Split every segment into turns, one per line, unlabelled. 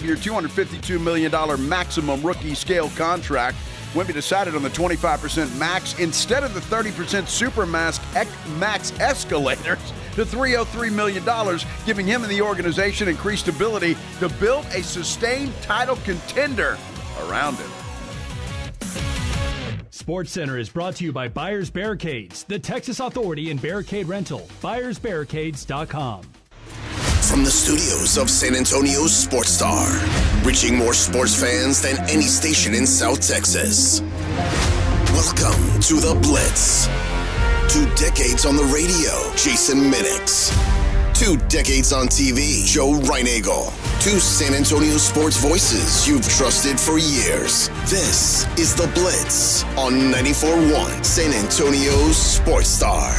5-year, $252 million maximum rookie scale contract. Wemby decided on the 25% max instead of the 30% super max escalators to $303 million, giving him and the organization increased ability to build a sustained title contender around him.
SportsCenter is brought to you by Buyers Barricades, the Texas authority in barricade rental. BuyersBarricades.com.
From the studios of San Antonio's Sports Star, reaching more sports fans than any station in South Texas. Welcome to the Blitz. 2 decades on the radio, Jason Minix. 2 decades on TV, Joe Reinagel. 2 San Antonio sports voices you've trusted for years. This is the Blitz on 94.1 San Antonio's Sports Star.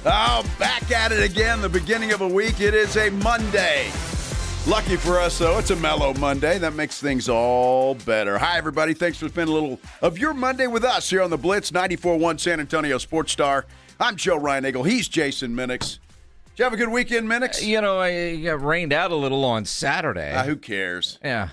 Oh, back at it again, the beginning of a week. It is a Monday. Lucky for us, though, it's a mellow Monday. That makes things all better. Hi, everybody. Thanks for spending a little of your Monday with us here on the Blitz, 94.1 San Antonio Sports Star. I'm Joe Reinagel. He's Jason Minix. Did you have a good weekend, Minix?
You know, I got rained out a little on Saturday.
Who cares?
Yeah.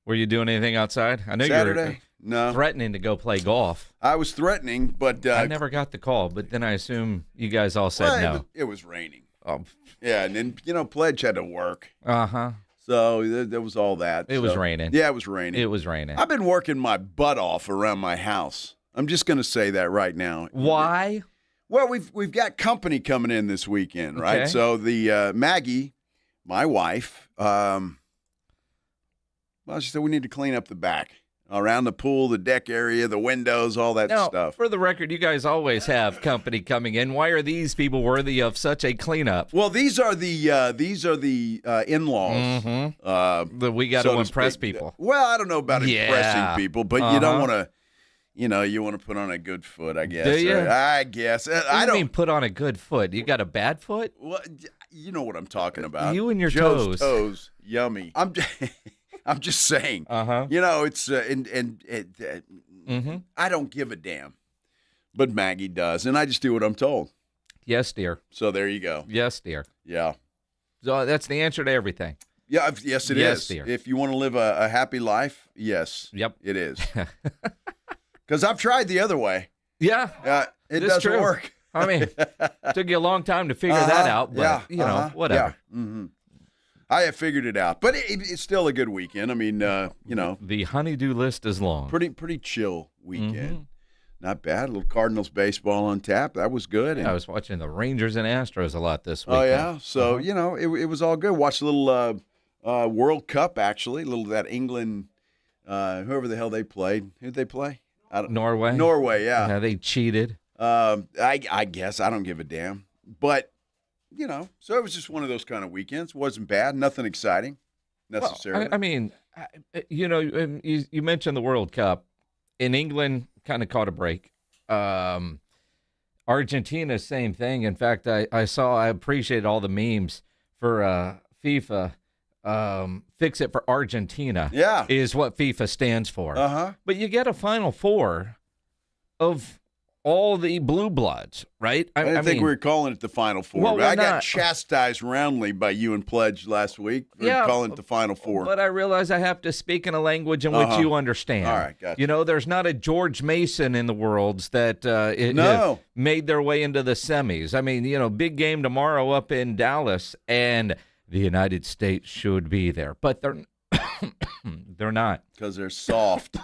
Were you doing anything outside? I know
Saturday?
you were
No.
threatening to go play golf.
I was threatening, but...
I never got the call, but then I assume you guys all said no.
It was raining.
Oh.
Yeah, and then, Pledge had to work.
Uh-huh.
So there was all that.
It was raining.
Yeah, it was raining.
It was raining.
I've been working my butt off around my house. I'm just going to say that right now.
Why?
Well, we've got company coming in this weekend, right?
Okay.
So the Maggie, my wife, she said we need to clean up the back. Around the pool, the deck area, the windows, all that
Now,
stuff.
for the record, you guys always have company coming in. Why are these people worthy of such a cleanup?
Well, these are the in-laws.
Mm-hmm. We got to impress people.
Well, I don't know about impressing people, but you don't want to, you want to put on a good foot, I guess.
Do you?
I guess.
I don't mean put on a good foot. You got a bad foot?
Well, you know what I'm talking about.
You and your
Joe's toes. Yummy. I'm just saying. It's I don't give a damn, but Maggie does, and I just do what I'm told.
Yes, dear.
So there you go.
Yes, dear.
Yeah.
So that's the answer to everything.
Yeah. Yes, it is.
Yes, dear.
If you want to live a happy life, yes.
Yep.
It is. Because I've tried the other way.
Yeah.
It
It's
doesn't
true.
work.
I mean, it took you a long time to figure that out, but whatever.
Yeah. Mm-hmm. I have figured it out, but it's still a good weekend. I mean,
the honey-do list is long.
Pretty chill weekend. Not bad. A little Cardinals baseball on tap. That was good.
Yeah, I was watching the Rangers and Astros a lot this weekend.
Oh yeah, so it was all good. Watched a little World Cup actually. A little of that England, whoever the hell they played. Who'd they play?
Norway.
Norway, yeah.
Yeah, they cheated.
I guess I don't give a damn, but. So it was just one of those kind of weekends. Wasn't bad. Nothing exciting necessarily.
Well, I mean, you mentioned the World Cup. In England, kind of caught a break. Argentina, same thing. In fact, I appreciated all the memes for FIFA. Fix it for Argentina.
Yeah.
Is what FIFA stands for.
Uh-huh.
But you get a Final Four of all the blue bloods, right?
I didn't think we were calling it the Final Four.
Well,
but
we're
I got
not.
chastised roundly by you and Pledge last week for calling it the Final Four.
But I realize I have to speak in a language in which you understand.
All right, gotcha.
There's not a George Mason in the world that have made their way into the semis. I mean, big game tomorrow up in Dallas, and the United States should be there. But they're not.
Because they're soft.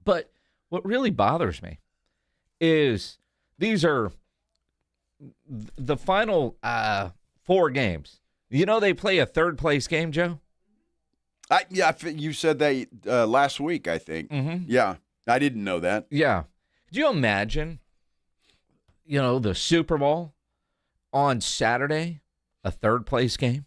But what really bothers me is these are the final 4 games. They play a third-place game, Joe?
You said that last week, I think.
Mm-hmm.
Yeah, I didn't know that.
Yeah. Could you imagine, the Super Bowl on Saturday, a third-place game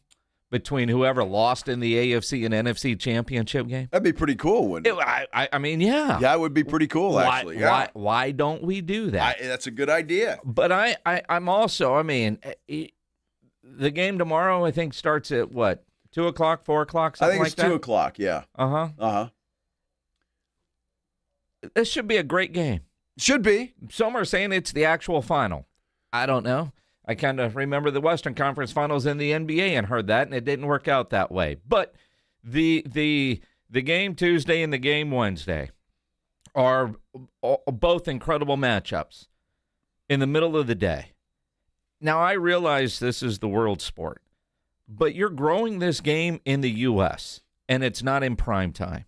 between whoever lost in the AFC and NFC championship game?
That'd be pretty cool, wouldn't it?
I mean, yeah.
Yeah, it would be pretty cool, actually.
Why don't we do that?
That's a good idea.
But I'm also, the game tomorrow, I think, starts at what, 2 o'clock, 4 o'clock, something like that?
I think it's 2 o'clock, yeah.
Uh-huh.
Uh-huh.
This should be a great game.
Should be.
Some are saying it's the actual final. I don't know. I kind of remember the Western Conference Finals in the NBA and heard that, and it didn't work out that way. But the game Tuesday and the game Wednesday are both incredible matchups in the middle of the day. Now, I realize this is the world sport, but you're growing this game in the U.S., and it's not in prime time.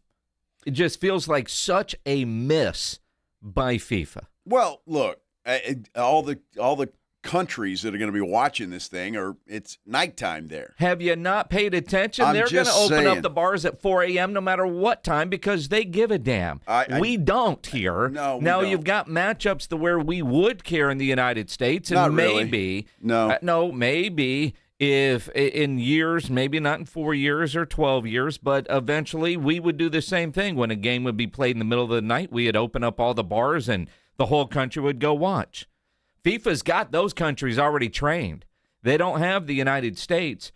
It just feels like such a miss by FIFA.
Well, look, all the countries that are going to be watching this thing it's nighttime there.
Have you not paid attention? They're going to open up the bars at 4 a.m. no matter what time because they give a damn. We don't here.
No,
now
don't.
You've got matchups to where we would care in the United States, and
not
maybe
really.
Maybe if in years, maybe not in 4 years or 12 years, but eventually we would do the same thing. When a game would be played in the middle of the night, we'd open up all the bars and the whole country would go watch. FIFA's got those countries already trained. They don't have the United States,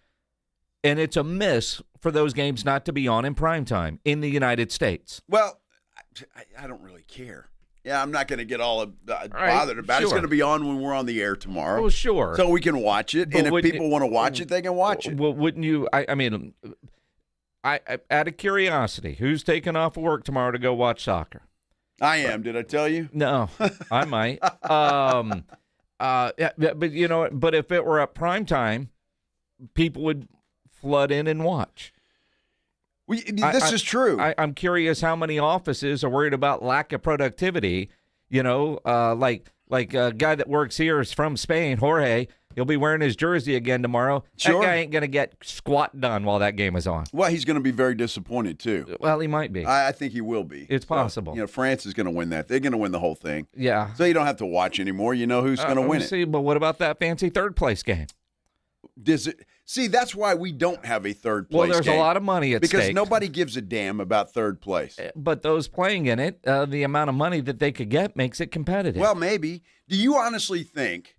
and it's a miss for those games not to be on in primetime in the United States.
Well, I don't really care. Yeah, I'm not going to get all bothered about it. It's going to be on when we're on the air tomorrow.
Well, sure.
So we can watch it, and if people want to watch it, they can watch it.
Well, wouldn't you? I mean, out of curiosity, who's taking off of work tomorrow to go watch soccer?
I am. Did I tell you?
No, I might. Yeah, but you know, but if it were at prime time, people would flood in and watch.
This is true.
I'm curious how many offices are worried about lack of productivity. You know, like a guy that works here is from Spain, Jorge. He'll be wearing his jersey again tomorrow.
Sure.
That guy ain't going to get squat done while that game is on.
Well, he's going to be very disappointed, too.
Well, he might be.
I think he will be.
It's possible.
You know, France is going to win that. They're going to win the whole thing.
Yeah.
So you don't have to watch anymore. You know who's going to win it.
But what about that fancy third-place game?
See, that's why we don't have a third-place game.
Well, there's a lot of money at stake.
Because nobody gives a damn about third place.
But those playing in it, the amount of money that they could get makes it competitive.
Well, maybe. Do you honestly think,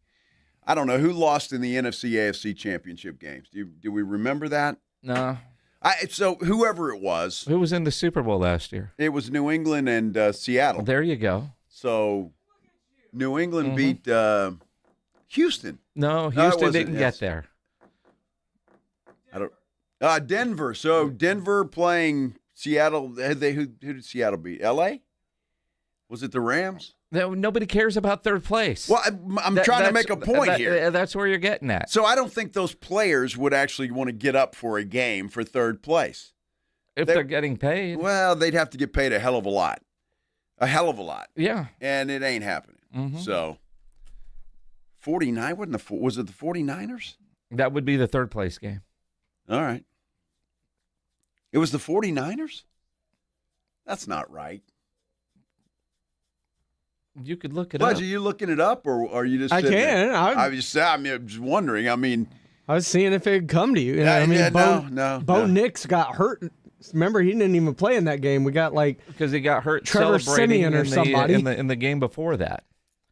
I don't know, who lost in the NFC-AFC championship games? Do we remember that?
No.
So whoever it was.
Who was in the Super Bowl last year?
It was New England and Seattle.
Well, there you go.
So New England beat Houston.
No, Houston didn't get there.
I don't. Denver. So Denver playing Seattle. Who did Seattle beat? L.A.? Was it the Rams?
Nobody cares about third place.
Well, I'm trying to make a point here.
That's where you're getting at.
So I don't think those players would actually want to get up for a game for third place.
If they're getting paid.
Well, they'd have to get paid a hell of a lot. A hell of a lot.
Yeah.
And it ain't happening.
Mm-hmm.
So 49, was it the 49ers?
That would be the third place game.
All right. It was the 49ers? That's not right.
You could look it
Pledge,
up.
are you looking it up, or are you just
I
sitting
can.
there? I'm just wondering. I mean,
I was seeing if it'd come to you. You know, I mean, Bo Nix got hurt. Remember, he didn't even play in that game. We got
because he got hurt
Trevor
celebrating
Siemian or somebody
in the game before that.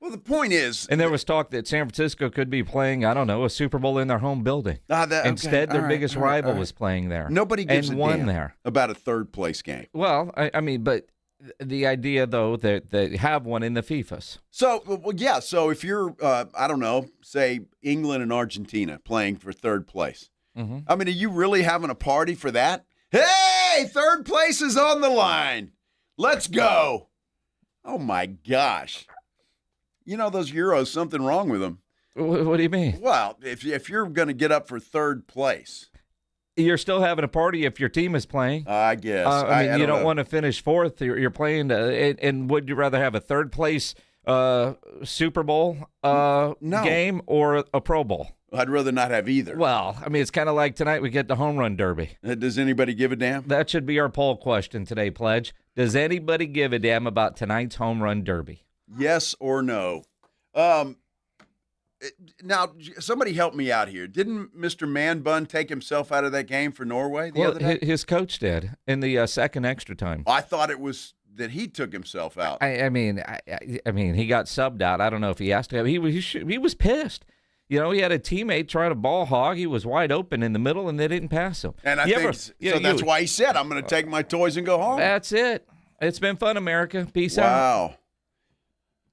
Well, the point is,
and there was talk that San Francisco could be playing, I don't know, a Super Bowl in their home building. Instead, their biggest rival was playing there.
Nobody gives a
damn
there about a third place game.
Well, I mean, but the idea though that they have one in the FIFAs.
So, well, yeah. So if you're, I don't know, say England and Argentina playing for third place.
Mm-hmm.
I mean, are you really having a party for that? Hey, third place is on the line. Let's go. Oh my gosh. You know, those Euros, something wrong with them.
What do you mean?
Well, if you're going to get up for third place.
You're still having a party if your team is playing.
I guess.
I mean, you don't want to finish fourth. You're playing, and would you rather have a third place Super Bowl game or a Pro Bowl?
I'd rather not have either.
Well, I mean, it's kind of like tonight we get the home run derby.
Does anybody give a damn?
That should be our poll question today, Pledge. Does anybody give a damn about tonight's home run derby?
Yes or no? Now, somebody help me out here. Didn't Mr. Man Bun take himself out of that game for Norway the other day?
His coach did in the second extra time.
I thought it was that he took himself out.
I mean, he got subbed out. I don't know if he asked to. He was pissed. You know, he had a teammate try to ball hog. He was wide open in the middle, and they didn't pass him.
And that's why he said, I'm going to take my toys and go home.
That's it. It's been fun, America. Peace out.
Wow.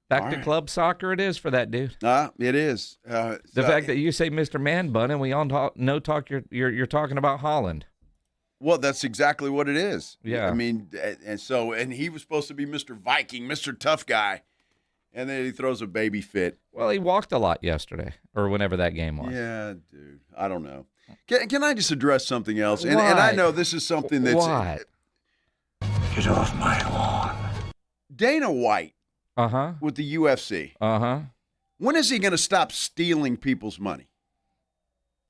Back to club soccer it is for that dude.
It is.
The fact that you say Mr. Man Bun and we all you're talking about Holland.
Well, that's exactly what it is.
Yeah.
I mean, and he was supposed to be Mr. Viking, Mr. Tough Guy, and then he throws a baby fit.
Well, he walked a lot yesterday or whenever that game was.
Yeah, dude. I don't know. Can I just address something else? And I know this is something that's...
Why?
Get off my lawn.
Dana White.
Uh-huh.
With the UFC.
Uh-huh.
When is he going to stop stealing people's money?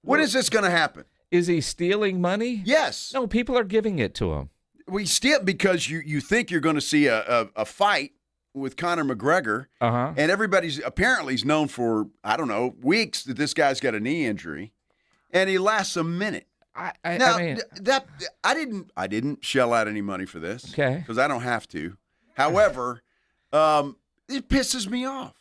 When is this going to happen?
Is he stealing money?
Yes.
No, people are giving it to him.
We steal because you think you're going to see a fight with Conor McGregor, and everybody's apparently known for, I don't know, weeks that this guy's got a knee injury, and he lasts a minute. I didn't shell out any money for this,
okay,
because I don't have to. However, it pisses me off.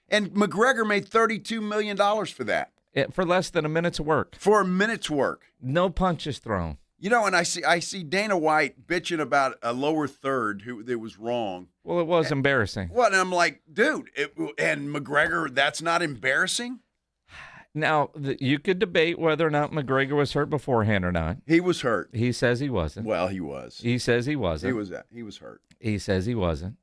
And McGregor made $32 million for that.
For less than a minute's work.
For a minute's work.
No punches thrown.
You know, and I see Dana White bitching about a lower third that was wrong.
Well, it was embarrassing.
Well, and I'm like, dude, and McGregor, that's not embarrassing?
Now, you could debate whether or not McGregor was hurt beforehand or not.
He was hurt.
He says he wasn't.
Well, he was.
He says he wasn't.
He was hurt.
He says he wasn't.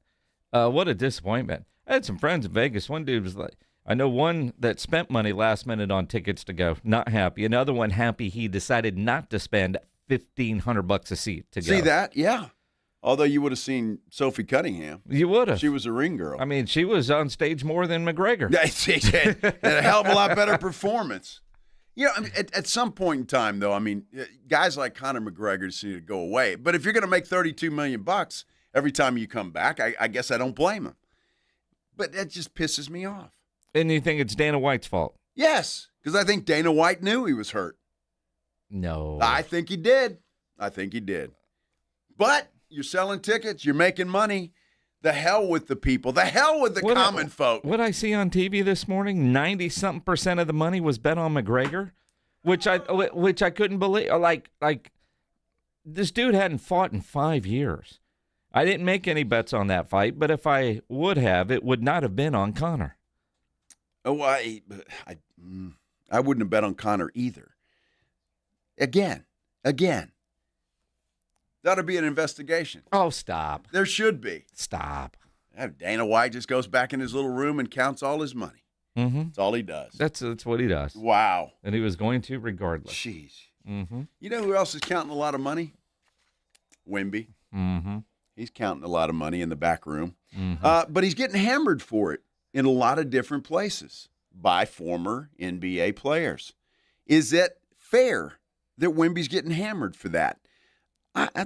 What a disappointment. I had some friends in Vegas. One dude was like, I know one that spent money last minute on tickets to go, not happy. Another one happy he decided not to spend $1,500 a seat to go.
See that? Yeah. Although you would have seen Sophie Cunningham.
You would have.
She was a ring girl.
I mean, she was on stage more than McGregor.
She had a hell of a lot better performance. You know, I mean, at some point in time, though, I mean, guys like Conor McGregor just need to go away. But if you're going to make $32 million every time you come back, I guess I don't blame him. But that just pisses me off.
And you think it's Dana White's fault?
Yes, because I think Dana White knew he was hurt.
No.
I think he did. But you're selling tickets. You're making money. The hell with the people. The hell with the common folk.
What I see on TV this morning, 90-something% of the money was bet on McGregor, which I couldn't believe. Like this dude hadn't fought in 5 years. I didn't make any bets on that fight, but if I would have, it would not have been on Conor.
Oh, I wouldn't have bet on Conor either. Again. That ought to be an investigation.
Oh, stop.
There should be.
Stop.
Dana White just goes back in his little room and counts all his money.
Mm-hmm.
That's all he does.
That's what he does.
Wow.
And he was going to regardless.
Jeez.
Mm-hmm.
You know who else is counting a lot of money? Wemby.
Mm-hmm.
He's counting a lot of money in the back room.
Mm-hmm.
But he's getting hammered for it in a lot of different places by former NBA players. Is it fair that Wemby's getting hammered for that?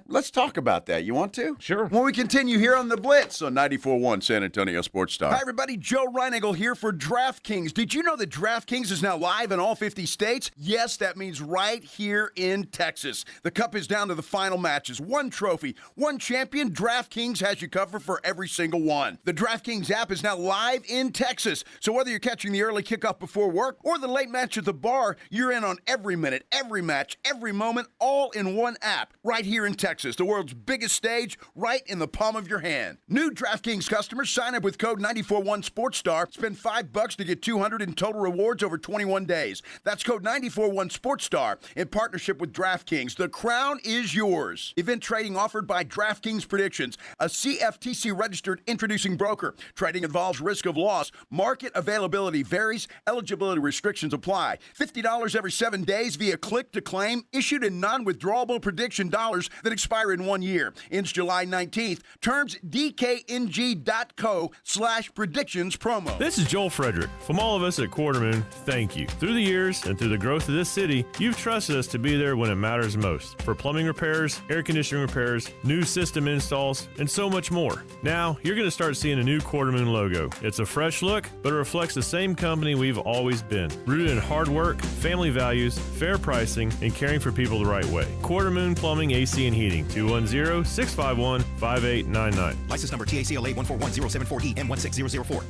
Let's talk about that. You want to?
Sure.
When we continue here on The Blitz on 94.1 San Antonio Sports Star. Hi, everybody. Joe Reinagle here for DraftKings. Did you know that DraftKings is now live in all 50 states? Yes, that means right here in Texas. The Cup is down to the final matches. One trophy, one champion. DraftKings has you covered for every single one. The DraftKings app is now live in Texas. So whether you're catching the early kickoff before work or the late match at the bar, you're in on every minute, every match, every moment, all in one app. Right here in Texas, the world's biggest stage, right in the palm of your hand. New DraftKings customers sign up with code 941SportsStar. Spend $5 to get $200 in total rewards over 21 days. That's code 941SportsStar in partnership with DraftKings. The crown is yours. Event trading offered by DraftKings Predictions, a CFTC registered introducing broker. Trading involves risk of loss. Market availability varies. Eligibility restrictions apply. $50 every 7 days via click to claim. Issued in non-withdrawable prediction dollars that expire in 1 year. Ends July 19th. Terms dkng.co/predictions promo.
This is Joel Frederick. From all of us at Quartermoon, thank you. Through the years and through the growth of this city, you've trusted us to be there when it matters most. For plumbing repairs, air conditioning repairs, new system installs, and so much more. Now, you're going to start seeing a new Quartermoon logo. It's a fresh look, but it reflects the same company we've always been. Rooted in hard work, family values, fair pricing, and caring for people the right way. Quartermoon Plumbing, AC, and Heating, 210-651-5899.
License number TACLA 141-074E and 16004.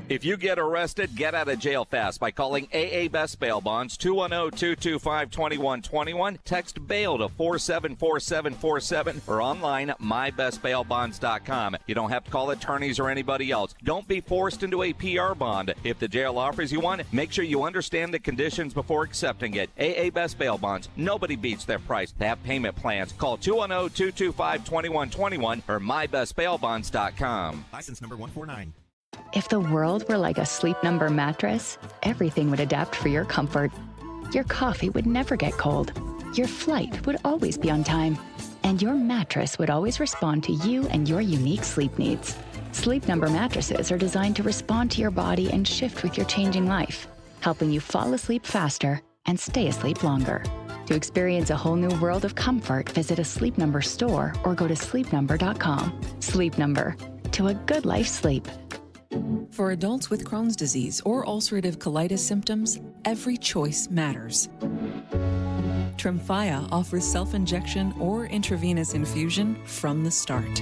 If you get arrested, get out of jail fast by calling AA Best Bail Bonds, 210-225-2121. Text bail to 474747 or online at mybestbailbonds.com. You don't have to call attorneys or anybody else. Don't be forced into a PR bond. If the jail offers you one, make sure you understand the conditions before accepting it. AA Best Bail Bonds. Nobody beats their price. They have payment plans. Call 210-225-2121 or mybestbailbonds.com.
License number 149.
If the world were like a Sleep Number mattress, everything would adapt for your comfort. Your coffee would never get cold. Your flight would always be on time. And your mattress would always respond to you and your unique sleep needs. Sleep Number mattresses are designed to respond to your body and shift with your changing life, helping you fall asleep faster and stay asleep longer. To experience a whole new world of comfort, visit a Sleep Number store or go to sleepnumber.com. Sleep Number. To a good life sleep.
For adults with Crohn's disease or ulcerative colitis symptoms, every choice matters. Tremfya offers self-injection or intravenous infusion from the start.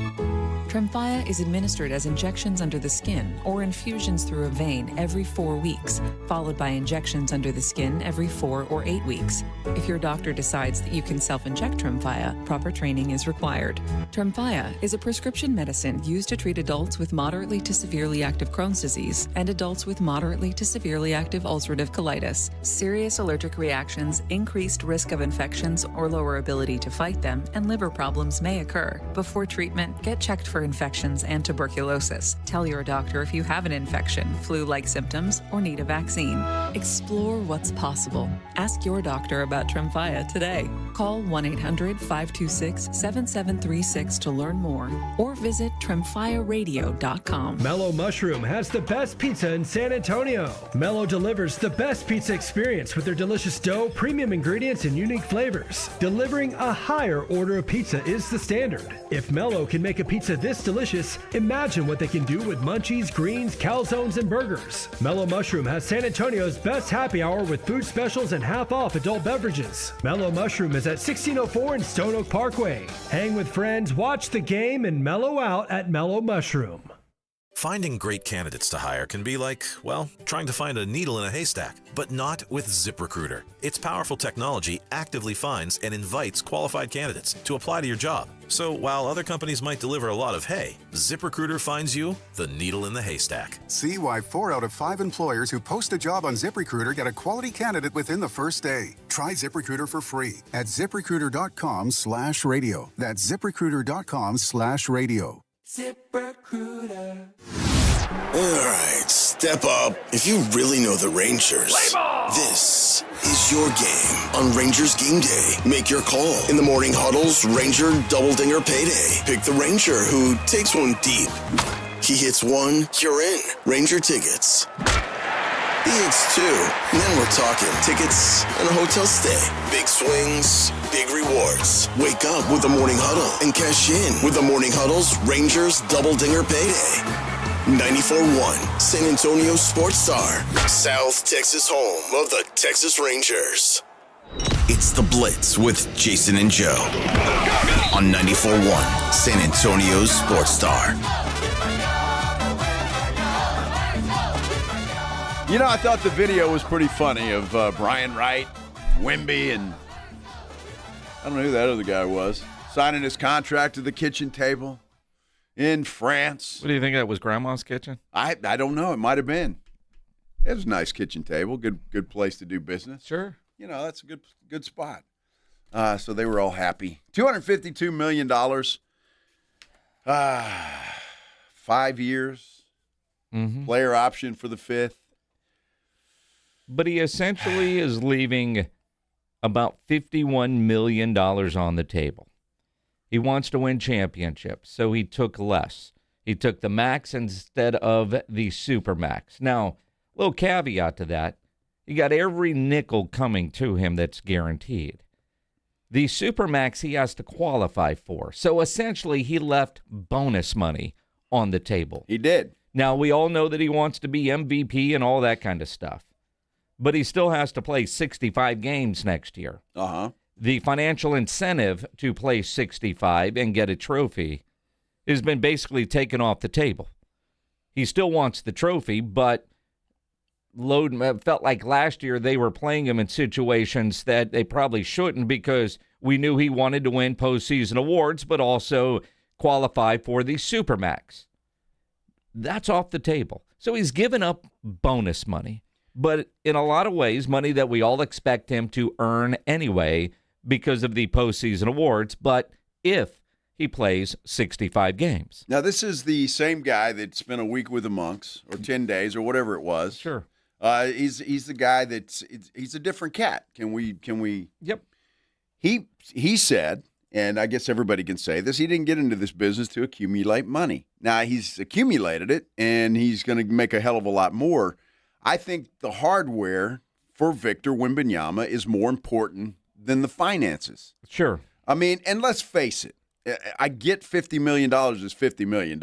Tremfya is administered as injections under the skin or infusions through a vein every 4 weeks, followed by injections under the skin every 4 or 8 weeks. If your doctor decides that you can self-inject Tremfya, proper training is required. Tremfya is a prescription medicine used to treat adults with moderately to severely active Crohn's disease and adults with moderately to severely active ulcerative colitis. Serious allergic reactions, increased risk of infections or lower ability to fight them, and liver problems may occur. Before treatment, get checked for infections and tuberculosis. Tell your doctor if you have an infection, flu-like symptoms, or need a vaccine. Explore what's possible. Ask your doctor about Tremfya today. Call 1-800-526-7736 to learn more or visit tremfyaradio.com.
Mellow Mushroom has the best pizza in San Antonio. Mellow delivers the best pizza experience with their delicious dough, premium ingredients, and unique flavors. Delivering a higher order of pizza is the standard. If Mellow can make a pizza this delicious, imagine what they can do with munchies, greens, calzones, and burgers. Mellow Mushroom has San Antonio's best happy hour with food specials and half-off adult beverages. Mellow Mushroom is at 1604 in Stone Oak Parkway. Hang with friends, watch the game, and mellow out at Mellow Mushroom.
Finding great candidates to hire can be like, well, trying to find a needle in a haystack, but not with ZipRecruiter. Its powerful technology actively finds and invites qualified candidates to apply to your job. So while other companies might deliver a lot of hay, ZipRecruiter finds you the needle in the haystack.
See why 4 out of 5 employers who post a job on ZipRecruiter get a quality candidate within the first day. Try ZipRecruiter for free at ZipRecruiter.com/radio. That's ZipRecruiter.com/radio.
ZipRecruiter. All right, step up. If you really know the Rangers, this is your game on Rangers Game Day. Make your call in the morning huddles, Ranger Double Dinger Payday. Pick the Ranger who takes one deep. He hits one, you're in. Ranger tickets. He hits two, and then we're talking tickets and a hotel stay. Big swings, big rewards. Wake up with the Morning Huddle and cash in with the Morning Huddle's Rangers Double Dinger Payday. 94.1 San Antonio Sports Star, South Texas home of the Texas Rangers. It's the Blitz with Jason and Joe on 94.1 San Antonio Sports Star.
You know, I thought the video was pretty funny of Brian Wright, Wemby, and I don't know who that other guy was, signing his contract at the kitchen table in France.
What do you think that was, Grandma's kitchen?
I don't know. It might have been. It was a nice kitchen table, good place to do business.
Sure.
You know, that's a good spot. So they were all happy. $252 million, 5 years, player option for the 5th.
But he essentially is leaving about $51 million on the table. He wants to win championships, so he took less. He took the max instead of the super max. Now, a little caveat to that, you got every nickel coming to him that's guaranteed. The super max he has to qualify for. So essentially, he left bonus money on the table.
He did.
Now, we all know that he wants to be MVP and all that kind of stuff. But he still has to play 65 games next year. The financial incentive to play 65 and get a trophy has been basically taken off the table. He still wants the trophy, but felt like last year they were playing him in situations that they probably shouldn't because we knew he wanted to win postseason awards, but also qualify for the Supermax. That's off the table. So he's given up bonus money, but in a lot of ways, money that we all expect him to earn anyway because of the postseason awards, but if he plays 65 games.
Now, this is the same guy that spent a week with the Monks or 10 days or whatever it was.
Sure.
He's the guy he's a different cat. Can we?
Yep.
He said, and I guess everybody can say this, he didn't get into this business to accumulate money. Now, he's accumulated it, and he's going to make a hell of a lot more. I think the hardware for Victor Wembanyama is more important than the finances.
Sure.
I mean, and let's face it, I get $50 million is $50 million,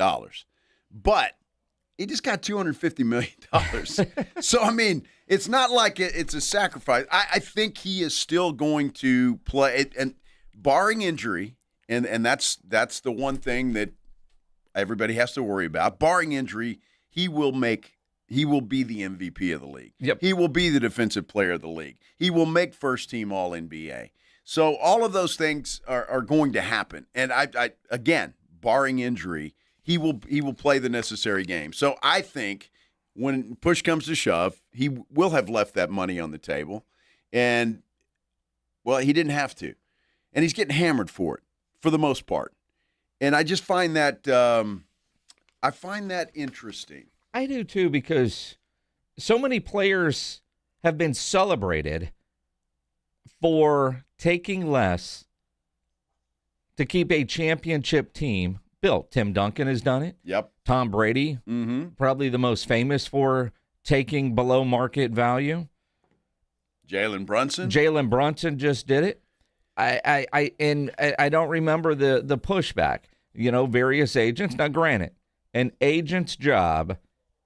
but he just got $250 million. So, I mean, it's not like it's a sacrifice. I think he is still going to play, and barring injury, and that's the one thing that everybody has to worry about. Barring injury, he will be the MVP of the league.
Yep.
He will be the defensive player of the league. He will make first team All-NBA. So all of those things are going to happen. And I again, barring injury, he will play the necessary game. So I think when push comes to shove, he will have left that money on the table. And, well, he didn't have to. And he's getting hammered for it, for the most part. And I just find that interesting.
I do too, because so many players have been celebrated for taking less to keep a championship team built. Tim Duncan has done it.
Yep.
Tom Brady, probably the most famous for taking below market value.
Jalen Brunson
just did it. I don't remember the pushback. Various agents. Now, granted, an agent's job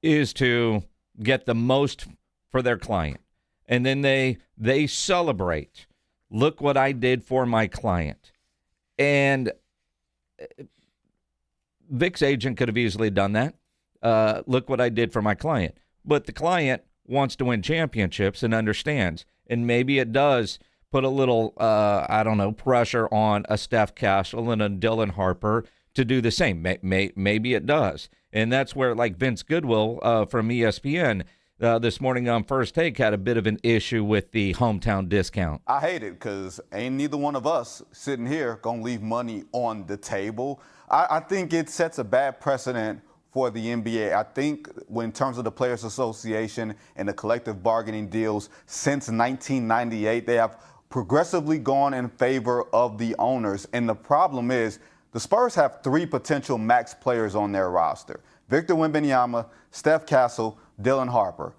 is to get the most for their client, and then they celebrate. Look what I did for my client. And Vic's agent could have easily done that. Look what I did for my client. But the client wants to win championships and understands. And maybe it does put a little, pressure on a Steph Castle and a Dylan Harper to do the same. Maybe it does. And that's where, like Vince Goodwill from ESPN this morning on First Take had a bit of an issue with the hometown discount.
I hate it because ain't neither one of us sitting here going to leave money on the table. I think it sets a bad precedent for the NBA. I think in terms of the Players Association and the collective bargaining deals since 1998, they have progressively gone in favor of the owners. And the problem is the Spurs have 3 potential max players on their roster: Victor Wembanyama, Steph Castle, Dylan Harper.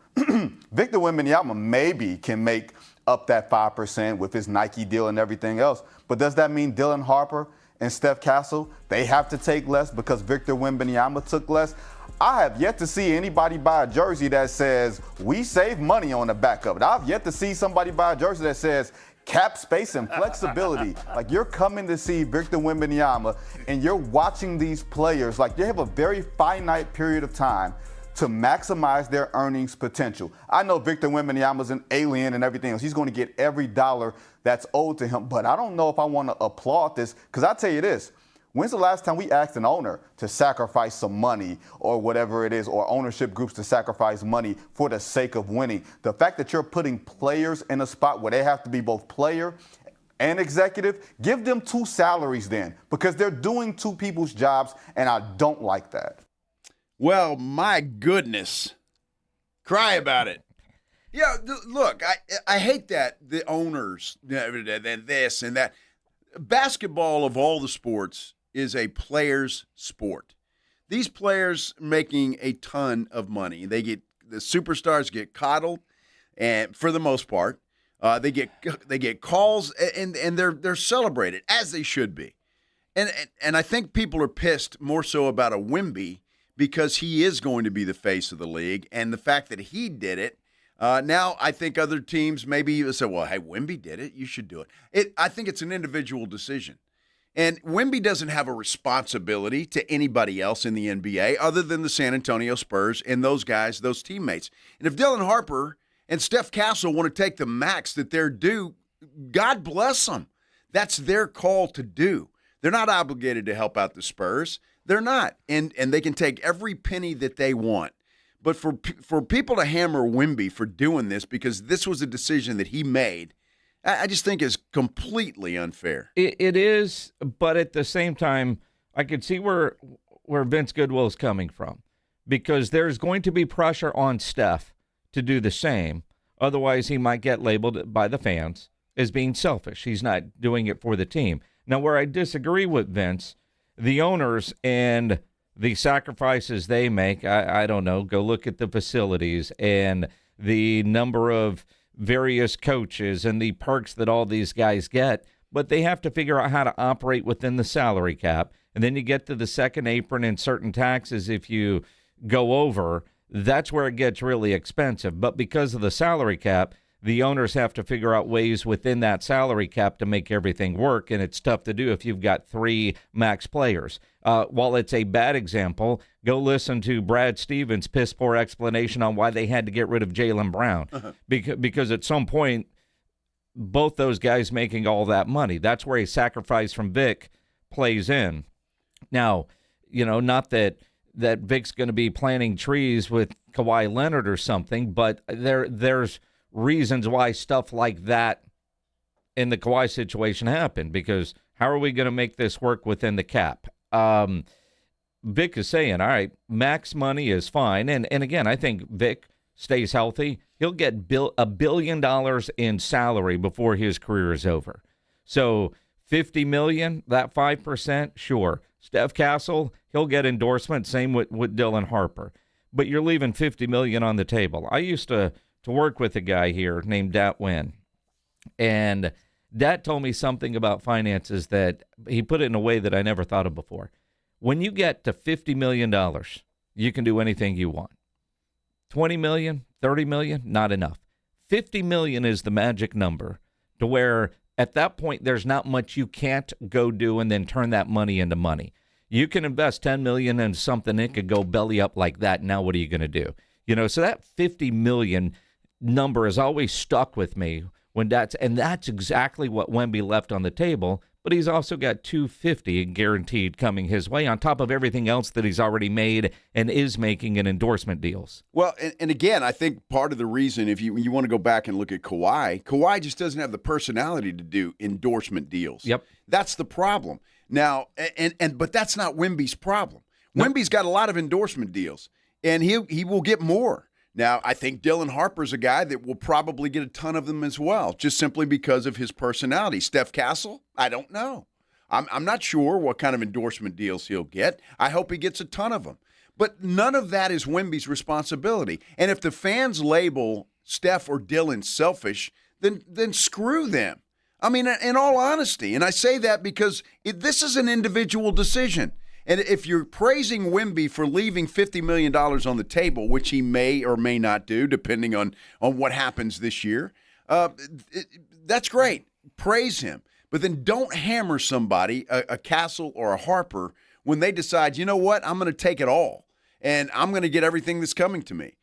Victor Wembanyama maybe can make up that 5% with his Nike deal and everything else. But does that mean Dylan Harper and Steph Castle, they have to take less because Victor Wembanyama took less? I have yet to see anybody buy a jersey that says, we save money on the back of it. I've yet to see somebody buy a jersey that says, cap space and flexibility. Like, you're coming to see Victor Wembanyama and you're watching these players, like, they have a very finite period of time to maximize their earnings potential. I know Victor Wembanyama's an alien and everything else. He's going to get every dollar that's owed to him, but I don't know if I want to applaud this, because I tell you this, when's the last time we asked an owner to sacrifice some money or whatever it is, or ownership groups to sacrifice money for the sake of winning? The fact that you're putting players in a spot where they have to be both player and executive, give them 2 salaries then, because they're doing 2 people's jobs, and I don't like that.
Well, my goodness. Cry about it. Yeah, look, I hate that the owners, this and that. Basketball, of all the sports, is a player's sport. These players making a ton of money. The superstars get coddled, and for the most part, they get calls, and they're celebrated as they should be. And I think people are pissed more so about a Wemby, because he is going to be the face of the league, and the fact that he did it. Now I think other teams maybe say, well, hey, Wemby did it, you should do it. I think it's an individual decision. And Wemby doesn't have a responsibility to anybody else in the NBA other than the San Antonio Spurs and those guys, those teammates. And if Dylan Harper and Steph Castle want to take the max that they're due, God bless them. That's their call to do. They're not obligated to help out the Spurs. They're not. And they can take every penny that they want. But for people to hammer Wemby for doing this because this was a decision that he made, I just think is completely unfair.
It is, but at the same time, I could see where Vince Goodwill is coming from, because there's going to be pressure on Steph to do the same. Otherwise, he might get labeled by the fans as being selfish. He's not doing it for the team. Now, where I disagree with Vince, the owners and the sacrifices they make, I don't know, go look at the facilities and the number of various coaches and the perks that all these guys get, but they have to figure out how to operate within the salary cap. And then you get to the second apron and certain taxes if you go over. That's where it gets really expensive. But because of the salary cap, the owners have to figure out ways within that salary cap to make everything work, and it's tough to do if you've got 3 max players. While it's a bad example, go listen to Brad Stevens' piss-poor explanation on why they had to get rid of Jaylen Brown. Because at some point, both those guys making all that money, that's where a sacrifice from Vic plays in. Now, not that Vic's going to be planting trees with Kawhi Leonard or something, but there's reasons why stuff like that in the Kawhi situation happened, because how are we going to make this work within the cap? Vic is saying, all right, max money is fine. And again, I think Vic stays healthy. He'll get $1 billion in salary before his career is over. So $50 million, that 5%, sure. Steph Castle, he'll get endorsement, same with Dylan Harper. But you're leaving $50 million on the table. I used to work with a guy here named Dat Wynn, and Dat told me something about finances that he put it in a way that I never thought of before. When you get to $50 million, you can do anything you want. 20 million, 30 million, not enough. 50 million is the magic number, to where at that point there's not much you can't go do and then turn that money into money. You can invest 10 million in something that could go belly up like that. Now what are you going to do? So that 50 million number has always stuck with me that's exactly what Wemby left on the table. But he's also got $250 guaranteed coming his way on top of everything else that he's already made and is making in endorsement deals.
Well, and again, I think part of the reason, if you want to go back and look at Kawhi just doesn't have the personality to do endorsement deals.
Yep.
That's the problem. Now, but that's not Wemby's problem. Nope. Wemby's got a lot of endorsement deals, and he will get more. Now, I think Dylan Harper's a guy that will probably get a ton of them as well, just simply because of his personality. Steph Castle, I don't know. I'm not sure what kind of endorsement deals he'll get. I hope he gets a ton of them. But none of that is Wemby's responsibility. And if the fans label Steph or Dylan selfish, then screw them. I mean, in all honesty, and I say that because this is an individual decision. And if you're praising Wemby for leaving $50 million on the table, which he may or may not do, depending on what happens this year, that's great. Praise him. But then don't hammer somebody, a Castle or a Harper, when they decide, you know what, I'm going to take it all, and I'm going to get everything that's coming to me.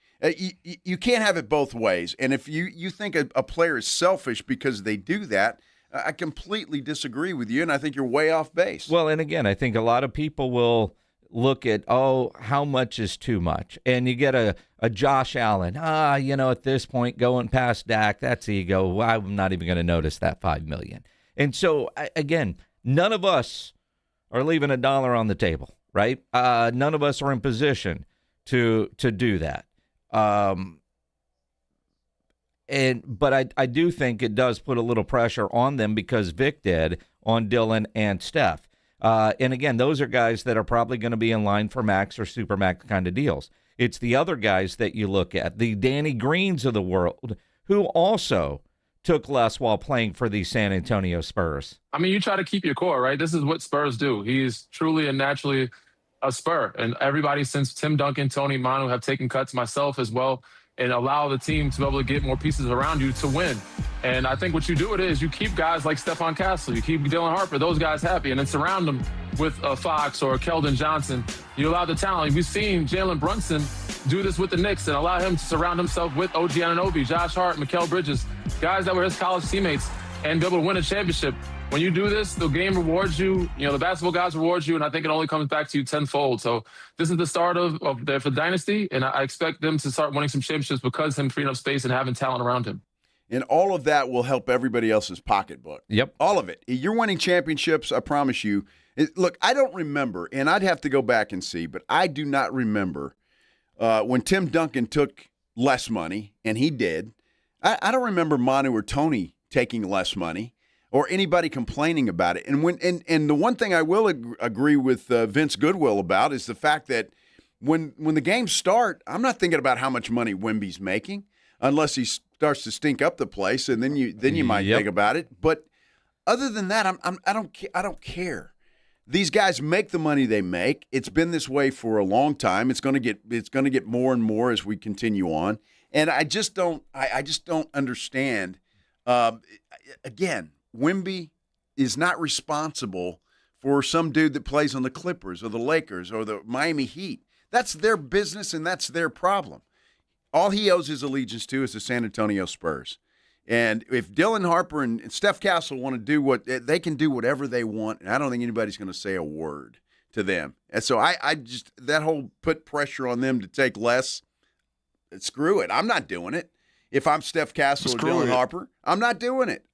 You can't have it both ways. And if you think a player is selfish because they do that, I completely disagree with you, and I think you're way off base.
Well, and again, I think a lot of people will look at, how much is too much? And you get a Josh Allen. At this point, going past Dak, that's ego. Well, I'm not even going to notice that $5 million. And so, again, none of us are leaving $1 on the table, right? None of us are in position to do that. But I do think it does put a little pressure on them, because Vic did on Dylan and Steph. And again, those are guys that are probably going to be in line for max or supermax kind of deals. It's the other guys that you look at, the Danny Greens of the world, who also took less while playing for the San Antonio Spurs.
I mean, you try to keep your core, right? This is what Spurs do. He's truly and naturally a Spur. And everybody since Tim Duncan, Tony Manu have taken cuts, myself as well. and allow the team to be able to get more pieces around you to win. And I think what you do with it is you keep guys like Stephon Castle, you keep Dylan Harper, those guys happy, and then surround them with a Fox or a Keldon Johnson. You allow the talent. We've seen Jalen Brunson do this with the Knicks and allow him to surround himself with OG Anunoby, Josh Hart, Mikal Bridges, guys that were his college teammates, and be able to win a championship. When you do this, the game rewards you. You know, the basketball guys reward you, and I think it only comes back to you tenfold. So this is the start of the dynasty, and I expect them to start winning some championships because him freeing up space and having talent around him.
And all of that will help everybody else's pocketbook.
Yep.
All of it. You're winning championships, I promise you. Look, I don't remember, and I'd have to go back and see, but I do not remember when Tim Duncan took less money, and he did. I don't remember Manu or Tony taking less money or anybody complaining about it. And the one thing I will agree with Vince Goodwill about is the fact that when the games start, I'm not thinking about how much money Wemby's making unless he starts to stink up the place, and then you might think about it. But other than that, I don't care. These guys make the money they make. It's been this way for a long time. It's going to get more and more as we continue on. And I just don't understand. Again, Wemby is not responsible for some dude that plays on the Clippers or the Lakers or the Miami Heat. That's their business and that's their problem. All he owes his allegiance to is the San Antonio Spurs. And if Dylan Harper and Steph Castle want to do what they can do whatever they want, and I don't think anybody's going to say a word to them. And so I just that whole put pressure on them to take less. Screw it. I'm not doing it. If I'm Steph Castle or Dylan Harper, I'm not doing it.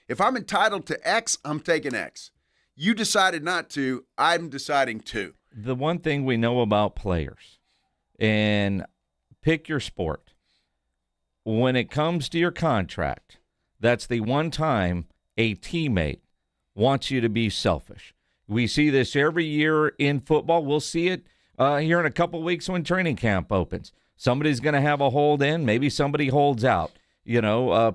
If I'm entitled to X, I'm taking X. You decided not to, I'm deciding to.
The one thing we know about players, and pick your sport, when it comes to your contract, that's the one time a teammate wants you to be selfish. We see this every year in football. We'll see it here in a couple weeks when training camp opens. Somebody's going to have a hold in. Maybe somebody holds out.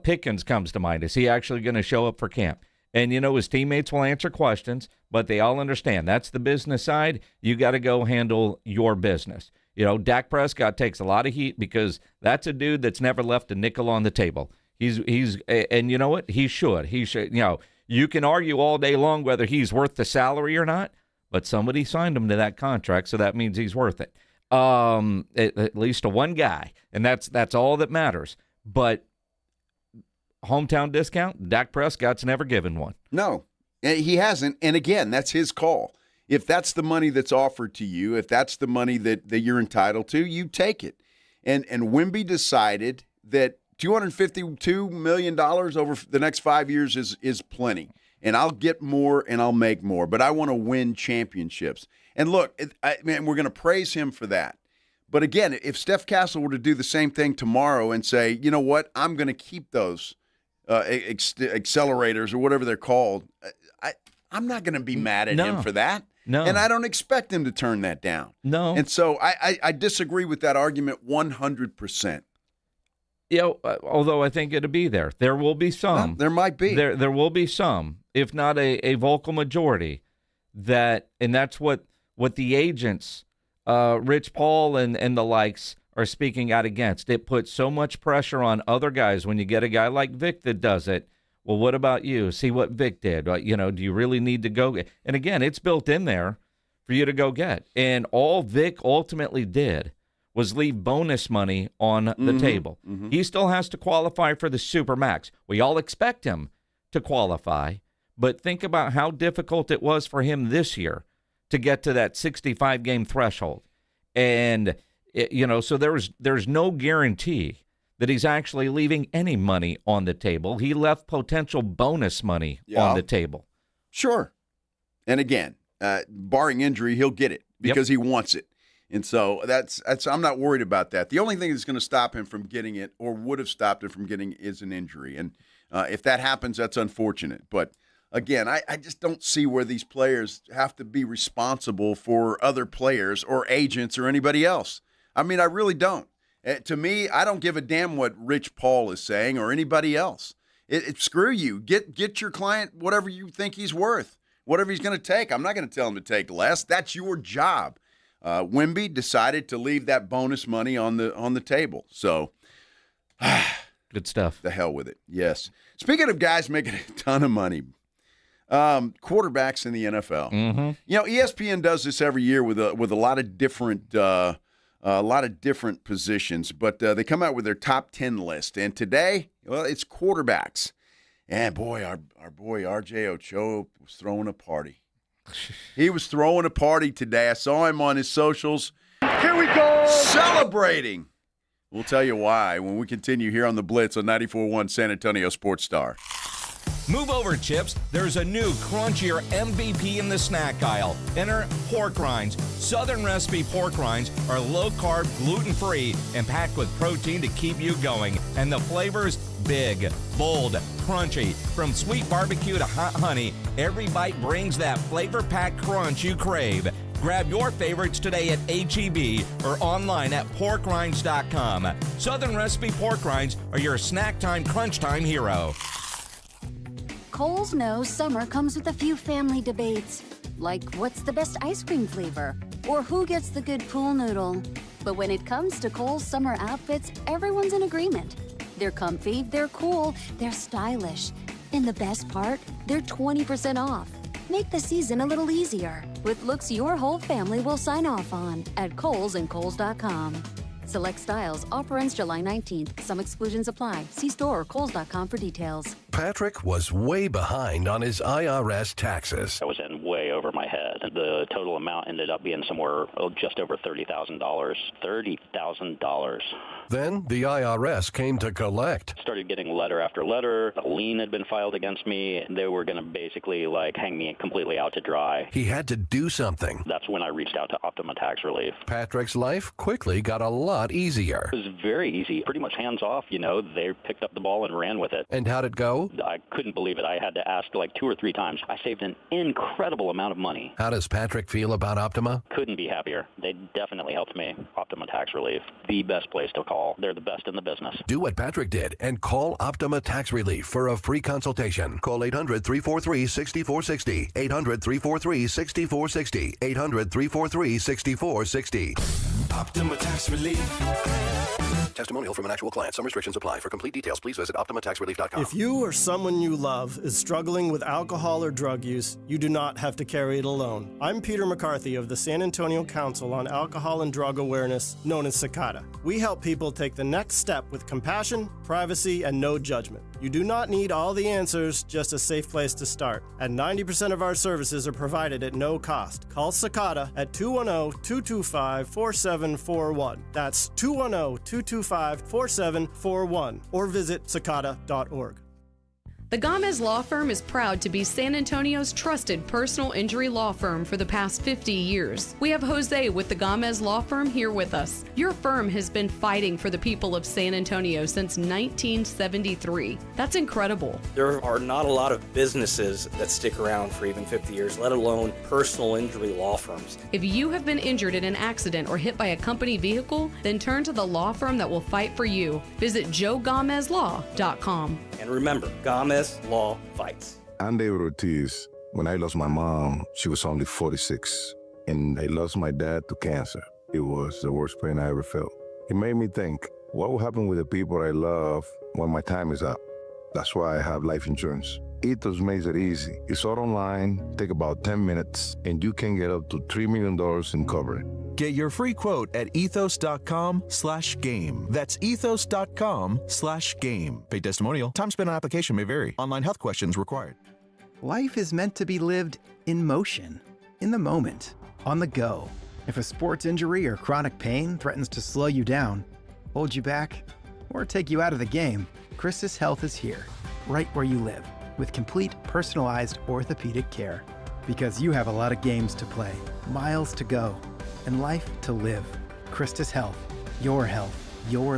Pickens comes to mind. Is he actually going to show up for camp? And, his teammates will answer questions, but they all understand. That's the business side. You got to go handle your business. Dak Prescott takes a lot of heat because that's a dude that's never left a nickel on the table. And you know what? He should. You can argue all day long whether he's worth the salary or not, but somebody signed him to that contract, so that means he's worth it. At least to one guy, and that's all that matters. But hometown discount, Dak Prescott's never given one.
No, he hasn't. And again, that's his call. If that's the money that's offered to you, if that's the money that you're entitled to, you take it. And Wemby decided that $252 million over the next 5 years is plenty. And I'll get more and I'll make more, but I want to win championships. And look, we're going to praise him for that. But again, if Steph Castle were to do the same thing tomorrow and say, you know what, I'm going to keep those accelerators or whatever they're called, I'm not going to be mad at him for that.
No.
And I don't expect him to turn that down.
No.
And so I disagree with that argument 100%.
Although I think it'll be there. There will be some.
Well, there might be.
There will be some, if not a vocal majority, and that's what the agents, Rich Paul and the likes, are speaking out against. It puts so much pressure on other guys when you get a guy like Vic that does it. Well, what about you? See what Vic did. Do you really need to go? And again, it's built in there for you to go get. And all Vic ultimately did was leave bonus money on the table. Mm-hmm. He still has to qualify for the Supermax. We all expect him to qualify, but think about how difficult it was for him this year to get to that 65-game threshold. And, so there's no guarantee that he's actually leaving any money on the table. He left potential bonus money on the table.
Sure. And again, barring injury, he'll get it because he wants it. And so that's I'm not worried about that. The only thing that's going to stop him from getting it or would have stopped him from getting it is an injury. And if that happens, that's unfortunate. But again, I just don't see where these players have to be responsible for other players or agents or anybody else. I mean, I really don't. To me, I don't give a damn what Rich Paul is saying or anybody else. Screw you. Get your client whatever you think he's worth, whatever he's going to take. I'm not going to tell him to take less. That's your job. Wemby decided to leave that bonus money on the table. So,
good stuff.
The hell with it. Yes. Speaking of guys making a ton of money, quarterbacks in the NFL.
Mm-hmm.
You know, ESPN does this every year with a lot of different positions, but they come out with their top 10 list. And today, well, it's quarterbacks. And boy, our boy RJ Ochoa was throwing a party. He was throwing a party today. I saw him on his socials.
Here we go!
Celebrating. We'll tell you why when we continue here on the Blitz on 94.1 San Antonio Sports Star.
Move over, Chips. There's a new crunchier MVP in the snack aisle. Enter pork rinds. Southern recipe pork rinds are low-carb, gluten-free, and packed with protein to keep you going. And the flavors, big, bold, crunchy. From sweet barbecue to hot honey, every bite brings that flavor-packed crunch you crave. Grab your favorites today at H-E-B or online at porkrinds.com. Southern recipe pork rinds are your snack time, crunch time hero.
Kohl's knows summer comes with a few family debates, like what's the best ice cream flavor, or who gets the good pool noodle. But when it comes to Kohl's summer outfits, everyone's in agreement. They're comfy, they're cool, they're stylish. And the best part, they're 20% off. Make the season a little easier with looks your whole family will sign off on at Kohl's and Kohl's.com. Select styles. Offer ends July 19th. Some exclusions apply. See store or Kohl's.com for details.
Patrick was way behind on his IRS taxes.
I was in way over my head. The total amount ended up being somewhere just over $30,000. $30,000.
Then the IRS came to collect.
Started getting letter after letter. A lien had been filed against me. They were going to basically hang me completely out to dry.
He had to do something.
That's when I reached out to Optima Tax Relief.
Patrick's life quickly got a lot easier.
It was very easy. Pretty much hands off, They picked up the ball and ran with it.
And how'd it go?
I couldn't believe it. I had to ask 2 or 3 times. I saved an incredible amount of money.
How does Patrick feel about Optima?
Couldn't be happier. They definitely helped me. Optima Tax Relief. The best place to call. They're the best in the business.
Do what Patrick did and call Optima Tax Relief for a free consultation. Call 800-343-6460. 800-343-6460. 800-343-6460.
Optima Tax Relief.
Testimonial from an actual client. Some restrictions apply. For complete details, please visit OptimaTaxRelief.com.
If you or someone you love is struggling with alcohol or drug use, you do not have to carry it alone. I'm Peter McCarthy of the San Antonio Council on Alcohol and Drug Awareness, known as CICADA. We help people take the next step with compassion, privacy, and no judgment. You do not need all the answers, just a safe place to start. And 90% of our services are provided at no cost. Call CICADA at 210-225-4741. That's 210-225-4741. Or visit cicada.org.
The Gomez Law Firm is proud to be San Antonio's trusted personal injury law firm for the past 50 years. We have Jose with the Gomez Law Firm here with us. Your firm has been fighting for the people of San Antonio since 1973. That's incredible.
There are not a lot of businesses that stick around for even 50 years, let alone personal injury law firms.
If you have been injured in an accident or hit by a company vehicle, then turn to the law firm that will fight for you. Visit joegomezlaw.com.
And remember, Gomez Law fights.
I'm David Ortiz. When I lost my mom, she was only 46, and I lost my dad to cancer. It was the worst pain I ever felt. It made me think, what will happen with the people I love when my time is up? That's why I have life insurance. Ethos makes it easy. It's all online, take about 10 minutes, and you can get up to $3 million in coverage.
Get your free quote at ethos.com/game. That's ethos.com/game. Paid testimonial. Time spent on application may vary. Online health questions required.
Life is meant to be lived in motion, in the moment, on the go. If a sports injury or chronic pain threatens to slow you down, hold you back, or take you out of the game, Christus Health is here, right where you live, with complete personalized orthopedic care. Because you have a lot of games to play, miles to go, and life to live. Christus Health, your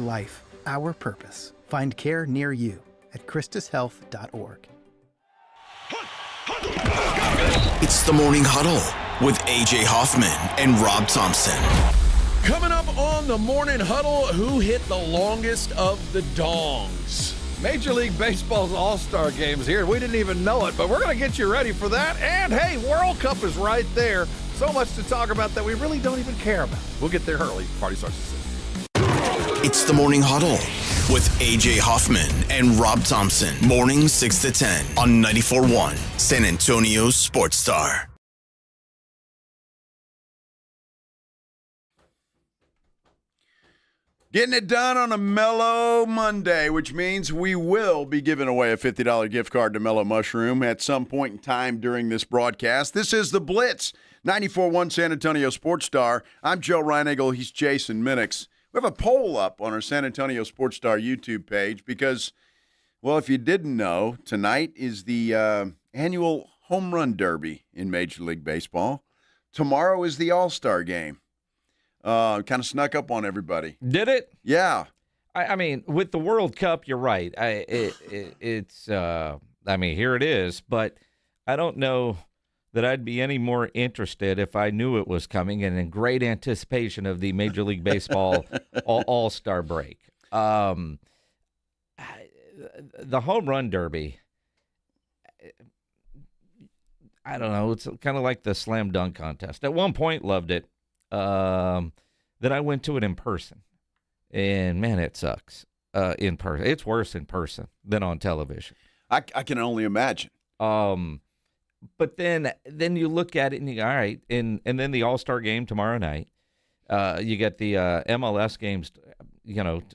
life, our purpose. Find care near you at christushealth.org.
It's the Morning Huddle with A.J. Hoffman and Rob Thompson.
Coming up on the Morning Huddle, who hit the longest of the dongs?
Major League Baseball's All-Star Game's here. We didn't even know it, but we're going to get you ready for that. And, hey, World Cup is right there.
So much to talk about that we really don't even care about. We'll get there early. Party starts at 6.
It's the Morning Huddle with A.J. Hoffman and Rob Thompson. Morning 6 to 10 on 94.1 San Antonio Sports Star.
Getting it done on a Mellow Monday, which means we will be giving away a $50 gift card to Mellow Mushroom at some point in time during this broadcast. This is the Blitz, 94.1 San Antonio Sports Star. I'm Joe Reinagle. He's Jason Minix. We have a poll up on our San Antonio Sports Star YouTube page because, well, if you didn't know, tonight is the annual Home Run Derby in Major League Baseball. Tomorrow is the All-Star Game. Kind of snuck up on everybody.
Did it?
Yeah.
I mean, with the World Cup, you're right. It's here it is, but I don't know that I'd be any more interested if I knew it was coming and in great anticipation of the Major League Baseball All-Star break. The Home Run Derby, I don't know. It's kind of like the Slam Dunk Contest. At one point, loved it. Then I went to it in person, and man, it sucks in person. It's worse in person than on television.
I can only imagine.
But then you look at it and you go, all right, and then the All-Star Game tomorrow night. You get the MLS games,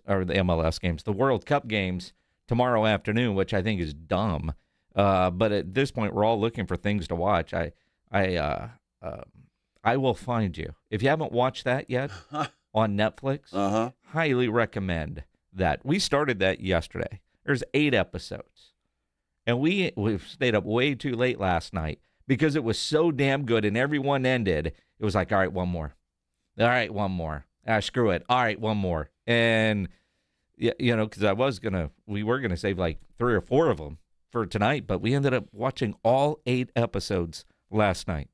or the MLS games, the World Cup games tomorrow afternoon, which I think is dumb. But at this point, we're all looking for things to watch. I will find you. If you haven't watched that yet on Netflix, highly recommend that. We started that yesterday. There's 8 episodes. And we stayed up way too late last night because it was so damn good and everyone ended. It was like, all right, one more. All right, one more. Screw it. All right, one more. And, because we were going to save like 3 or 4 of them for tonight, but we ended up watching all 8 episodes last night.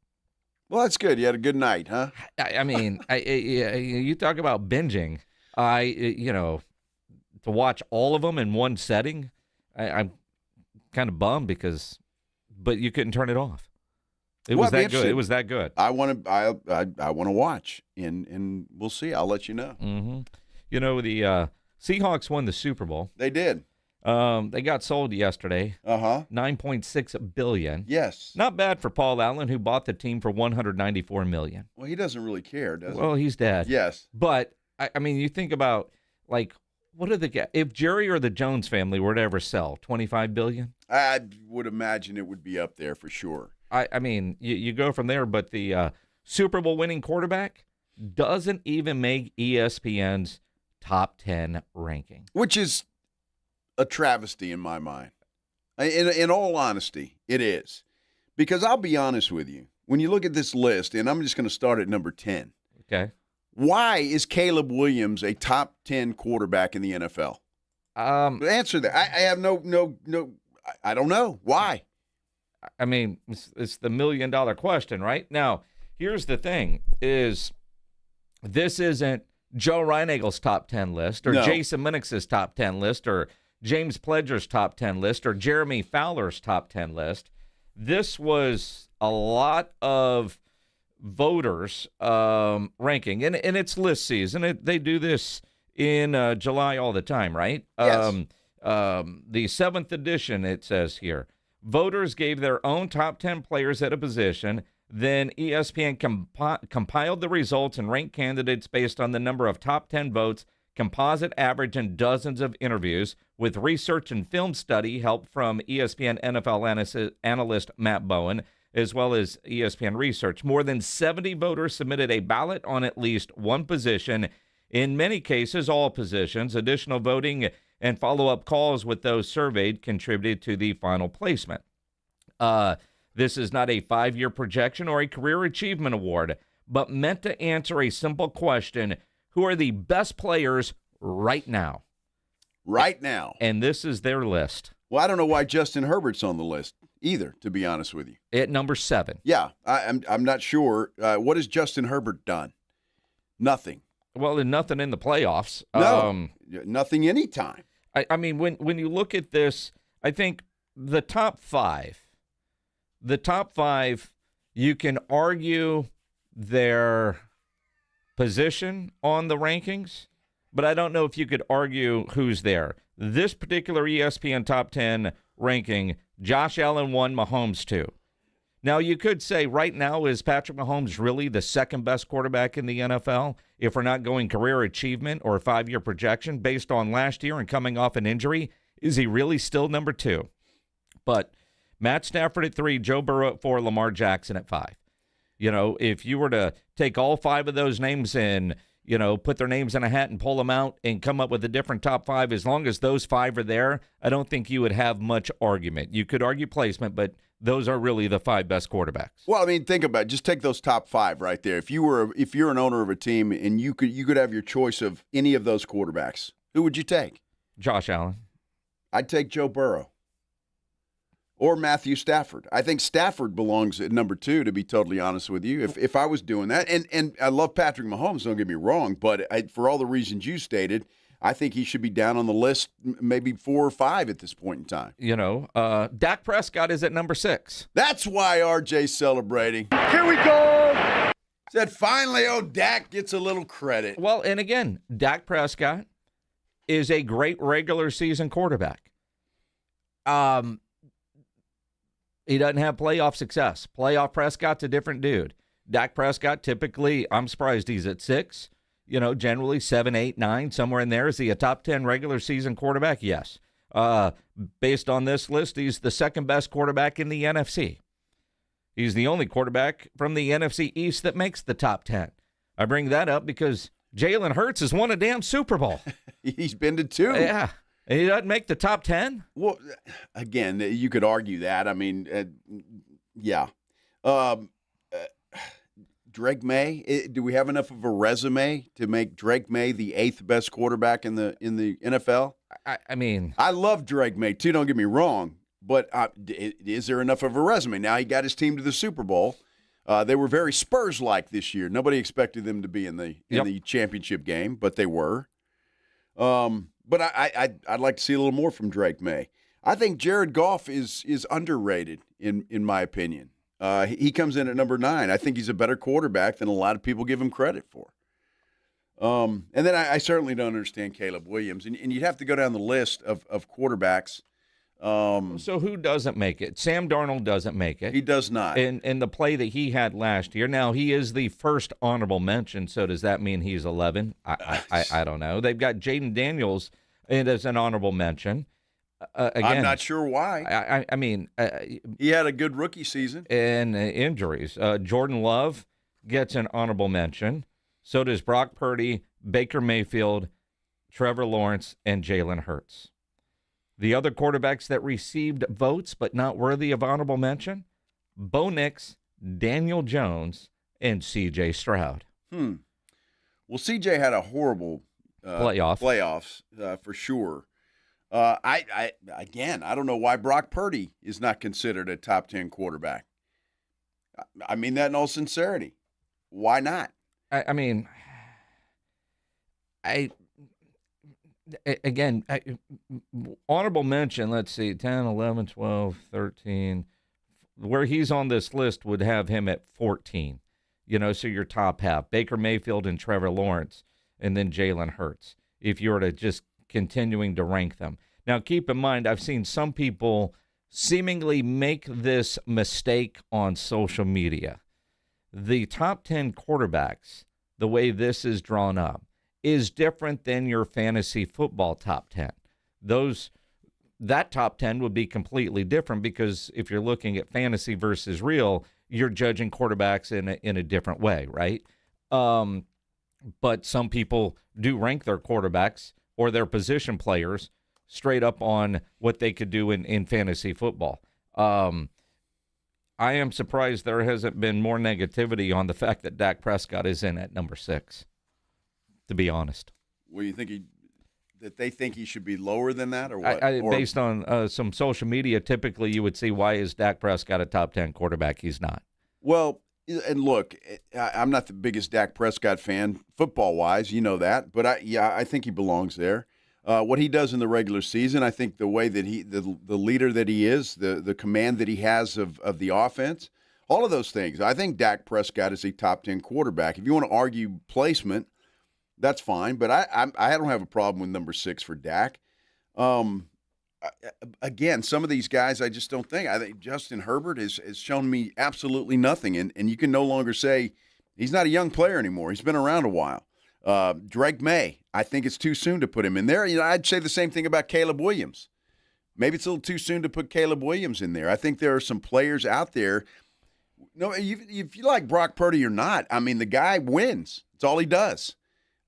Well, that's good. You had a good night, huh?
I mean, you talk about binging. To watch all of them in one setting, I'm kind of bummed but you couldn't turn it off. It was that good. It was that good.
I want to watch, and we'll see. I'll let you know.
Mm-hmm. The Seahawks won the Super Bowl.
They did.
They got sold yesterday. $9.6 billion.
Yes.
Not bad for Paul Allen, who bought the team for $194 million.
Well, he doesn't really care, does he?
Well, he's dead.
Yes.
But I mean, you think about what are if Jerry or the Jones family were to ever sell $25 billion?
I would imagine it would be up there for sure.
I mean, you go from there, but the Super Bowl winning quarterback doesn't even make ESPN's top 10 ranking,
which is a travesty in my mind. In all honesty, it is. Because I'll be honest with you, when you look at this list, and I'm just going to start at number 10.
Okay.
Why is Caleb Williams a top 10 quarterback in the NFL? Answer that. I have no. I don't know. Why?
I mean, it's the $1 million question, right? Now, here's the thing: this isn't Joe Reinagle's top 10 list, or Jason Minix's top 10 list, or James Pledger's top 10 list, or Jeremy Fowler's top 10 list. This was a lot of voters ranking, and it's list season. They do this in July all the time, right?
Yes.
The 7th edition, it says here, voters gave their own top 10 players at a position. Then ESPN compiled the results and ranked candidates based on the number of top 10 votes, composite average, and dozens of interviews, with research and film study help from ESPN NFL analyst Matt Bowen, as well as ESPN research. More than 70 voters submitted a ballot on at least one position, in many cases all positions. Additional voting and follow-up calls with those surveyed contributed to the final placement. This is not a 5-year projection or a career achievement award, but meant to answer a simple question: who are the best players right now?
Right now.
And this is their list.
Well, I don't know why Justin Herbert's on the list either, to be honest with you.
At number 7.
Yeah, I'm not sure. What has Justin Herbert done? Nothing.
Well, and nothing in the playoffs.
No, nothing anytime.
I mean, when you look at this, I think the top 5, you can argue their position on the rankings, but I don't know if you could argue who's there. This particular ESPN top 10 ranking, Josh Allen 1, Mahomes 2. Now, you could say right now, is Patrick Mahomes really the second best quarterback in the NFL? If we're not going career achievement or 5-year projection based on last year and coming off an injury, is he really still number 2? But Matt Stafford at 3, Joe Burrow at 4, Lamar Jackson at 5. You know, if you were to take all 5 of those names and, you know, put their names in a hat and pull them out and come up with a different top 5, as long as those 5 are there, I don't think you would have much argument. You could argue placement, but those are really the 5 best quarterbacks.
Well, I mean, think about it. Just take those top 5 right there. If you're an owner of a team and you could have your choice of any of those quarterbacks, who would you take?
Josh Allen.
I'd take Joe Burrow. Or Matthew Stafford. I think Stafford belongs at number 2, to be totally honest with you, if I was doing that. And I love Patrick Mahomes, don't get me wrong, but for all the reasons you stated, I think he should be down on the list, maybe 4 or 5 at this point in time.
You know, Dak Prescott is at number 6.
That's why RJ's celebrating.
Here we go!
Said finally, Dak gets a little credit.
Well, and again, Dak Prescott is a great regular season quarterback. He doesn't have playoff success. Playoff Prescott's a different dude. Dak Prescott, typically, I'm surprised he's at 6. You know, generally 7, 8, 9, somewhere in there. Is he a top 10 regular season quarterback? Yes. Based on this list, he's the second best quarterback in the NFC. He's the only quarterback from the NFC East that makes the top 10. I bring that up because Jalen Hurts has won a damn Super Bowl.
He's been to 2.
Yeah. And he doesn't make the top 10?
Well, again, you could argue that. I mean, yeah. Drake May, do we have enough of a resume to make Drake May the 8th best quarterback in the NFL?
I mean,
I love Drake May too, don't get me wrong, but is there enough of a resume? Now he got his team to the Super Bowl. They were very Spurs-like this year. Nobody expected them to be in the championship game, but they were. But I'd like to see a little more from Drake May. I think Jared Goff is underrated in my opinion. He comes in at number 9. I think he's a better quarterback than a lot of people give him credit for. And then I certainly don't understand Caleb Williams. And you'd have to go down the list of quarterbacks.
So who doesn't make it? Sam Darnold doesn't make it.
He does not.
In the play that he had last year. Now, he is the first honorable mention, so does that mean he's 11? I don't know. They've got Jaden Daniels as an honorable mention. Again,
I'm not sure why.
I mean,
he had a good rookie season.
And injuries. Jordan Love gets an honorable mention. So does Brock Purdy, Baker Mayfield, Trevor Lawrence, and Jalen Hurts. The other quarterbacks that received votes but not worthy of honorable mention, Bo Nix, Daniel Jones, and C.J. Stroud.
Well, C.J. had a horrible playoffs for sure. I don't know why Brock Purdy is not considered a top 10 quarterback. I mean that in all sincerity. Why not?
Honorable mention, let's see, 10, 11, 12, 13. Where he's on this list would have him at 14. You know, so your top half, Baker Mayfield and Trevor Lawrence, and then Jalen Hurts, if you were to just continuing to rank them. Now, keep in mind, I've seen some people seemingly make this mistake on social media. The top 10 quarterbacks, the way this is drawn up, is different than your fantasy football top 10. That top 10 would be completely different because if you're looking at fantasy versus real, you're judging quarterbacks in a different way, right? But some people do rank their quarterbacks or their position players straight up on what they could do in fantasy football. I am surprised there hasn't been more negativity on the fact that Dak Prescott is in at number 6, to be honest.
Well, you think that they think he should be lower than that, or what?
Based on some social media, typically you would see, why is Dak Prescott a top 10 quarterback? He's not.
Well, and look, I'm not the biggest Dak Prescott fan football-wise, you know that, but I think he belongs there. What he does in the regular season, I think the way that the leader that he is, the command that he has of the offense, All of those things. I think Dak Prescott is a top 10 quarterback. If you want to argue placement, that's fine. But I don't have a problem with number 6 for Dak. Again, some of these guys I just don't think. I think Justin Herbert has shown me absolutely nothing. And you can no longer say he's not a young player anymore. He's been around a while. Drake May, I think it's too soon to put him in there. I'd say the same thing about Caleb Williams. Maybe it's a little too soon to put Caleb Williams in there. I think there are some players out there. No, if you like Brock Purdy or not, I mean, the guy wins. That's all he does.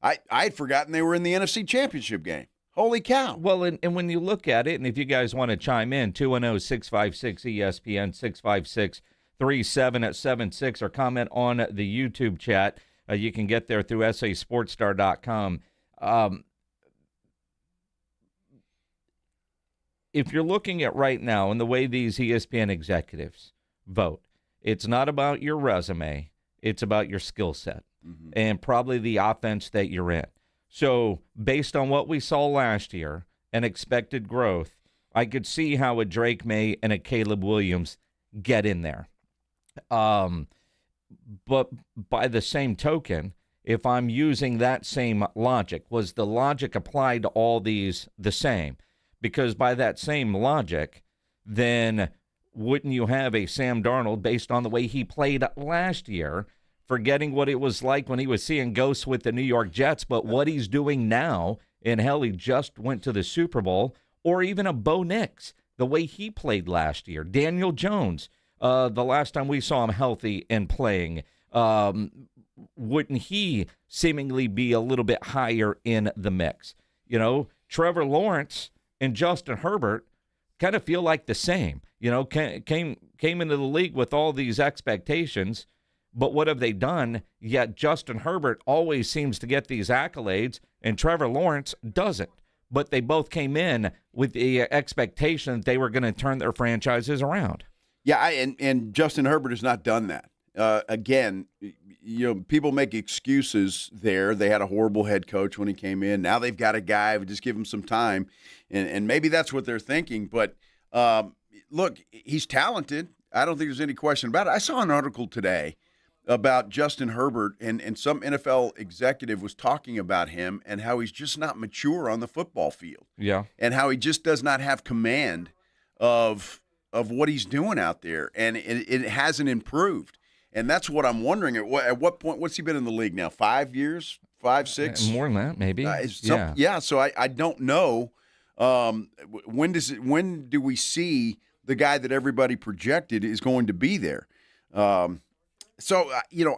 I had forgotten they were in the NFC Championship game. Holy cow.
Well, and when you look at it, and if you guys want to chime in, 210-656-ESPN, 656-3776, or comment on the YouTube chat, you can get there through sasportstar.com. If you're looking at right now and the way these ESPN executives vote, it's not about your resume. It's about your skill set and probably the offense that you're in. So based on what we saw last year and expected growth, I could see how a Drake May and a Caleb Williams get in there. But by the same token, if I'm using that same logic, was the logic applied to all these the same? Because by that same logic, then wouldn't you have a Sam Darnold based on the way he played last year, forgetting what it was like when he was seeing ghosts with the New York Jets, but what he's doing now, and hell, he just went to the Super Bowl, or even a Bo Nix, the way he played last year. Daniel Jones, the last time we saw him healthy and playing, wouldn't he seemingly be a little bit higher in the mix? You know, Trevor Lawrence and Justin Herbert kind of feel like the same. You know, came into the league with all these expectations, but what have they done? Yet Justin Herbert always seems to get these accolades, and Trevor Lawrence doesn't. But they both came in with the expectation that they were going to turn their franchises around.
Yeah, and Justin Herbert has not done that. Again, you know, people make excuses there. They had a horrible head coach when he came in. Now they've got a guy who just give him some time, and maybe that's what they're thinking. But look, he's talented. I don't think there's any question about it. I saw an article today about Justin Herbert, and some NFL executive was talking about him and how he's just not mature on the football field.
Yeah.
And how he just does not have command of what he's doing out there, and it hasn't improved. And that's what I'm wondering. At what point, what's he been in the league now? 5 years? 5, 6?
More than that, maybe.
Yeah, so I don't know. When do we see the guy that everybody projected is going to be there? So,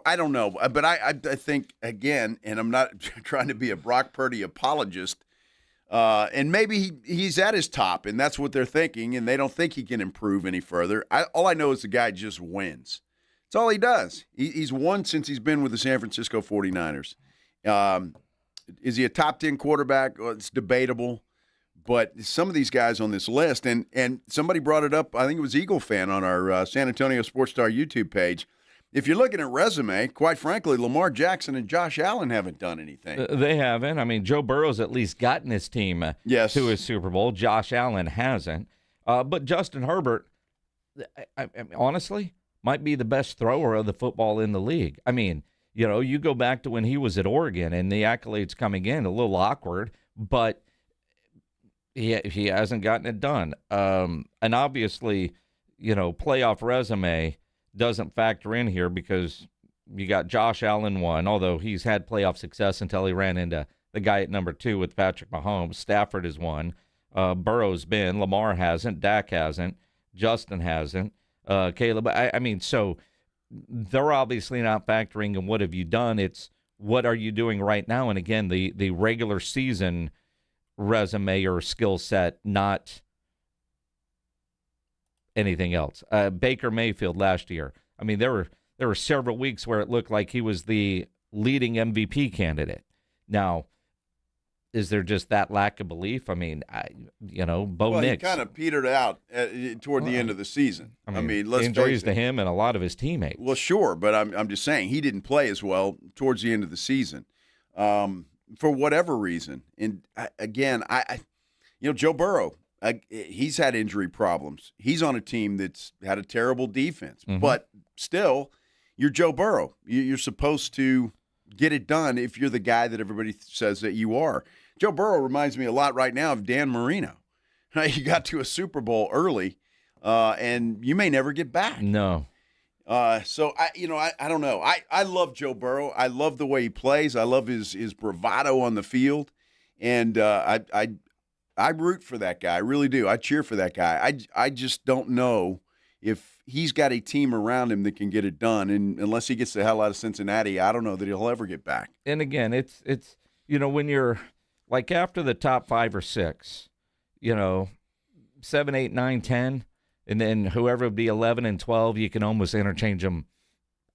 I don't know. But I think, again, and I'm not trying to be a Brock Purdy apologist, and maybe he's at his top, and that's what they're thinking, and they don't think he can improve any further. All I know is the guy just wins. That's all he does. He's won since he's been with the San Francisco 49ers. Is he a top 10 quarterback? Well, it's debatable. But some of these guys on this list, and somebody brought it up, I think it was Eagle Fan on our San Antonio Sports Star YouTube page. If you're looking at resume, quite frankly, Lamar Jackson and Josh Allen haven't done anything.
They haven't. I mean, Joe Burrow's at least gotten his team to his Super Bowl. Josh Allen hasn't. But Justin Herbert, I honestly, might be the best thrower of the football in the league. I mean, you go back to when he was at Oregon and the accolades coming in, a little awkward, but he hasn't gotten it done. And obviously, playoff resume doesn't factor in here because you got Josh Allen one, although he's had playoff success until he ran into the guy at number 2 with Patrick Mahomes. Stafford is one. Burrow's been. Lamar hasn't. Dak hasn't. Justin hasn't. Caleb, I mean, so they're obviously not factoring in what have you done. It's what are you doing right now? And again, the regular season resume or skill set, not anything else. Baker Mayfield last year. I mean, there were several weeks where it looked like he was the leading MVP candidate. Now, is there just that lack of belief? I mean, Bo Nix.
He kind of petered out toward the end of the season. I mean, let's
injuries
face it.
to him and a lot of his teammates.
Well, sure, but I'm just saying he didn't play as well towards the end of the season for whatever reason. And again, Joe Burrow, he's had injury problems. He's on a team that's had a terrible defense, but still, you're Joe Burrow. You're supposed to get it done if you're the guy that everybody says that you are. Joe Burrow reminds me a lot right now of Dan Marino. You got to a Super Bowl early, and you may never get back.
No.
So I don't know. I love Joe Burrow. I love the way he plays. I love his bravado on the field, and I root for that guy. I really do. I cheer for that guy. I just don't know if he's got a team around him that can get it done, and unless he gets the hell out of Cincinnati, I don't know that he'll ever get back.
And again, it's when you're like after the top 5 or 6, 7, 8, 9, 10, and then whoever would be 11 and 12, you can almost interchange them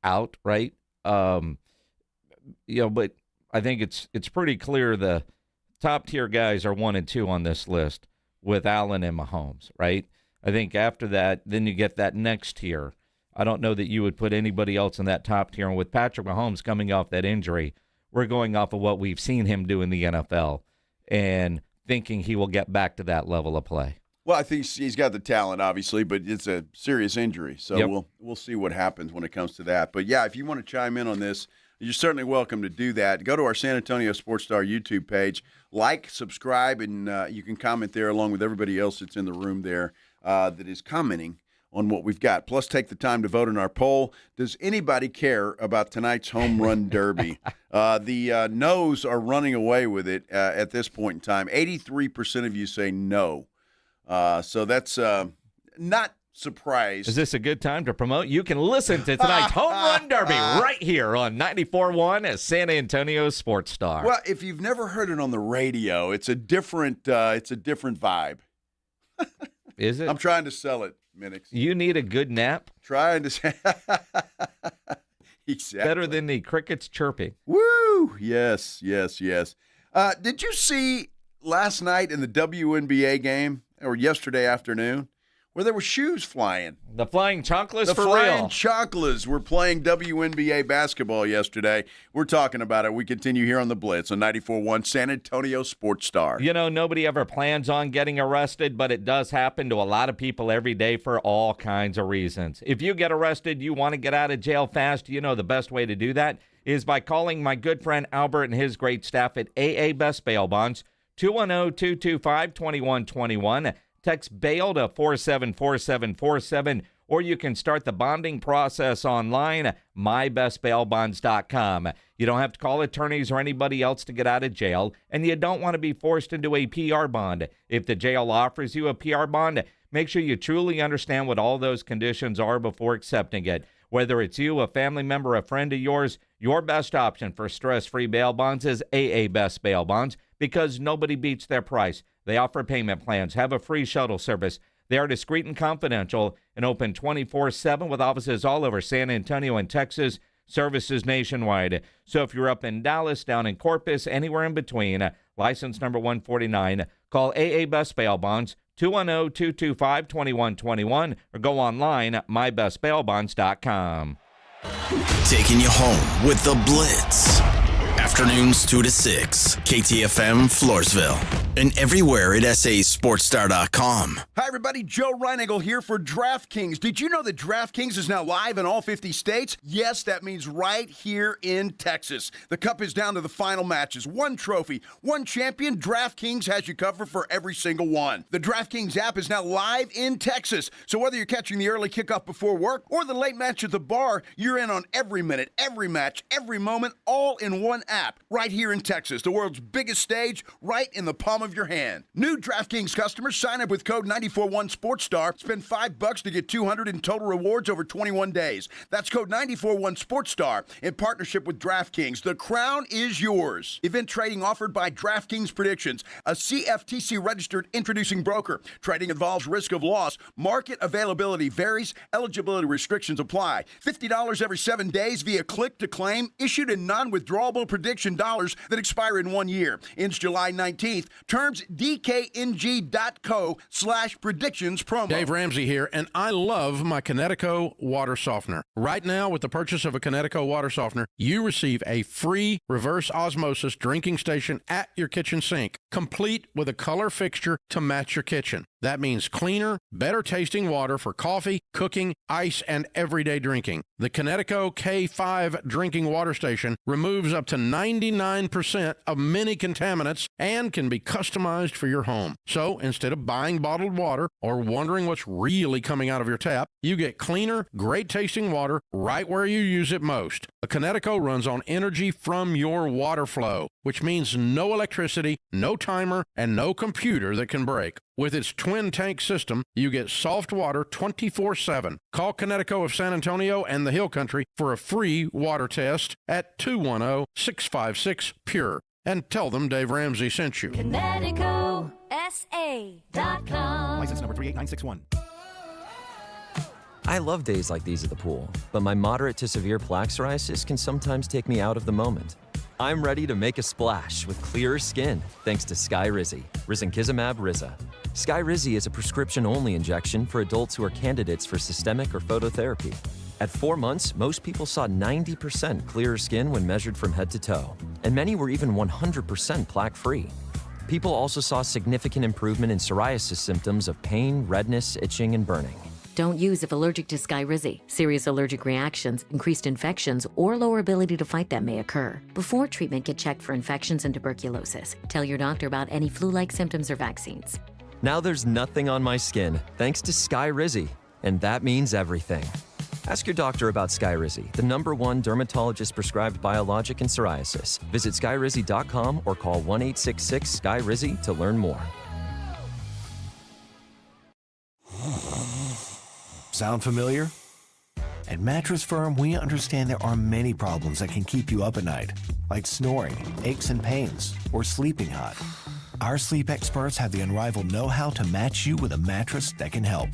out, right? But I think it's pretty clear the top tier guys are 1 and 2 on this list with Allen and Mahomes, right? I think after that, then you get that next tier. I don't know that you would put anybody else in that top tier. And with Patrick Mahomes coming off that injury, we're going off of what we've seen him do in the NFL and thinking he will get back to that level of play.
Well, I think he's got the talent, obviously, but it's a serious injury. So we'll see what happens when it comes to that. But, yeah, if you want to chime in on this, you're certainly welcome to do that. Go to our San Antonio Sports Star YouTube page. Like, subscribe, and you can comment there along with everybody else that's in the room there that is commenting on what we've got. Plus, take the time to vote in our poll. Does anybody care about tonight's home run derby? The no's are running away with it at this point in time. 83% of you say no. So that's not surprised.
Is this a good time to promote? You can listen to tonight's home run derby right here on 94.1 at San Antonio Sports Star.
Well, if you've never heard it on the radio, it's a different vibe.
Is it?
I'm trying to sell it, Minix.
You need a good nap?
Trying to say exactly.
Better than the crickets chirping.
Woo! Yes. Did you see last night in the WNBA game, or yesterday afternoon, where there were shoes flying?
The Flying Chocolates
the
for
Flying
real.
Chocolates were playing WNBA basketball yesterday. We're talking about it. We continue here on the Blitz on 94.1 San Antonio Sports Star.
Nobody ever plans on getting arrested, but it does happen to a lot of people every day for all kinds of reasons. If you get arrested, you want to get out of jail fast, the best way to do that is by calling my good friend Albert and his great staff at AA Best Bail Bonds, 210-225-2121. Text bail to 474747, or you can start the bonding process online at mybestbailbonds.com. You don't have to call attorneys or anybody else to get out of jail, and you don't want to be forced into a PR bond. If the jail offers you a PR bond, make sure you truly understand what all those conditions are before accepting it. Whether it's you, a family member, a friend of yours, your best option for stress-free bail bonds is AA Best Bail Bonds, because nobody beats their price. They offer payment plans, have a free shuttle service. They are discreet and confidential and open 24/7 with offices all over San Antonio and Texas, services nationwide. So if you're up in Dallas, down in Corpus, anywhere in between, license number 149, call AA Best Bail Bonds, 210-225-2121, or go online at mybestbailbonds.com.
Taking you home with the Blitz. Afternoons 2 to 6, KTFM Floresville, and everywhere at sasportstar.com.
Hi, everybody. Joe Reinagle here for DraftKings. Did you know that DraftKings is now live in all 50 states? Yes, that means right here in Texas. The Cup is down to the final matches. One trophy, one champion. DraftKings has you covered for every single one. The DraftKings app is now live in Texas. So whether you're catching the early kickoff before work or the late match at the bar, you're in on every minute, every match, every moment, all in one app. Right here in Texas, the world's biggest stage, right in the palm of your hand. New DraftKings customers sign up with code 941SportsStar. Spend $5 to get $200 in total rewards over 21 days. That's code 941SportsStar in partnership with DraftKings. The crown is yours. Event trading offered by DraftKings Predictions, a CFTC registered introducing broker. Trading involves risk of loss. Market availability varies. Eligibility restrictions apply. $50 every 7 days via click to claim. Issued in non-withdrawable prediction dollars that expire in 1 year. Ends July 19th. Terms dkng.co/predictions promo.
Dave Ramsey here, and I love my Connecticut water softener. Right now, with the purchase of a Connecticut water softener, you receive a free reverse osmosis drinking station at your kitchen sink, complete with a color fixture to match your kitchen. That means cleaner, better tasting water for coffee, cooking, ice, and everyday drinking. The Connecticut K5 drinking water station removes up to 99% of many contaminants and can be customized for your home. So instead of buying bottled water or wondering what's really coming out of your tap, you get cleaner, great tasting water right where you use it most. A Connecticut runs on energy from your water flow, which means no electricity, no timer, and no computer that can break. With its twin tank system, you get soft water 24/7. Call Connecticut of San Antonio and the Hill Country for a free water test at 210-656-PURE. And tell them Dave Ramsey sent you.
ConnecticutSA.com.
License number 38961.
I love days like these at the pool, but my moderate to severe plaque psoriasis can sometimes take me out of the moment. I'm ready to make a splash with clearer skin thanks to Skyrizi, risankizumab Riza. Skyrizi is a prescription-only injection for adults who are candidates for systemic or phototherapy. At 4 months, most people saw 90% clearer skin when measured from head to toe, and many were even 100% plaque-free. People also saw significant improvement in psoriasis symptoms of pain, redness, itching, and burning.
Don't use if allergic to Skyrizi. Serious allergic reactions, increased infections, or lower ability to fight them may occur. Before treatment, get checked for infections and tuberculosis. Tell your doctor about any flu-like symptoms or vaccines.
Now there's nothing on my skin thanks to Skyrizi, and that means everything. Ask your doctor about Skyrizi, the #1 dermatologist-prescribed biologic in psoriasis. Visit skyrizi.com or call 1-866-SKYRIZI to learn more.
Sound familiar? At Mattress Firm, we understand there are many problems that can keep you up at night, like snoring, aches and pains, or sleeping hot. Our sleep experts have the unrivaled know-how to match you with a mattress that can help.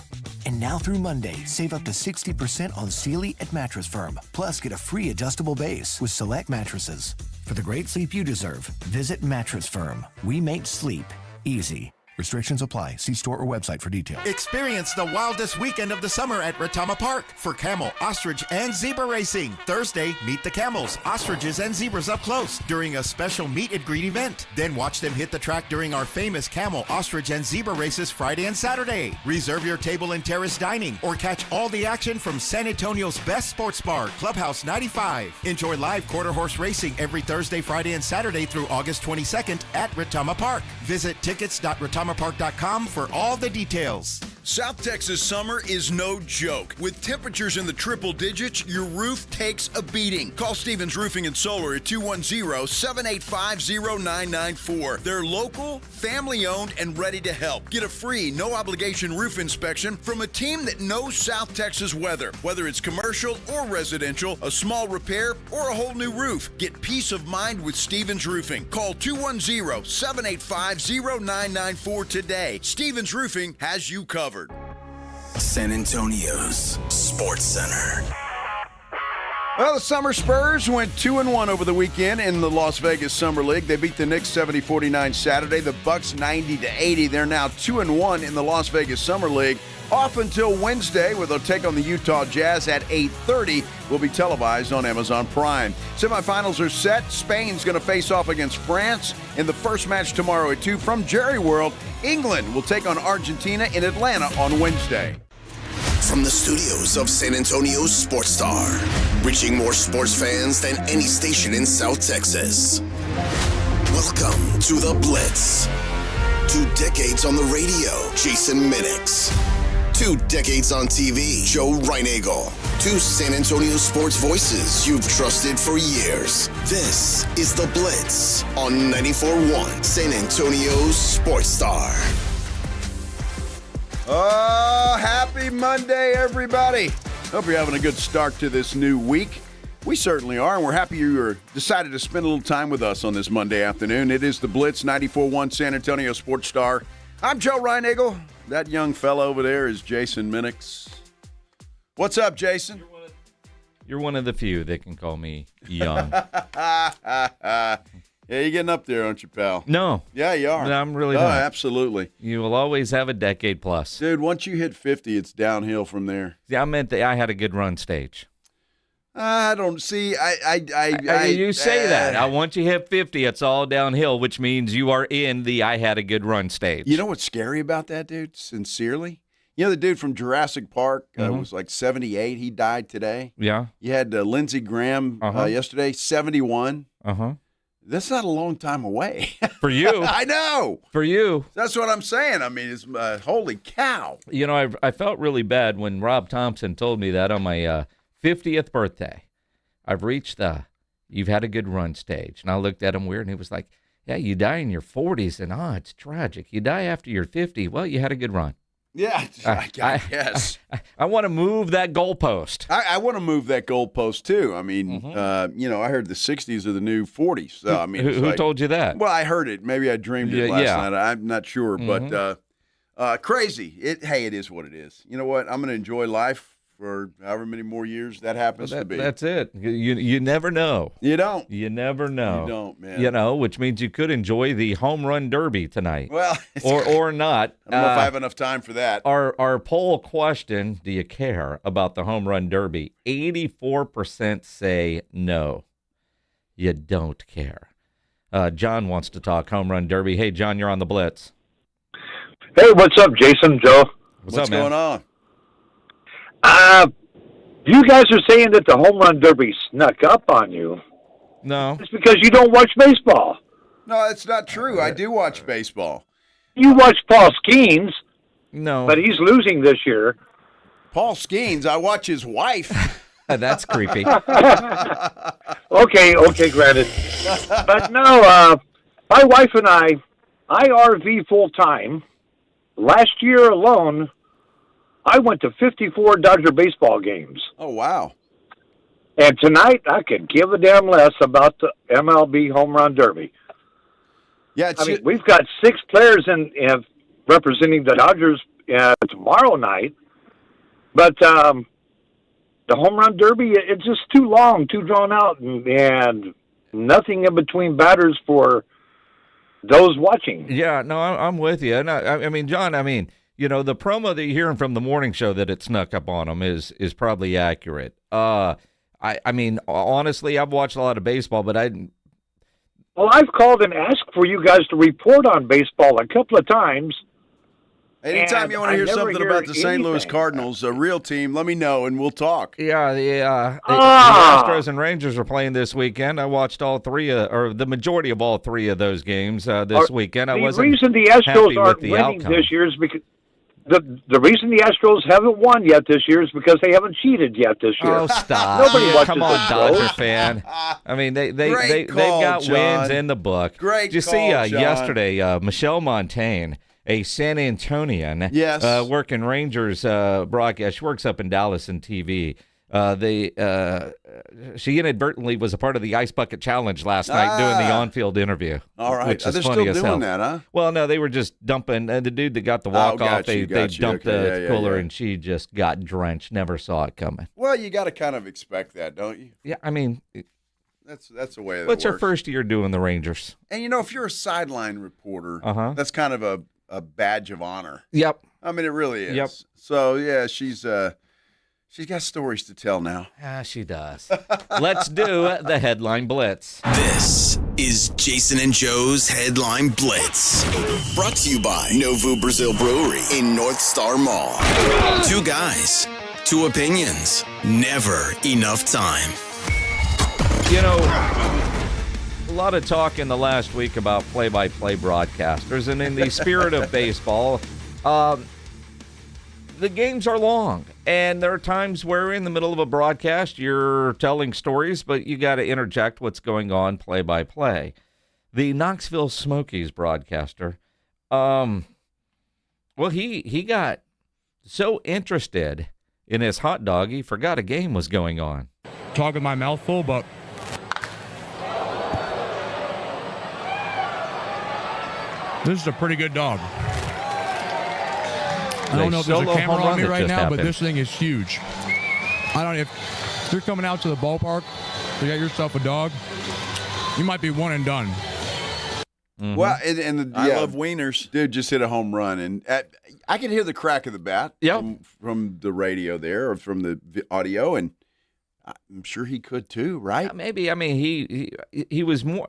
And now through Monday, save up to 60% on Sealy at Mattress Firm. Plus, get a free adjustable base with select mattresses. For the great sleep you deserve, visit Mattress Firm. We make sleep easy. Restrictions apply. See store or website for details.
Experience the wildest weekend of the summer at Retama Park for camel, ostrich, and zebra racing. Thursday, meet the camels, ostriches, and zebras up close during a special meet and greet event. Then watch them hit the track during our famous camel, ostrich, and zebra races Friday and Saturday. Reserve your table in terrace dining or catch all the action from San Antonio's best sports bar, Clubhouse 95. Enjoy live quarter horse racing every Thursday, Friday, and Saturday through August 22nd at Retama Park. Visit tickets.retamapark.com for all the details.
South Texas summer is no joke. With temperatures in the triple digits, your roof takes a beating. Call Stevens Roofing and Solar at 210-785-0994. They're local, family-owned, and ready to help. Get a free, no-obligation roof inspection from a team that knows South Texas weather. Whether it's commercial or residential, a small repair, or a whole new roof, get peace of mind with Stevens Roofing. Call 210-785-0994 today. Stevens Roofing has you covered.
San Antonio's Sports Center.
Well, the Summer Spurs went 2-1 over the weekend in the Las Vegas Summer League. They beat the Knicks 70-49 Saturday, the Bucks 90-80. They're now 2-1 in the Las Vegas Summer League. Off until Wednesday, where they'll take on the Utah Jazz at 8:30. Will be televised on Amazon Prime. Semifinals are set. Spain's going to face off against France in the first match tomorrow at 2. From Jerry World, England will take on Argentina in Atlanta on Wednesday.
From the studios of San Antonio's Sports Star, reaching more sports fans than any station in South Texas. Welcome to the Blitz. 2 decades on the radio, Jason Minix. 2 decades on TV, Joe Reinagel. 2 San Antonio sports voices you've trusted for years. This is The Blitz on 94.1 San Antonio's Sports Star.
Oh, happy Monday, everybody. Hope you're having a good start to this new week. We certainly are, and we're happy you decided to spend a little time with us on this Monday afternoon. It is The Blitz, 94.1 San Antonio Sports Star. I'm Joe Reinagel. That young fella over there is Jason Minix. What's up, Jason?
You're one of the few that can call me young.
Yeah, you're getting up there, aren't you, pal?
No.
Yeah, you are.
No, I'm really
not.
not.
Absolutely.
You will always have a decade plus.
Dude, once you hit 50, it's downhill from there.
Yeah, I meant that I had a good run stage.
I don't see.
You say that. Once you hit 50, it's all downhill, which means you are in the I had a good run stage.
You know what's scary about that, dude? Sincerely, you know the dude from Jurassic Park was like 78. He died today.
Yeah.
You had Lindsey Graham yesterday, 71. That's not a long time away.
For you.
I know.
For you.
That's what I'm saying. I mean, it's holy cow.
You know, I felt really bad when Rob Thompson told me that on my 50th birthday. I've reached the you've had a good run stage. And I looked at him weird, and he was like, yeah, you die in your 40s, and it's tragic. You die after you're 50. Well, you had a good run.
Yeah, I guess.
I want to move that goalpost.
I want to move that goalpost, too. I mean, I heard the 60s are the new 40s. So, I mean,
who told you that?
Well, I heard it. Maybe I dreamed it last night. I'm not sure. But crazy. It is what it is. You know what? I'm going to enjoy life for however many more years that happens to be.
That's it. You never know.
You don't.
You never know.
You don't, man.
You know, which means you could enjoy the home run derby tonight.
Well,
or not.
I don't know if I have enough time for that.
Our poll question, do you care about the home run derby? 84% say no. You don't care. John wants to talk home run derby. Hey, John, you're on the Blitz.
Hey, what's up, Jason, Joe?
What's up, going on?
You guys are saying that the home run derby snuck up on you.
No.
It's because you don't watch baseball.
No, that's not true. I do watch baseball.
You watch Paul Skeens.
No.
But he's losing this year.
Paul Skeens? I watch his wife.
That's creepy.
Okay, granted. But no, my wife and I RV full-time. Last year alone, I went to 54 Dodger baseball games.
Oh, wow.
And tonight, I could give a damn less about the MLB Home Run Derby.
Yeah,
I mean, we've got 6 players in representing the Dodgers tomorrow night. But the Home Run Derby, it's just too long, too drawn out, and nothing in between batters for those watching.
Yeah, no, I'm with you. And I mean, John, you know, the promo that you're hearing from the morning show that it snuck up on them is probably accurate. I mean, honestly, I've watched a lot of baseball, but
Well, I've called and asked for you guys to report on baseball a couple of times.
Anytime you want to hear something about the St. Louis Cardinals, a real team, let me know and we'll talk.
Yeah, the Astros and Rangers are playing this weekend. I watched all three, or the majority of all 3 of those games this weekend. I wasn't
the reason the Astros aren't
the
winning
outcome.
this year is because the reason the Astros haven't won yet this year is because they haven't cheated yet this year.
Oh, stop!
Nobody watches
Come on,
the
Dodger
Astros.
fan. I mean, they've
call,
got
John.
wins in the book.
Great
Did you
call,
see
John.
yesterday? Michelle Montaigne, a San Antonian,
yes,
working Rangers broadcast. She works up in Dallas in TV. She inadvertently was a part of the Ice Bucket Challenge last night doing the on-field interview.
All right.
Which is
They're
funny
still
as hell.
doing that, huh?
Well, no, they were just dumping. The dude that got the walk-off, they dumped the cooler, and she just got drenched. Never saw it coming.
Well, you got to kind of expect that, don't you?
Yeah, I mean,
that's the way that
what's
works.
her first year doing the Rangers?
And, you know, if you're a sideline reporter, that's kind of a badge of honor.
Yep.
I mean, it really is.
Yep.
So, yeah, she's got stories to tell now.
She does. Let's do the Headline Blitz.
This is Jason and Joe's Headline Blitz. Brought to you by Novu Brazil Brewery in North Star Mall. 2 guys, 2 opinions, never enough time.
You know, a lot of talk in the last week about play-by-play broadcasters, and in the spirit of baseball, the games are long, and there are times where in the middle of a broadcast you're telling stories, but you got to interject what's going on play-by-play. The Knoxville Smokies broadcaster, well, he got so interested in his hot dog, he forgot a game was going on.
Talk with my mouth full, but this is a pretty good dog. I don't know if there's a camera on me right now, but this thing is huge. I don't know if you're coming out to the ballpark to get yourself a dog, you might be one and done.
Mm-hmm. Well, I love wieners. Dude just hit a home run, and I could hear the crack of the bat from the radio there or from the audio, and I'm sure he could too, right?
Maybe. I mean, he was more.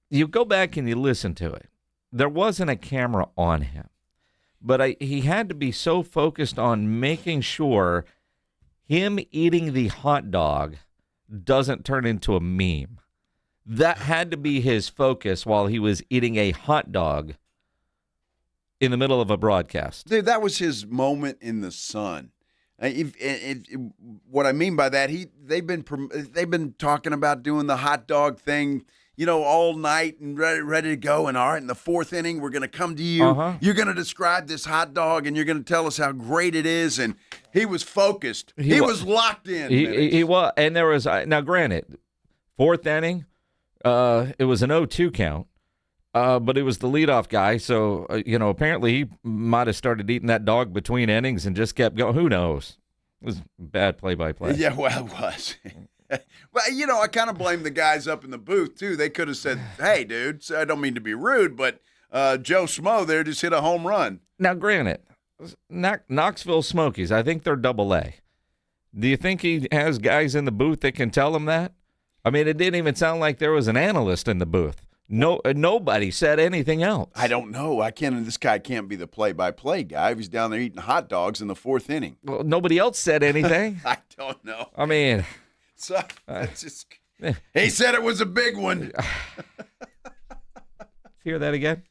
You go back and you listen to it. There wasn't a camera on him, but he had to be so focused on making sure him eating the hot dog doesn't turn into a meme. That had to be his focus while he was eating a hot dog in the middle of a broadcast.
Dude, that was his moment in the sun. What I mean by that, they've been talking about doing the hot dog thing, all night and ready to go. And all right, in the fourth inning, we're going to come to you. Uh-huh. You're going to describe this hot dog, and you're going to tell us how great it is. And he was focused. He was locked in.
He was. And there was now, granted, fourth inning, it was an 0-2 count. But it was the leadoff guy, so, apparently he might have started eating that dog between innings and just kept going. Who knows? It was bad play-by-play.
Yeah, well, it was. Well, I kind of blame the guys up in the booth, too. They could have said, hey, dude, I don't mean to be rude, but Joe Smo there just hit a home run.
Now, granted, Knoxville Smokies, I think they're AA. Do you think he has guys in the booth that can tell him that? I mean, it didn't even sound like there was an analyst in the booth. No, nobody said anything else.
I don't know. This guy can't be the play-by-play guy if he's down there eating hot dogs in the fourth inning.
Well, nobody else said anything.
I don't know.
I mean,
so he said it was a big one.
Hear that again?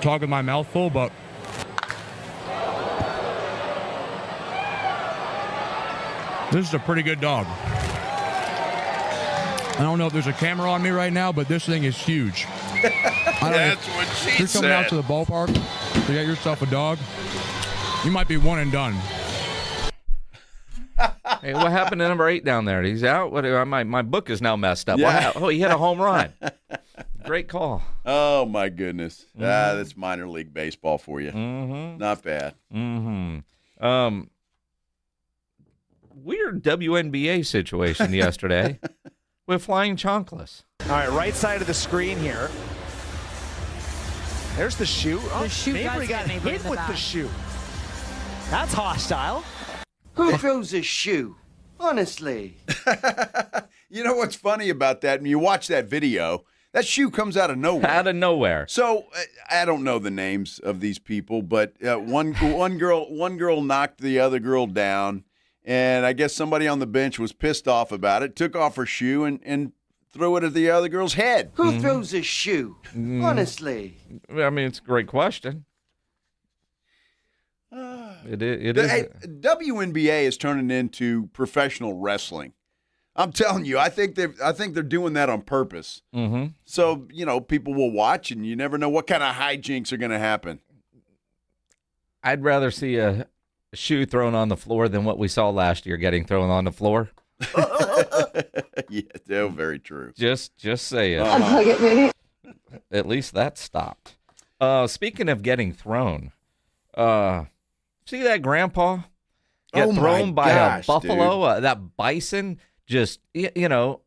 Talk with my mouth full, but this is a pretty good dog. I don't know if there's a camera on me right now, but this thing is huge.
That's what she said.
You're coming out to the ballpark, you got yourself a dog, you might be one and done.
Hey, what happened to number 8 down there? He's out? My book is now messed up.
Yeah.
He hit a home run. Great call.
Oh, my goodness. That's minor league baseball for you.
Mm-hmm.
Not bad.
Mm-hmm. Weird WNBA situation yesterday. With flying chanclas.
All right, right side of the screen here. There's the shoe. Oh,
the shoe
Mabry got hit with the shoe. That's hostile.
Who throws a shoe? Honestly.
You know what's funny about that? When you watch that video, that shoe comes out of nowhere.
Out of nowhere.
So I don't know the names of these people, but one girl knocked the other girl down. And I guess somebody on the bench was pissed off about it, took off her shoe and threw it at the other girl's head.
Who throws a shoe? Honestly.
I mean, it's a great question. It is.
WNBA is turning into professional wrestling. I'm telling you, I think they're doing that on purpose.
Mm-hmm.
So, people will watch, and you never know what kind of hijinks are going to happen.
I'd rather see a shoe thrown on the floor than what we saw last year getting thrown on the floor.
Yeah, very true.
Just say it. At least that stopped. Speaking of getting thrown, see that grandpa get thrown by a buffalo, that bison? Just that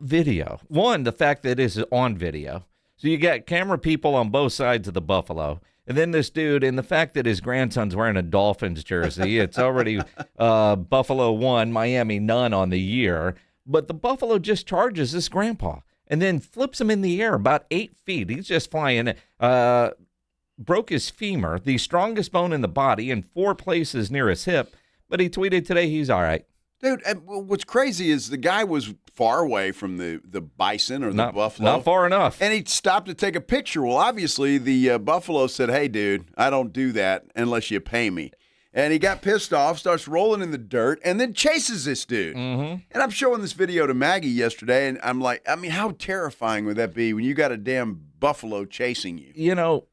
video. One, the fact that it is on video, so you got camera people on both sides of the buffalo. And then this dude, and the fact that his grandson's wearing a Dolphins jersey, it's already Buffalo 1, Miami none on the year. But the buffalo just charges this grandpa and then flips him in the air about 8 feet. He's just flying. Broke his femur, the strongest bone in the body, in 4 places near his hip. But he tweeted today he's all right.
Dude, what's crazy is the guy was far away from the bison or the buffalo.
Not far enough.
And he stopped to take a picture. Well, obviously, the buffalo said, hey, dude, I don't do that unless you pay me. And he got pissed off, starts rolling in the dirt, and then chases this dude.
Mm-hmm.
And I'm showing this video to Maggie yesterday, and I'm like, I mean, how terrifying would that be when you got a damn buffalo chasing you?
It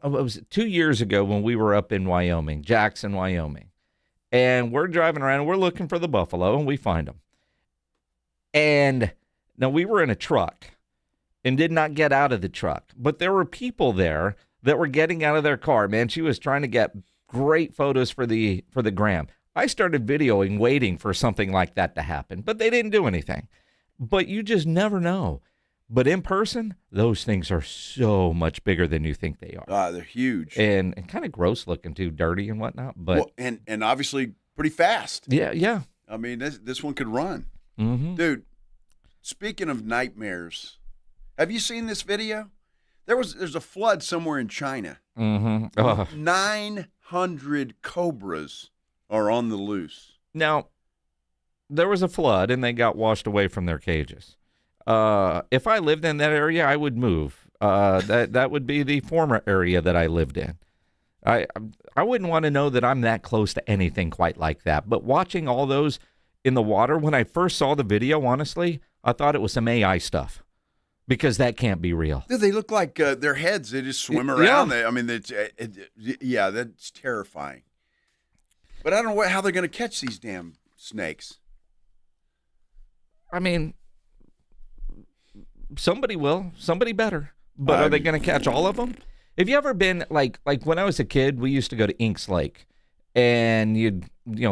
was 2 years ago when we were up in Wyoming, Jackson, Wyoming. And we're driving around, and we're looking for the buffalo, and we find them. And now we were in a truck and did not get out of the truck. But there were people there that were getting out of their car. Man, she was trying to get great photos for the gram. I started videoing, waiting for something like that to happen. But they didn't do anything. But you just never know. But in person, those things are so much bigger than you think they are.
They're huge.
And kind of gross looking, too, dirty and whatnot. But
and obviously pretty fast.
Yeah.
I mean, this one could run.
Mm-hmm.
Dude, speaking of nightmares, have you seen this video? There's a flood somewhere in China.
Mm-hmm.
900 cobras are on the loose.
Now, there was a flood, and they got washed away from their cages. If I lived in that area, I would move. That would be the former area that I lived in. I wouldn't want to know that I'm that close to anything quite like that. But watching all those in the water, when I first saw the video, honestly, I thought it was some AI stuff because that can't be real.
Dude, they look like their heads. They just swim around. I mean, that's terrifying. But I don't know how they're going to catch these damn snakes.
I mean, somebody will. Somebody better. But are they going to catch all of them? Have you ever been, like when I was a kid, we used to go to Inks Lake, and you'd,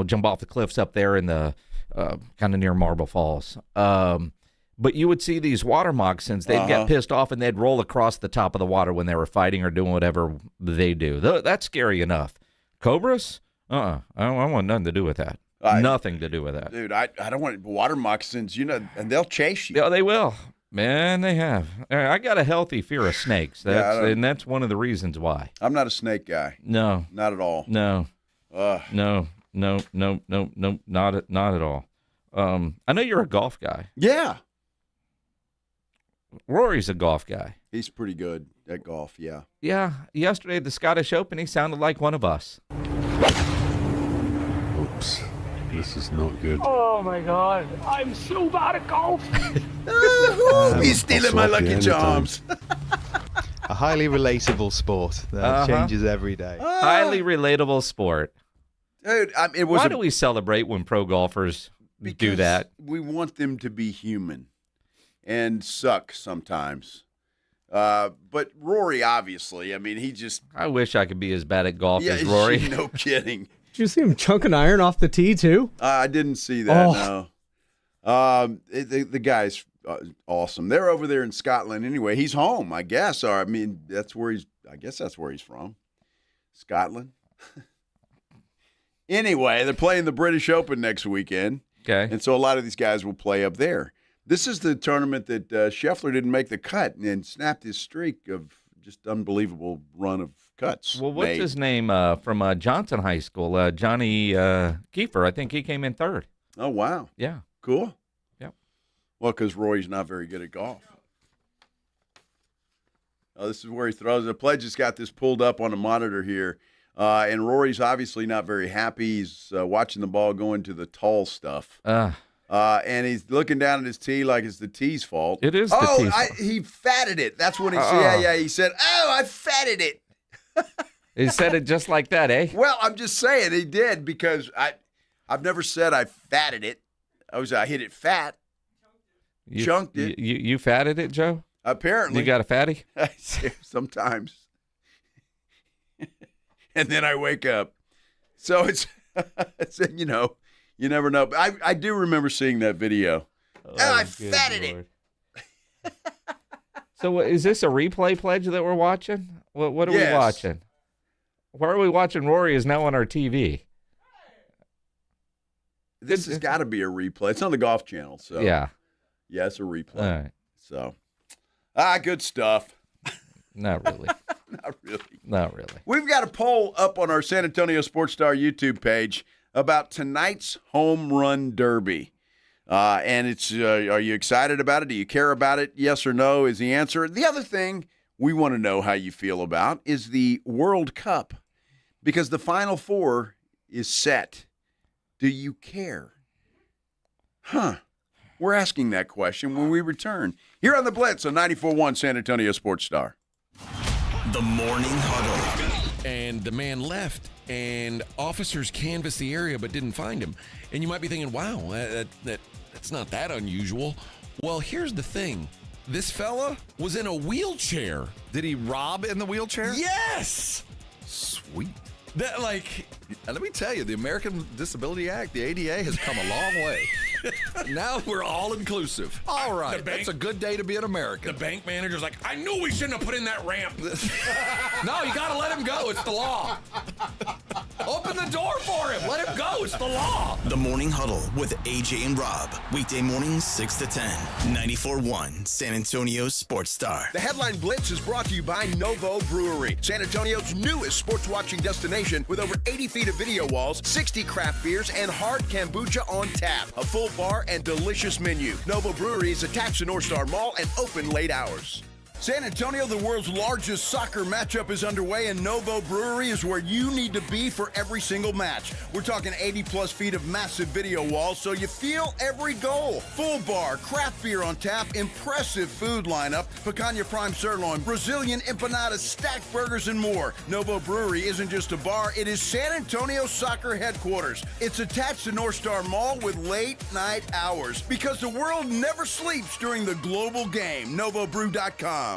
jump off the cliffs up there in the kind of near Marble Falls. But you would see these water moccasins. They'd get pissed off, and they'd roll across the top of the water when they were fighting or doing whatever they do. That's scary enough. Cobras? I want nothing to do with that. Nothing to do with that.
Dude, I don't want water moccasins, and they'll chase you.
Yeah, they will. Man, they have. I got a healthy fear of snakes, and that's one of the reasons why.
I'm not a snake guy.
No.
Not at all.
No. No, not at all. I know you're a golf guy.
Yeah.
Rory's a golf guy.
He's pretty good at golf, yeah.
Yeah, yesterday at the Scottish Open, he sounded like one of us.
Oops. This is not good.
Oh my God! I'm so bad at golf.
He's stealing my Lucky Charms.
A highly relatable sport that changes every day.
Highly relatable sport.
Dude,
why do we celebrate when pro golfers do that?
We want them to be human and suck sometimes. But Rory, obviously, I mean, he just...
I wish I could be as bad at golf as Rory.
No kidding.
Did you see him chunking iron off the tee, too?
I didn't see that, no. The guy's awesome. They're over there in Scotland anyway. He's home, I guess. Or, I mean, that's where he's from. Scotland. Anyway, they're playing the British Open next weekend.
Okay.
And so a lot of these guys will play up there. This is the tournament that Scheffler didn't make the cut and snapped his streak of just unbelievable run of cuts.
Well, what's his name from Johnson High School? Johnny Kiefer. I think he came in third.
Oh, wow.
Yeah.
Cool.
Yep.
Well, because Rory's not very good at golf. Oh, this is where he throws it. Pledge has got this pulled up on a monitor here. And Rory's obviously not very happy. He's watching the ball going to the tall stuff. And he's looking down at his tee like it's the tee's fault.
It is the tee's fault.
He fatted it. That's what he said. Yeah, he said, I fatted it.
He said it just like that, eh?
Well, I'm just saying he did because I've never said I fatted it. I hit it fat. Chunked it.
You fatted it, Joe?
Apparently.
You got a fatty?
Sometimes. And then I wake up. So it's you never know. But I do remember seeing that video. I fatted it.
So is this a replay pledge that we're watching? What are we watching? Where are we watching? Rory is now on our TV.
This has got to be a replay. It's on the Golf Channel. So
yeah,
it's a replay.
All right.
So good stuff.
Not really.
Not really. We've got a poll up on our San Antonio Sports Star YouTube page about tonight's home run derby. And it's, are you excited about it? Do you care about it? Yes or no is the answer. The other thing we want to know how you feel about is the World Cup, because the Final Four is set. Do you care? We're asking that question when we return. Here on the Blitz on 94.1 San Antonio Sports Star.
The Morning Huddle.
And the man left, and officers canvassed the area but didn't find him. And you might be thinking, wow, that's not that unusual. Well, here's the thing. This fella was in a wheelchair.
Did he rob in the wheelchair?
Yes!
Sweet. Let me tell you, the American Disability Act, the ADA, has come a long way. Now we're all inclusive. All right, that's a good day to be an American.
The bank manager's like, I knew we shouldn't have put in that ramp.
No, you got to let him go. It's the law. Open the door for him. Let him go. It's the law.
The Morning Huddle with AJ and Rob. Weekday mornings 6 to 10. 94.1 San Antonio Sports Star.
The Headline Blitz is brought to you by Novo Brewery, San Antonio's newest sports watching destination with over 80 feet of video walls, 60 craft beers, and hard kombucha on tap. A full bar and delicious menu. Novo Brewery is attached to North Star Mall and open late hours. San Antonio, the world's largest soccer matchup is underway, and Novo Brewery is where you need to be for every single match. We're talking 80-plus feet of massive video walls, so you feel every goal. Full bar, craft beer on tap, impressive food lineup, picanha prime sirloin, Brazilian empanadas, stacked burgers, and more. Novo Brewery isn't just a bar, it is San Antonio soccer headquarters. It's attached to North Star Mall with late-night hours, because the world never sleeps during the global game. NovoBrew.com.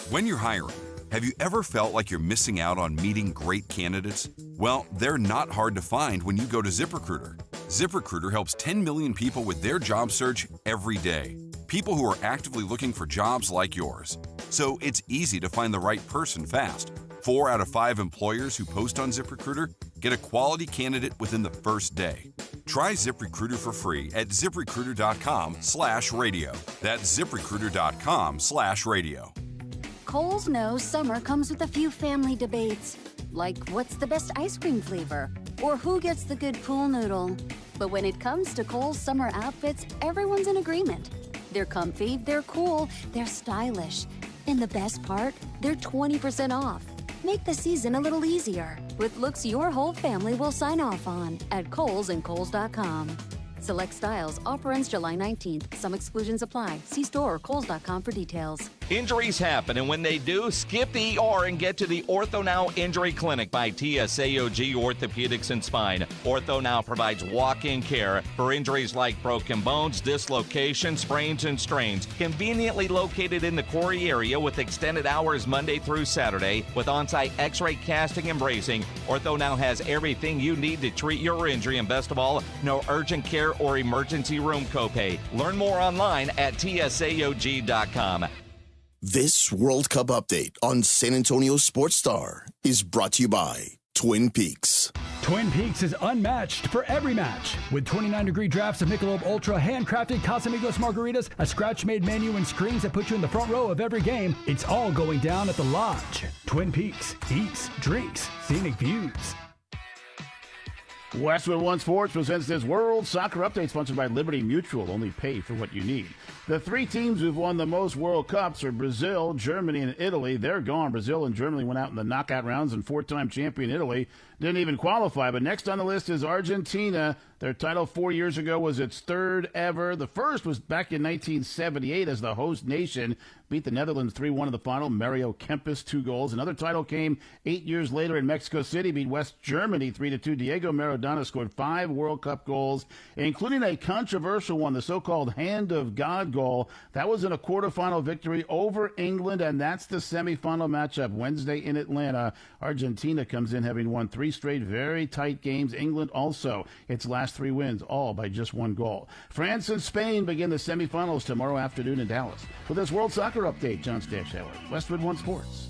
When you're hiring, have you ever felt like you're missing out on meeting great candidates? Well, they're not hard to find when you go to ZipRecruiter. ZipRecruiter helps 10 million people with their job search every day. People who are actively looking for jobs like yours. So it's easy to find the right person fast. 4 out of 5 employers who post on ZipRecruiter get a quality candidate within the first day. Try ZipRecruiter for free at ZipRecruiter.com/radio. That's ZipRecruiter.com/radio.
Kohl's knows summer comes with a few family debates, like what's the best ice cream flavor, or who gets the good pool noodle. But when it comes to Kohl's summer outfits, everyone's in agreement. They're comfy, they're cool, they're stylish. And the best part, they're 20% off. Make the season a little easier with looks your whole family will sign off on at Kohl's and Kohl's.com. Select styles. Offer ends July 19th. Some exclusions apply. See store or Kohl's.com for details.
Injuries happen, and when they do, skip the ER and get to the Ortho Now Injury Clinic by TSAOG Orthopedics and Spine. Ortho Now provides walk-in care for injuries like broken bones, dislocations, sprains, and strains. Conveniently located in the Quarry area with extended hours Monday through Saturday with on-site x-ray casting and bracing, Ortho Now has everything you need to treat your injury, and best of all, no urgent care or emergency room copay. Learn more online at TSAOG.com.
This World Cup update on San Antonio Sports Star is brought to you by Twin Peaks.
Twin Peaks is unmatched for every match. With 29-degree drafts of Michelob Ultra, handcrafted Casamigos margaritas, a scratch-made menu, and screens that put you in the front row of every game, it's all going down at the Lodge. Twin Peaks. Eats, drinks, scenic views.
Westwood One Sports presents this World Soccer Update, sponsored by Liberty Mutual. Only pay for what you need. The 3 teams who've won the most World Cups are Brazil, Germany, and Italy. They're gone. Brazil and Germany went out in the knockout rounds, and 4-time champion Italy didn't even qualify. But next on the list is Argentina. Their title 4 years ago was its 3rd ever. The first was back in 1978 as the host nation. Beat the Netherlands 3-1 in the final. Mario Kempes, 2 goals. Another title came 8 years later in Mexico City. Beat West Germany 3-2. Diego Maradona scored 5 World Cup goals, including a controversial one, the so-called Hand of God goal. That was in a quarterfinal victory over England, and that's the semifinal matchup Wednesday in Atlanta. Argentina comes in having won 3 straight very tight games. England also its last 3 wins, all by just 1 goal. France and Spain begin the semifinals tomorrow afternoon in Dallas. For this World Soccer Update, John Stashower, Westwood One Sports.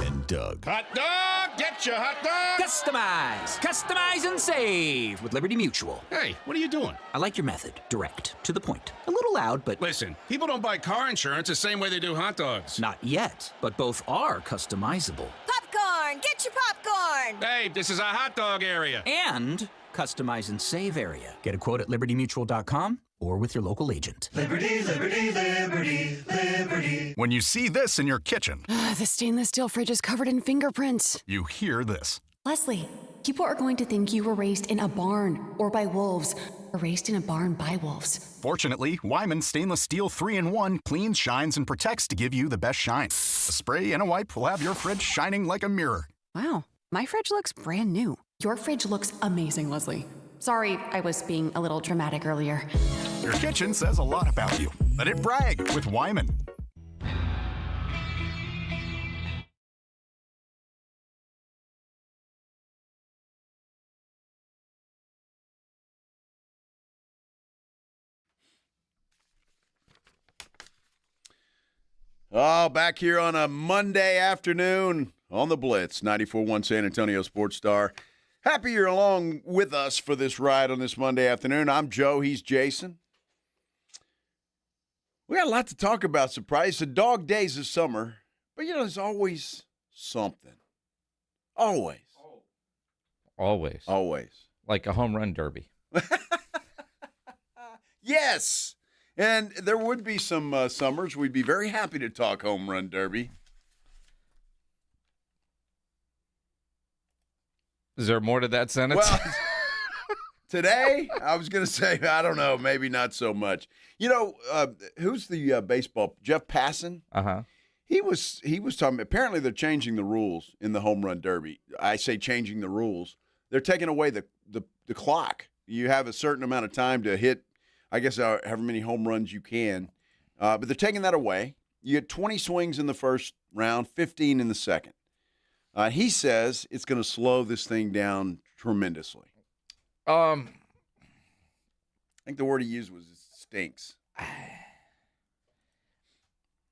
And Doug.
Hot dog! Get your hot dog!
Customize and save with Liberty Mutual.
Hey, what are you doing?
I like your method. Direct. To the point. A little loud, but...
Listen, people don't buy car insurance the same way they do hot dogs.
Not yet, but both are customizable.
Popcorn! Get your popcorn!
Hey, this is a hot dog area.
And customize and save area. Get a quote at libertymutual.com or with your local agent.
Liberty, liberty, liberty, liberty.
When you see this in your kitchen,
the stainless steel fridge is covered in fingerprints.
You hear this.
Leslie, people are going to think you were raised in a barn or by wolves, or raised in a barn by wolves.
Fortunately, Wyman Stainless Steel 3-in-1 cleans, shines, and protects to give you the best shine. A spray and a wipe will have your fridge shining like a mirror.
Wow, my fridge looks brand new. Your fridge looks amazing, Leslie. Sorry, I was being a little dramatic earlier.
Your kitchen says a lot about you. Let it brag with Wyman.
Oh, back here on a Monday afternoon on the Blitz, 94.1 San Antonio Sports Star. Happy you're along with us for this ride on this Monday afternoon. I'm Joe. He's Jason. We got a lot to talk about, surprise. The dog days of summer, but, there's always something. Always.
Always. Like a home run derby.
Yes. And there would be some summers. We'd be very happy to talk home run derby.
Is there more to that sentence?
Well, today, I was going to say, I don't know, maybe not so much. Who's the baseball? Jeff Passan?
Uh-huh.
He was talking, apparently they're changing the rules in the home run derby. I say changing the rules. They're taking away the clock. You have a certain amount of time to hit, I guess, however many home runs you can. But they're taking that away. You get 20 swings in the first round, 15 in the second. He says it's going to slow this thing down tremendously. I think the word he used was stinks.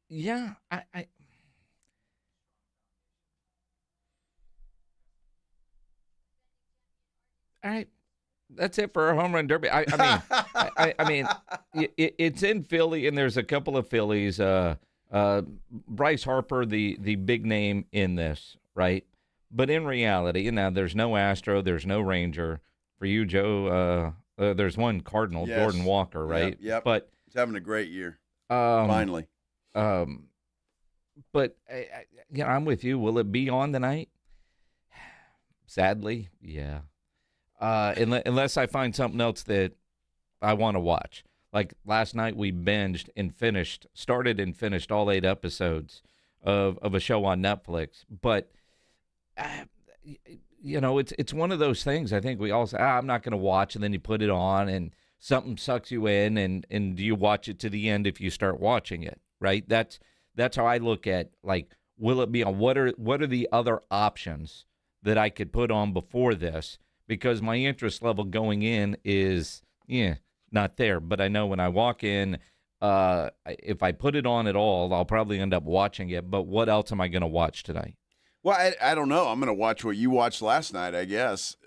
Yeah, I all right. That's it for a home run derby. I mean, it's in Philly, and there's a couple of Phillies. Bryce Harper, the big name in this, right? But in reality, now there's no Astro, there's no Ranger. For you, Joe, there's one Cardinal, yes. Jordan Walker, right?
Yep.
But
he's having a great year. Finally.
But I'm with you. Will it be on tonight? Sadly, yeah. Unless I find something else that I want to watch. Like last night we binged and started and finished all 8 episodes of a show on Netflix. But, it's one of those things. I think we all say, I'm not going to watch, and then you put it on and something sucks you in, and you watch it to the end if you start watching it, right? That's how I look at, like, will it be on? What are the other options that I could put on before this? Because my interest level going in is, not there. But I know when I walk in, if I put it on at all, I'll probably end up watching it. But what else am I going to watch tonight?
Well, I don't know. I'm going to watch what you watched last night, I guess.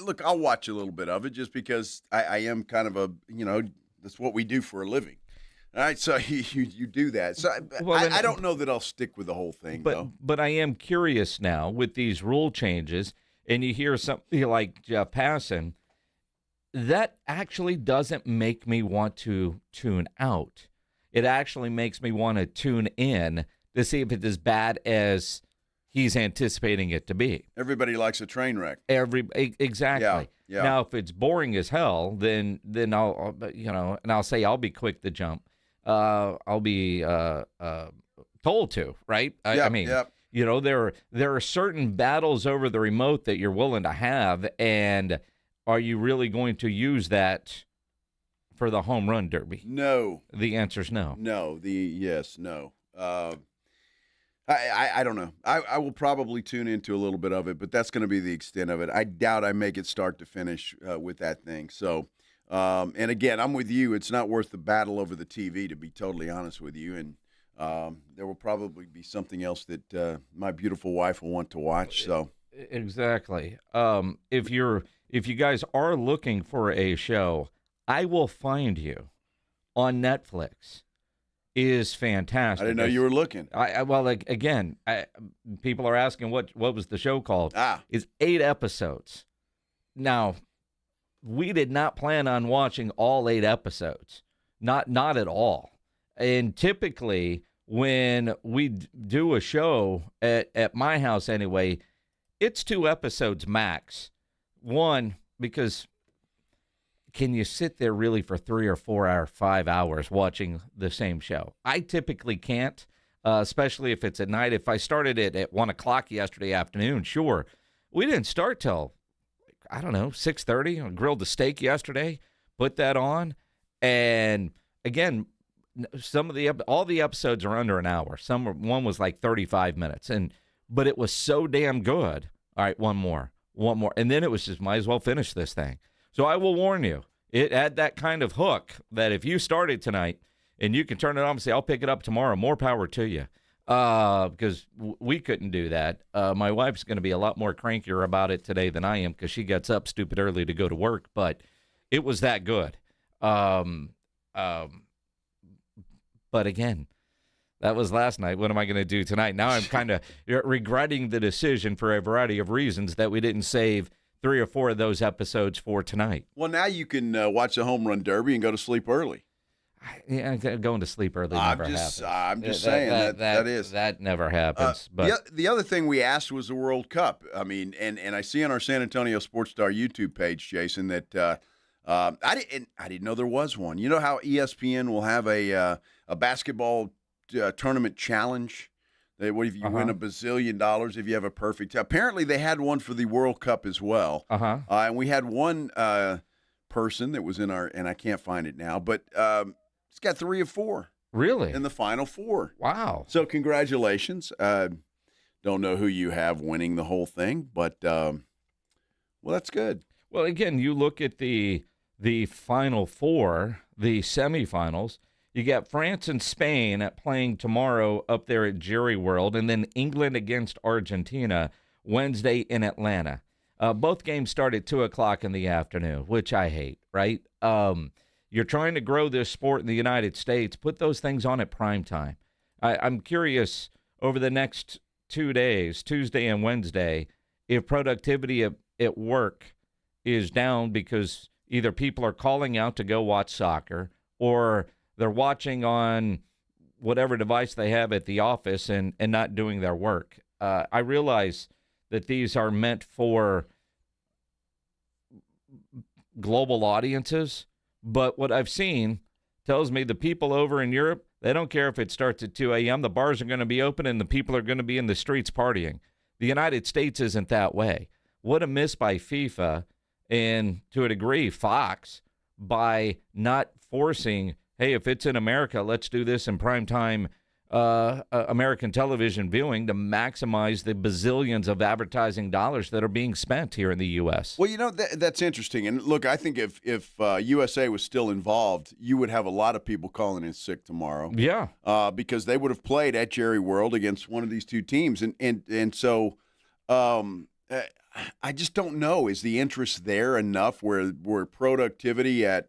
Look, I'll watch a little bit of it just because I am kind of that's what we do for a living. All right, so you do that. So I don't know that I'll stick with the whole thing, though.
But I am curious now with these rule changes, and you hear something like Jeff Passan, that actually doesn't make me want to tune out. It actually makes me want to tune in to see if it's as bad as he's anticipating it to be.
Everybody likes a train wreck.
Exactly.
Yeah.
Now, if it's boring as hell, then I'll and I'll say I'll be quick to jump. I'll be told to, right? There are certain battles over the remote that you're willing to have, and are you really going to use that for the home run derby?
No.
The answer's no.
No. No. I don't know. I will probably tune into a little bit of it, but that's going to be the extent of it. I doubt I make it start to finish with that thing. So, and again, I'm with you. It's not worth the battle over the TV, to be totally honest with you. And there will probably be something else that my beautiful wife will want to watch. So
exactly. If you guys are looking for a show, I Will Find You on Netflix is fantastic.
I didn't know you were looking.
People are asking what was the show called. It's 8 episodes. Now, we did not plan on watching all 8 episodes. Not at all. And typically, when we do a show at my house anyway, it's 2 episodes max. One, because can you sit there really for 3 or 4 or 5 hours watching the same show? I typically can't, especially if it's at night. If I started it at 1 o'clock yesterday afternoon, sure. We didn't start till, 6:30. I grilled the steak yesterday, put that on. And again, all the episodes are under an hour. One was like 35 minutes, but it was so damn good. All right, one more, and then it was just might as well finish this thing. So I will warn you, it had that kind of hook that if you started tonight and you can turn it on and say, I'll pick it up tomorrow. More power to you. Because we couldn't do that. My wife's going to be a lot more crankier about it today than I am because she gets up stupid early to go to work, but it was that good. But again, that was last night. What am I going to do tonight? Now I'm kind of regretting the decision for a variety of reasons that we didn't save 3 or 4 of those episodes for tonight.
Well, now you can watch the Home Run Derby and go to sleep early.
Yeah, going to sleep early never happens.
I'm just saying
that never happens. But
the other thing we asked was the World Cup. I mean, and I see on our San Antonio Sports Star YouTube page, Jason, that I didn't know there was one. You know how ESPN will have a basketball tournament challenge? What if you win $1 bazillion if you have a perfect? Apparently, they had one for the World Cup as well. And we had one person that was in our, and I can't find it now, but it's got 3 or 4.
Really?
In the Final 4.
Wow.
So congratulations. Don't know who you have winning the whole thing, but well, that's good.
Well, again, you look at the Final 4, the semifinals. You got France and Spain playing tomorrow up there at Jerry World, and then England against Argentina Wednesday in Atlanta. Both games start at 2 o'clock in the afternoon, which I hate, right? You're trying to grow this sport in the United States. Put those things on at prime time. I'm curious over the next 2 days, Tuesday and Wednesday, if productivity at work is down because either people are calling out to go watch soccer or they're watching on whatever device they have at the office and not doing their work. I realize that these are meant for global audiences, but what I've seen tells me the people over in Europe, they don't care if it starts at 2 a.m. The bars are going to be open and the people are going to be in the streets partying. The United States isn't that way. What a miss by FIFA and, to a degree, Fox, by not forcing, hey, if it's in America, let's do this in primetime American television viewing to maximize the bazillions of advertising dollars that are being spent here in the U.S.
Well, you know, that's interesting. And look, I think if USA was still involved, you would have a lot of people calling in sick tomorrow.
Yeah.
Because they would have played at Jerry World against one of these two teams. And so I just don't know. Is the interest there enough where productivity at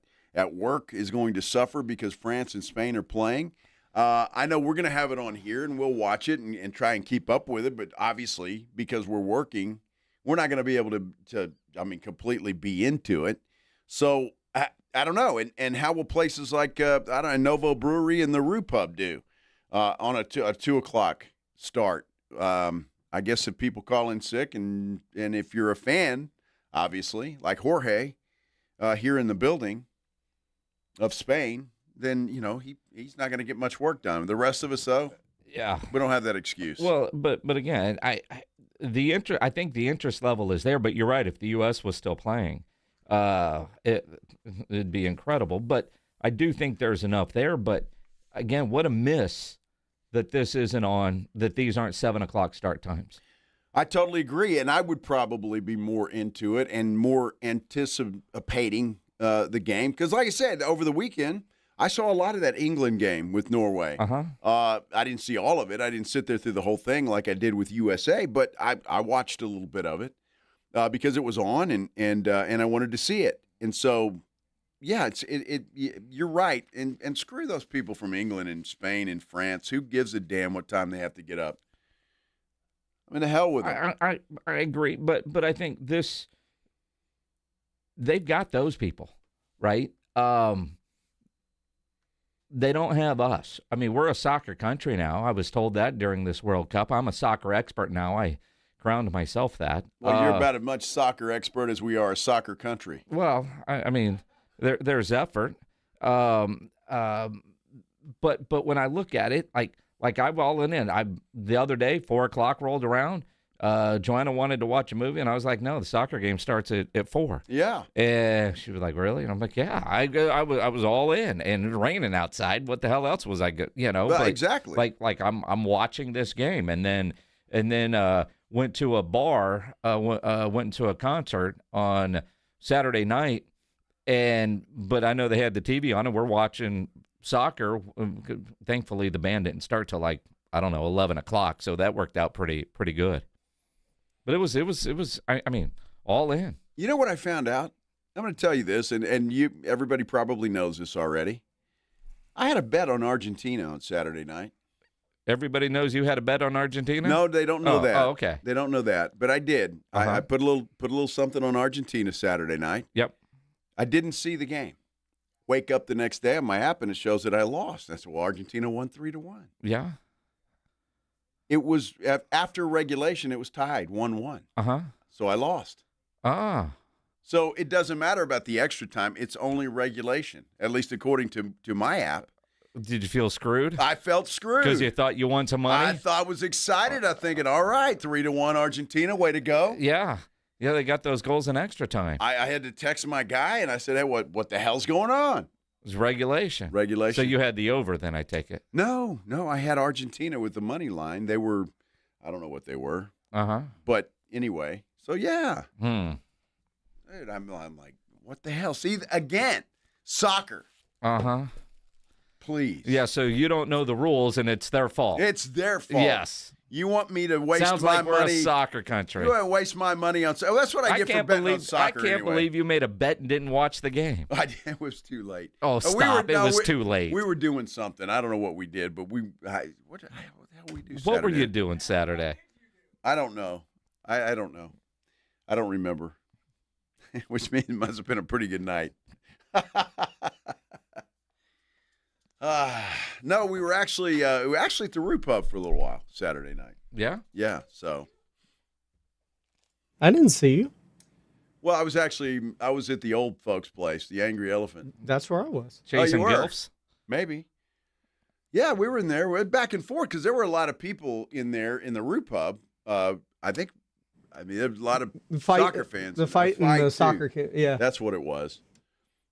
work is going to suffer because France and Spain are playing? I know we're going to have it on here, and we'll watch it and try and keep up with it. But obviously, because we're working, we're not going to be able to completely be into it. So I don't know. And how will places like Novo Brewery and the Rue Pub do on a 2 o'clock start? I guess if people call in sick, and if you're a fan, obviously, like Jorge here in the building of Spain, then, you know, he's not going to get much work done. The rest of us, though,
yeah,
we don't have that excuse.
Well, but again, I think the interest level is there. But you're right. If the U.S. was still playing, it'd be incredible. But I do think there's enough there. But again, what a miss that this isn't on. That these aren't 7 o'clock start times.
I totally agree, and I would probably be more into it and more anticipating the game because, like I said, over the weekend, I saw a lot of that England game with Norway. I didn't see all of it. I didn't sit there through the whole thing like I did with USA, but I watched a little bit of it because it was on and I wanted to see it. And so, yeah, you're right. And screw those people from England and Spain and France. Who gives a damn what time they have to get up? I mean, the hell with them.
I agree, but I think they've got those people, right? They don't have us. I mean, we're a soccer country now. I was told that during this World Cup. I'm a soccer expert now. I crowned myself that.
Well, you're about as much soccer expert as we are a soccer country.
Well, I mean, there's effort. But when I look at it, like I'm all in. The other day, 4 o'clock rolled around. Joanna wanted to watch a movie, and I was like, no, the soccer game starts at 4.
Yeah.
And she was like, really? And I'm like, yeah. I was all in, and it was raining outside. What the hell else was I good? You know,
well, exactly.
Like I'm watching this game, and then went to a bar, went to a concert on Saturday night, but I know they had the TV on, and we're watching soccer, thankfully the band didn't start till 11 o'clock, so that worked out pretty good. But it was all in.
You know what I found out? I'm going to tell you this, and everybody probably knows this already. I had a bet on Argentina on Saturday night.
Everybody knows you had a bet on Argentina?
No, they don't know that.
Oh, okay.
They don't know that, but I did.
Uh-huh.
I put a little something on Argentina Saturday night.
Yep.
I didn't see the game. Wake up the next day on my app, and it shows that I lost. That's well, Argentina won 3-1.
Yeah.
It was after regulation. It was tied 1-1.
Uh-huh.
So I lost.
Ah.
So it doesn't matter about the extra time. It's only regulation, at least according to my app.
Did you feel screwed?
I felt screwed.
Because you thought you won some money?
I thought I was excited. I'm thinking, all right, 3-1 Argentina, way to go.
Yeah. Yeah, they got those goals in extra time.
I had to text my guy, and I said, hey, what the hell's going on?
It was regulation.
Regulation.
So you had the over then, I take it?
No, I had Argentina with the money line. They were, I don't know what they were.
Uh-huh.
But anyway, so yeah.
Dude,
I'm like, what the hell? See, again, soccer.
Uh-huh.
Please.
Yeah, so you don't know the rules, and it's their fault.
It's their fault.
Yes.
You want me to waste
Sounds
my
like we're
money?
a soccer country.
You want to waste my money on soccer? That's what I get for betting on soccer.
I can't believe you made a bet and didn't watch the game.
It was too late.
Oh, stop. It was too late.
We were doing something. I don't know what we did, but what the hell we do Saturday?
What were you doing Saturday?
I don't know. I don't know. I don't remember. Which means it must have been a pretty good night. No, we were actually at the Root Pub for a little while Saturday night.
Yeah?
Yeah, so.
I didn't see you.
Well, I was at the old folks' place, the Angry Elephant.
That's where I was.
Chasing gilfs?
Maybe. Yeah, we were in there. We went back and forth because there were a lot of people in there in the Root Pub. There was a lot of soccer fans.
The fight and the soccer camp. Yeah.
That's what it was.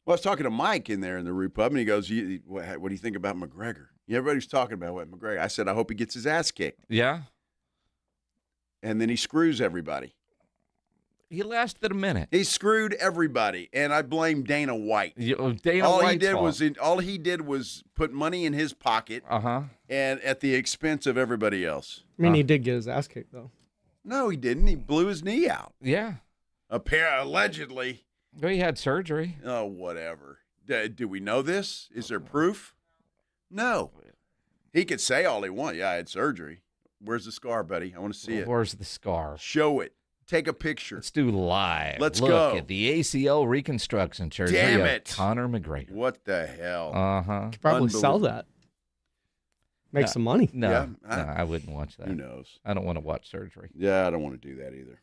Well, I was talking to Mike in there in the Root Pub, and he goes, what do you think about McGregor? Everybody's talking about what McGregor. I said, I hope he gets his ass kicked.
Yeah.
And then he screws everybody.
He lasted a minute.
He screwed everybody, and I blame Dana White. All he did was put money in his pocket, and at the expense of everybody else.
I mean, he did get his ass kicked though.
No, he didn't. He blew his knee out.
Yeah.
Allegedly.
Well, he had surgery.
Oh, whatever. Do we know this? Is there proof? No. He could say all he wants. Yeah, I had surgery. Where's the scar, buddy? I want to see it.
Where's the scar?
Show it. Take a picture.
Let's do live.
Let's
Look
go.
At the ACL reconstruction surgery
Damn it.
of Conor McGregor.
What the hell?
Could probably sell that. Make some money.
No, I wouldn't watch that.
Who knows?
I don't want to watch surgery.
Yeah, I don't want to do that either.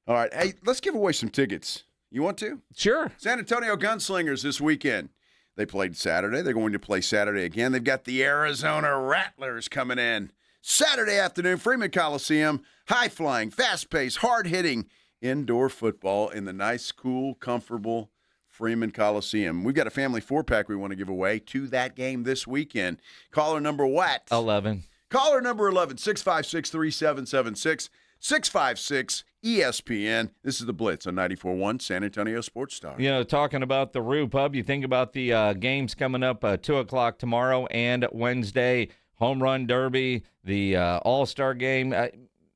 All right. Hey, let's give away some tickets. You want to?
Sure.
San Antonio Gunslingers this weekend. They played Saturday. They're going to play Saturday again. They've got the Arizona Rattlers coming in Saturday afternoon, Freeman Coliseum. High-flying, fast-paced, hard-hitting indoor football in the nice, cool, comfortable Freeman Coliseum. We've got a family 4-pack we want to give away to that game this weekend. Caller number what?
11.
Caller number 11, 656-3776, 656-ESPN. This is the Blitz on 94.1 San Antonio Sports Star.
You know, talking about the Root Pub, you think about the games coming up 2 o'clock tomorrow and Wednesday, Home Run Derby, the All-Star Game.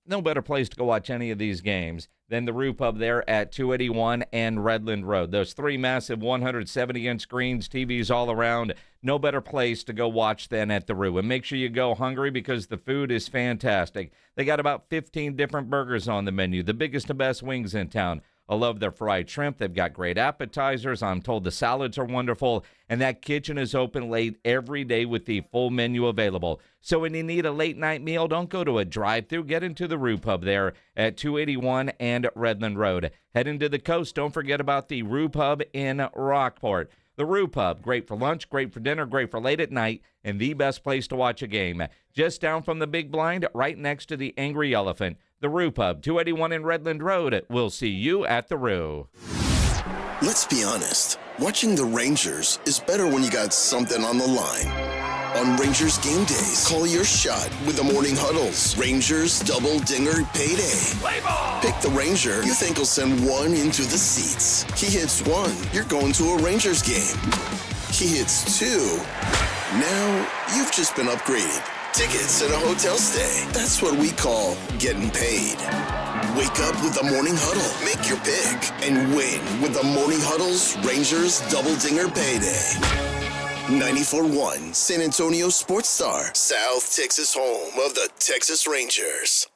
No better place to go watch any of these games than the Root Pub there at 281 and Redland Road. Those three massive 170-inch screens, TVs all around. No better place to go watch than at the Root. And make sure you go hungry because the food is fantastic. They got about 15 different burgers on the menu, the biggest and best wings in town. I love their fried shrimp. They've got great appetizers. I'm told the salads are wonderful. And that kitchen is open late every day with the full menu available. So when you need a late-night meal, don't go to a drive-thru. Get into the Root Pub there at 281 and Redland Road. Head into the coast. Don't forget about the Root Pub in Rockport. The Root Pub, great for lunch, great for dinner, great for late at night, and the best place to watch a game. Just down from the Big Blind, right next to the Angry Elephant. The Root Pub, 281 in Redland Road. We'll see you at the Roo.
Let's be honest. Watching the Rangers is better when you got something on the line. On Rangers game days, call your shot with the morning huddles. Rangers double dinger payday.
Play ball!
Pick the Ranger you think will send one into the seats. He hits one, you're going to a Rangers game. kids too. Now you've just been upgraded. Tickets and a hotel stay. That's what we call getting paid. Wake up with the Morning Huddle. Make your pick and win with the Morning Huddle's Rangers Double Dinger Payday. 94.1 San Antonio Sports Star, South Texas home of the Texas Rangers.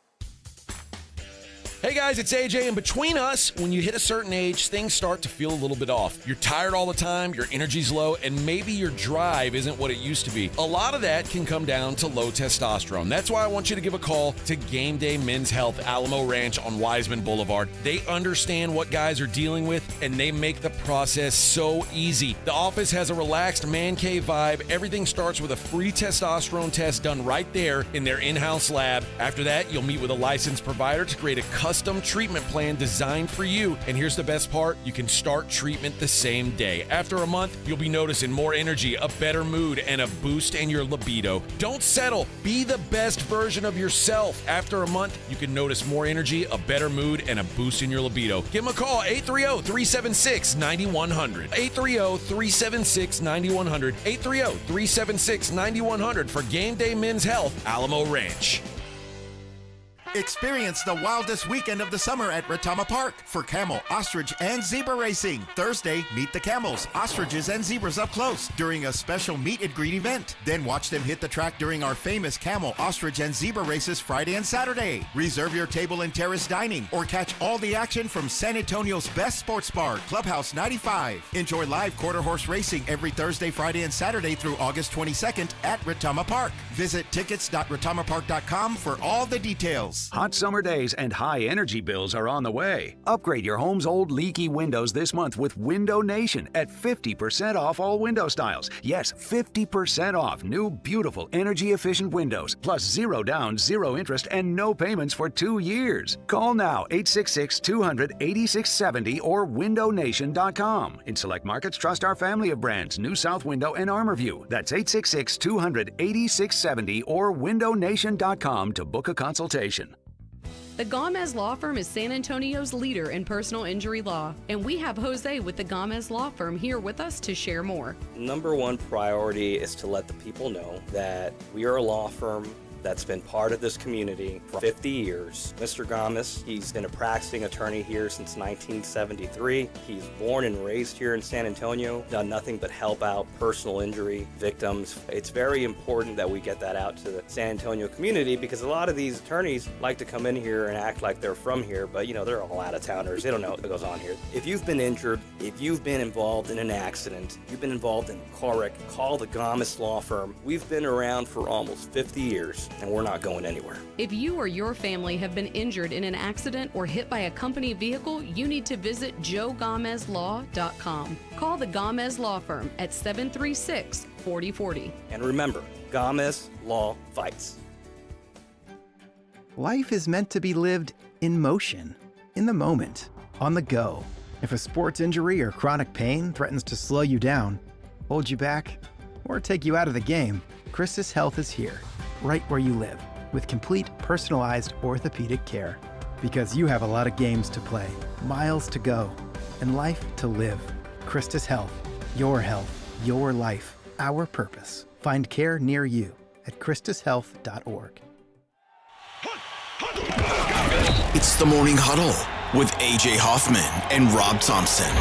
Hey guys, it's AJ, and between us, when you hit a certain age, things start to feel a little bit off. You're tired all the time, your energy's low, and maybe your drive isn't what it used to be. A lot of that can come down to low testosterone. That's why I want you to give a call to Game Day Men's Health, Alamo Ranch on Wiseman Boulevard. They understand what guys are dealing with, and they make the process so easy. The office has a relaxed man cave vibe. Everything starts with a free testosterone test done right there in their in-house lab. After that, you'll meet with a licensed provider to create a custom treatment plan designed for you. And here's the best part, you can start treatment the same day. After a month, you'll be noticing more energy, a better mood, and a boost in your libido. Don't settle. Be the best version of yourself. After a month, you can notice more energy, a better mood, and a boost in your libido. Give them a call, 830-376-9100. 830-376-9100. 830-376-9100 for Game Day Men's Health, Alamo Ranch.
Experience the wildest weekend of the summer at Retama Park for camel, ostrich, and zebra racing. Thursday, meet the camels, ostriches, and zebras up close during a special meet and greet event. Then watch them hit the track during our famous camel, ostrich, and zebra races Friday and Saturday. Reserve your table in terrace dining or catch all the action from San Antonio's best sports bar, Clubhouse 95. Enjoy live quarter horse racing every Thursday, Friday, and Saturday through August 22nd at Retama Park. Visit tickets.retamapark.com for all the details.
Hot summer days and high energy bills are on the way. Upgrade your home's old leaky windows this month with Window Nation at 50% off all window styles. Yes, 50% off new, beautiful, energy-efficient windows, plus zero down, zero interest, and no payments for 2 years. Call now, 866-200-8670 or windownation.com. In select markets, trust our family of brands, New South Window and ArmorView. That's 866-200-8670 or windownation.com to book a consultation.
The Gomez Law Firm is San Antonio's leader in personal injury law, and we have Jose with the Gomez Law Firm here with us to share more.
Number one priority is to let the people know that we are a law firm that's been part of this community for 50 years. Mr. Gomez, he's been a practicing attorney here since 1973. He's born and raised here in San Antonio, done nothing but help out personal injury victims. It's very important that we get that out to the San Antonio community because a lot of these attorneys like to come in here and act like they're from here, but you know, they're all out-of-towners. They don't know what goes on here. If you've been injured, if you've been involved in an accident, if you've been involved in a car wreck, call the Gomez Law Firm. We've been around for almost 50 years. And we're not going anywhere.
If you or your family have been injured in an accident or hit by a company vehicle, you need to visit joegomezlaw.com. Call the Gomez Law Firm at 736-4040.
And remember, Gomez Law fights.
Life is meant to be lived in motion, in the moment, on the go. If a sports injury or chronic pain threatens to slow you down, hold you back, or take you out of the game, Christus Health is here, right where you live, with complete personalized orthopedic care. Because you have a lot of games to play, miles to go, and life to live. Christus Health, your life, our purpose. Find care near you at christushealth.org.
It's the Morning Huddle with AJ Hoffman and Rob Thompson.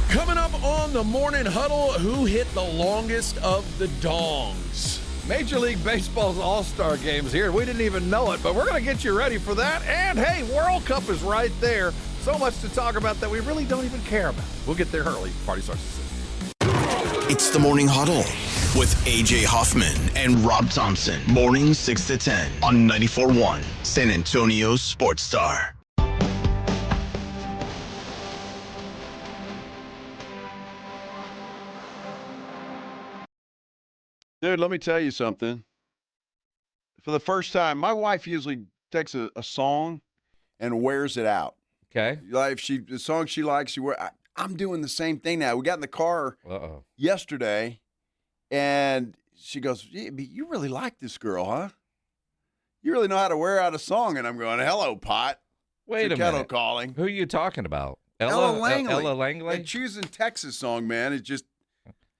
Coming up on the Morning Huddle, who hit the longest of the dongs?
Major League Baseball's All-Star Game's here. We didn't even know it, but we're going to get you ready for that. And, hey, World Cup is right there. So much to talk about that we really don't even care about. We'll get there early. Party starts at 6.
It's the Morning Huddle with AJ Hoffman and Rob Thompson. Mornings 6 to 10 on 94.1 San Antonio Sports Star.
Dude, let me tell you something. For the first time, my wife usually takes a song and wears it out.
Okay.
Like if the song she likes, I'm doing the same thing now. We got in the car yesterday, and she goes, yeah, but you really like this girl, huh? You really know how to wear out a song. And I'm going, hello, pot.
Wait a
kettle
minute.
calling.
Who are you talking about?
Ella Langley.
Ella Langley?
That Choosing Texas song, man, is just,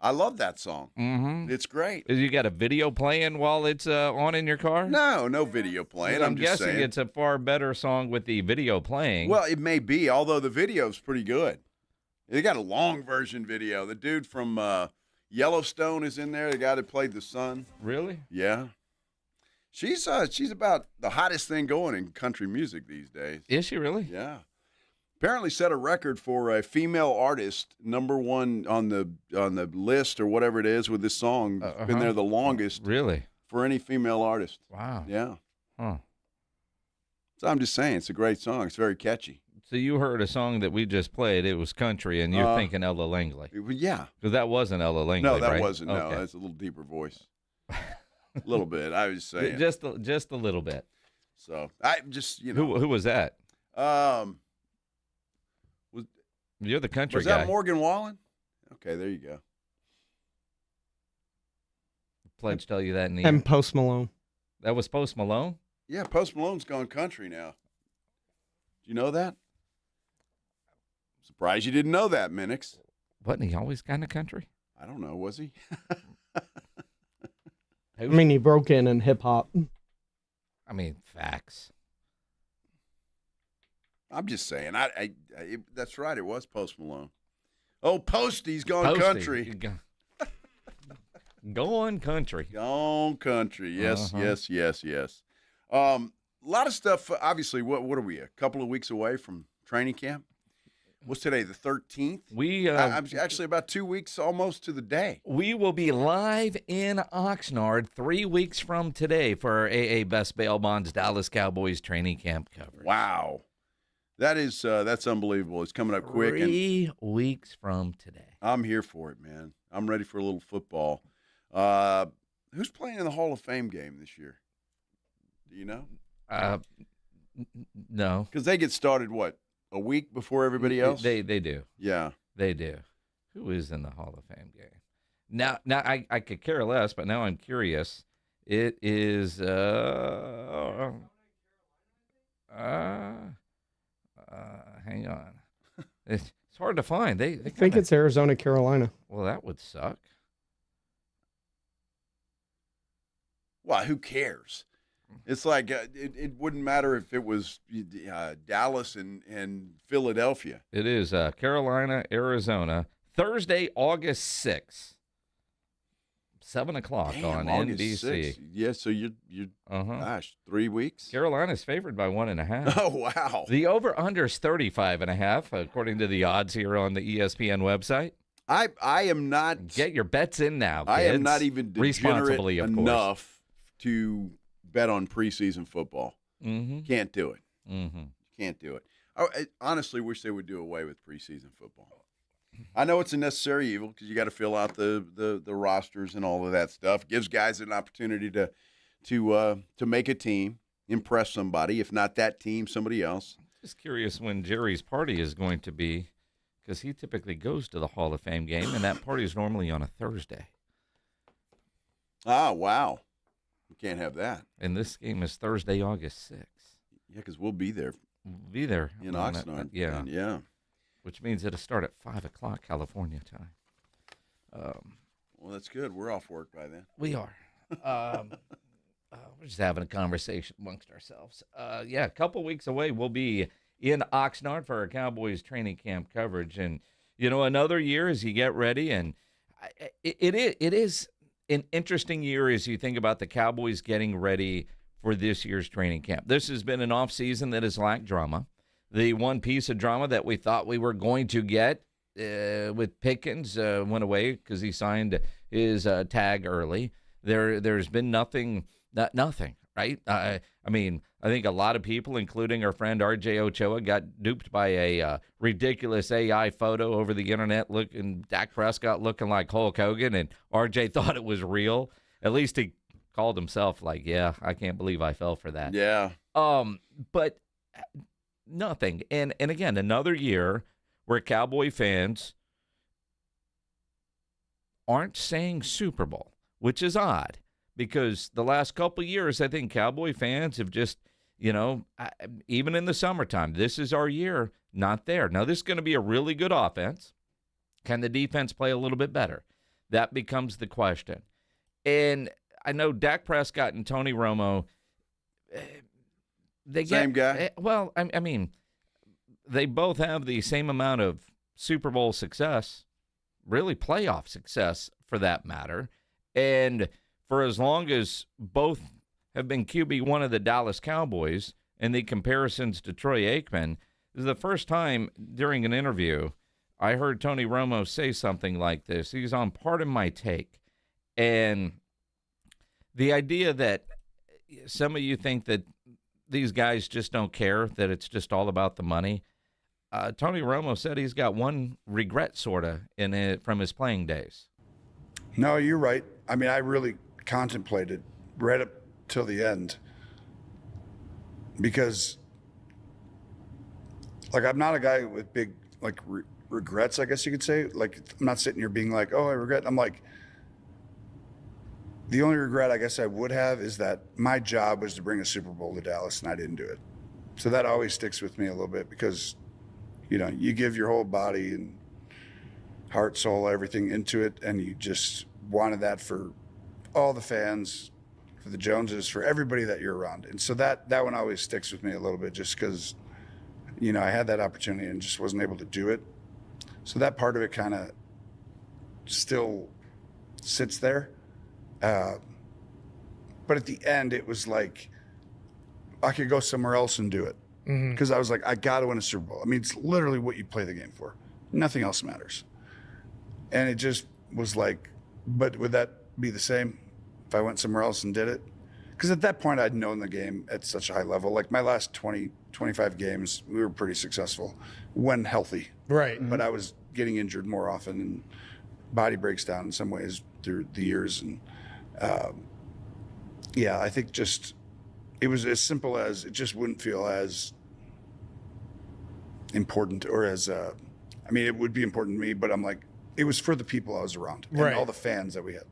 I love that song.
Mm-hmm.
It's great.
You got a video playing while it's on in your car?
No video playing. I'm just
guessing
saying.
It's a far better song with the video playing.
Well, it may be, although the video's pretty good. They got a long version video. The dude from Yellowstone is in there, the guy that played the son.
Really?
Yeah. She's about the hottest thing going in country music these days.
Is she really?
Yeah. Apparently set a record for a female artist, #1 on the list or whatever it is with this song. It's been there the longest.
Really?
For any female artist.
Wow.
Yeah.
Huh.
So I'm just saying, it's a great song. It's very catchy.
So you heard a song that we just played. It was country, and you're thinking Ella Langley.
Yeah.
Because that wasn't Ella Langley,
No, that
right?
wasn't. No,
Okay.
that's a little deeper voice. A little bit. I was saying.
Just a little bit.
So I just,
Who was that? You're the country
was
guy.
that Morgan Wallen? Okay, there you go.
Pledge tell you that in the
And Post Malone.
That was Post Malone?
Yeah, Post Malone's gone country now. Do you know that? Surprised you didn't know that, Minix.
Wasn't he always kind of country?
I don't know. Was he?
I mean, he broke in hip hop.
I mean, facts.
I'm just saying. That's right. It was Post Malone. Oh, Posty's gone country.
Going country.
Gone country. Yes, yes. A lot of stuff. Obviously, what are we? A couple of weeks away from training camp. What's today? The 13th. I'm actually about 2 weeks almost to the day.
We will be live in Oxnard 3 weeks from today for our AA Best Bail Bonds Dallas Cowboys training camp coverage.
Wow. That's unbelievable. It's coming up quick.
3 weeks from today.
I'm here for it, man. I'm ready for a little football. Who's playing in the Hall of Fame game this year? Do you know?
No.
Because they get started, a week before everybody else?
They do.
Yeah.
They do. Who is in the Hall of Fame game? Now I could care less, but now I'm curious. It is hang on. It's hard to find. I
think it's Arizona, Carolina.
Well, that would suck.
Well, who cares? It's like it wouldn't matter if it was Dallas and Philadelphia.
It is Carolina, Arizona, Thursday, August 6th, 7 o'clock on
August
NBC.
6th. Yeah, so you're gosh, 3 weeks?
Carolina's favored by 1.5.
Oh, wow.
The over-under is 35.5, according to the odds here on the ESPN website.
I am not.
Get your bets in now, kids.
I am not even
responsibly, of course,
enough to bet on preseason football.
Mm-hmm.
Can't do it.
Mm-hmm.
Can't do it. I honestly wish they would do away with preseason football. I know it's a necessary evil because you got to fill out the rosters and all of that stuff. Gives guys an opportunity to make a team, impress somebody. If not that team, somebody else.
Just curious when Jerry's party is going to be, because he typically goes to the Hall of Fame game, and that party is normally on a Thursday.
Ah, wow. We can't have that.
And this game is Thursday, August 6th.
Yeah, because we'll be there.
We'll be there.
In Oxnard.
Yeah.
Yeah.
Which means it'll start at 5 o'clock California time.
Well, that's good. We're off work by then.
We are. We're just having a conversation amongst ourselves. A couple weeks away, we'll be in Oxnard for our Cowboys training camp coverage. And, another year as you get ready. And it is an interesting year as you think about the Cowboys getting ready for this year's training camp. This has been an off season that has lacked drama. The one piece of drama that we thought we were going to get with Pickens went away because he signed his tag early. There's been nothing, right? I think a lot of people, including our friend R.J. Ochoa, got duped by a ridiculous AI photo over the internet, Dak Prescott looking like Hulk Hogan, and R.J. thought it was real. At least he called himself I can't believe I fell for that.
Yeah.
But nothing. And again, another year where Cowboy fans aren't saying Super Bowl, which is odd because the last couple of years, I think Cowboy fans have just, even in the summertime, this is our year, not there. Now, this is going to be a really good offense. Can the defense play a little bit better? That becomes the question. And I know Dak Prescott and Tony Romo,
Same guy?
Well, I mean, they both have the same amount of Super Bowl success, really playoff success for that matter. And for as long as both have been QB1 of the Dallas Cowboys, and the comparisons to Troy Aikman, this is the first time during an interview I heard Tony Romo say something like this. He's on Pardon My Take. And the idea that some of you think that these guys just don't care, that it's just all about the money. Tony Romo said he's got one regret, sort of, in it from his playing days.
No, you're right. I mean, I really contemplated right up till the end because, like, I'm not a guy with big, like, regrets, I guess you could say. Like, I'm not sitting here being like, oh, I regret. I'm like, the only regret I guess I would have is that my job was to bring a Super Bowl to Dallas and I didn't do it. So that always sticks with me a little bit because, you know, you give your whole body and heart, soul, everything into it, and you just wanted that for all the fans, for the Joneses, for everybody that you're around. And so that one always sticks with me a little bit just because, you know, I had that opportunity and just wasn't able to do it. So that part of it kind of still sits there. But at the end, it was like I could go somewhere else and do it because I was like, I got to win a Super Bowl. I mean, it's literally what you play the game for. Nothing else matters. And it just was like, but would that be the same if I went somewhere else and did it? Because at that point, I'd known the game at such a high level. Like my last 20, 25 games, we were pretty successful when healthy.
Right.
But I was getting injured more often, and body breaks down in some ways through the years. And yeah, I think just it was as simple as it just wouldn't feel as important or as I mean, it would be important to me, but I'm like, it was for the people I was around and all the fans that we had.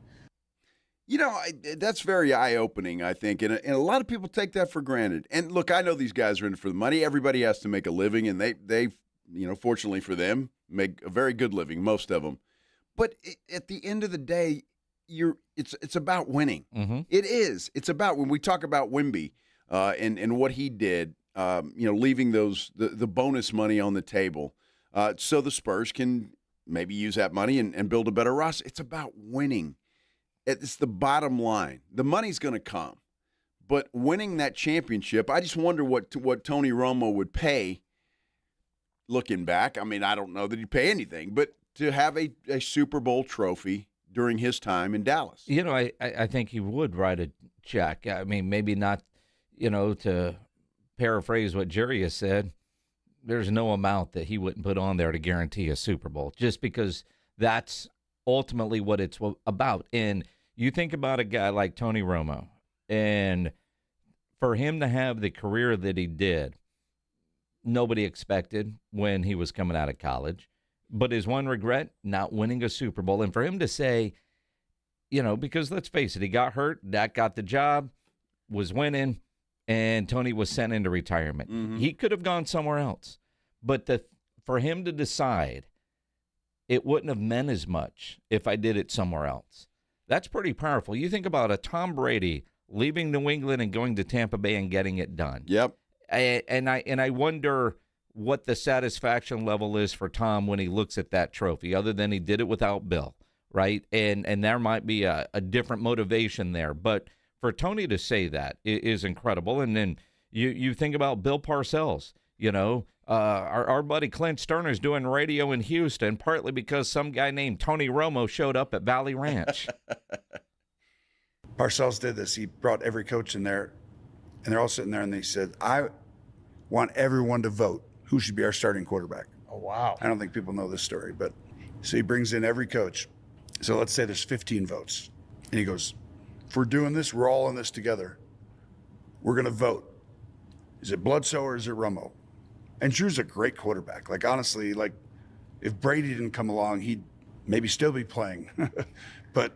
You know, that's very eye-opening, I think, and a lot of people take that for granted. And look, I know these guys are in it for the money. Everybody has to make a living, and they, you know, fortunately for them, make a very good living, most of them. But at the end of the day, it's about winning.
Mm-hmm.
It is. It's about when we talk about Wemby and what he did. You know, leaving the bonus money on the table, so the Spurs can maybe use that money and build a better roster. It's about winning. It's the bottom line. The money's going to come, but winning that championship, I just wonder what Tony Romo would pay. Looking back, I mean, I don't know that he'd pay anything, but to have a Super Bowl trophy during his time in Dallas.
You know, I think he would write a check. I mean, maybe not, you know, to paraphrase what Jerry has said, there's no amount that he wouldn't put on there to guarantee a Super Bowl, just because that's ultimately what it's about. And you think about a guy like Tony Romo, and for him to have the career that he did, nobody expected when he was coming out of college. But his one regret, not winning a Super Bowl. And for him to say, you know, because let's face it, he got hurt, Dak got the job, was winning, and Tony was sent into retirement.
Mm-hmm.
He could have gone somewhere else. But for him to decide it wouldn't have meant as much if I did it somewhere else, that's pretty powerful. You think about a Tom Brady leaving New England and going to Tampa Bay and getting it done.
Yep.
And I wonder what the satisfaction level is for Tom when he looks at that trophy, other than he did it without Bill, right? And there might be a different motivation there. But for Tony to say that is incredible. And then you think about Bill Parcells, you know, our buddy Clint Sterner's doing radio in Houston, partly because some guy named Tony Romo showed up at Valley Ranch.
Parcells did this. He brought every coach in there, and they're all sitting there, and they said, I want everyone to vote who should be our starting quarterback.
Oh, wow.
I don't think people know this story, but so he brings in every coach. So let's say there's 15 votes. And he goes, if we're doing this, we're all in this together. We're going to vote. Is it Bledsoe or is it Romo? And Drew's a great quarterback. Like, honestly, like, if Brady didn't come along, he'd maybe still be playing. But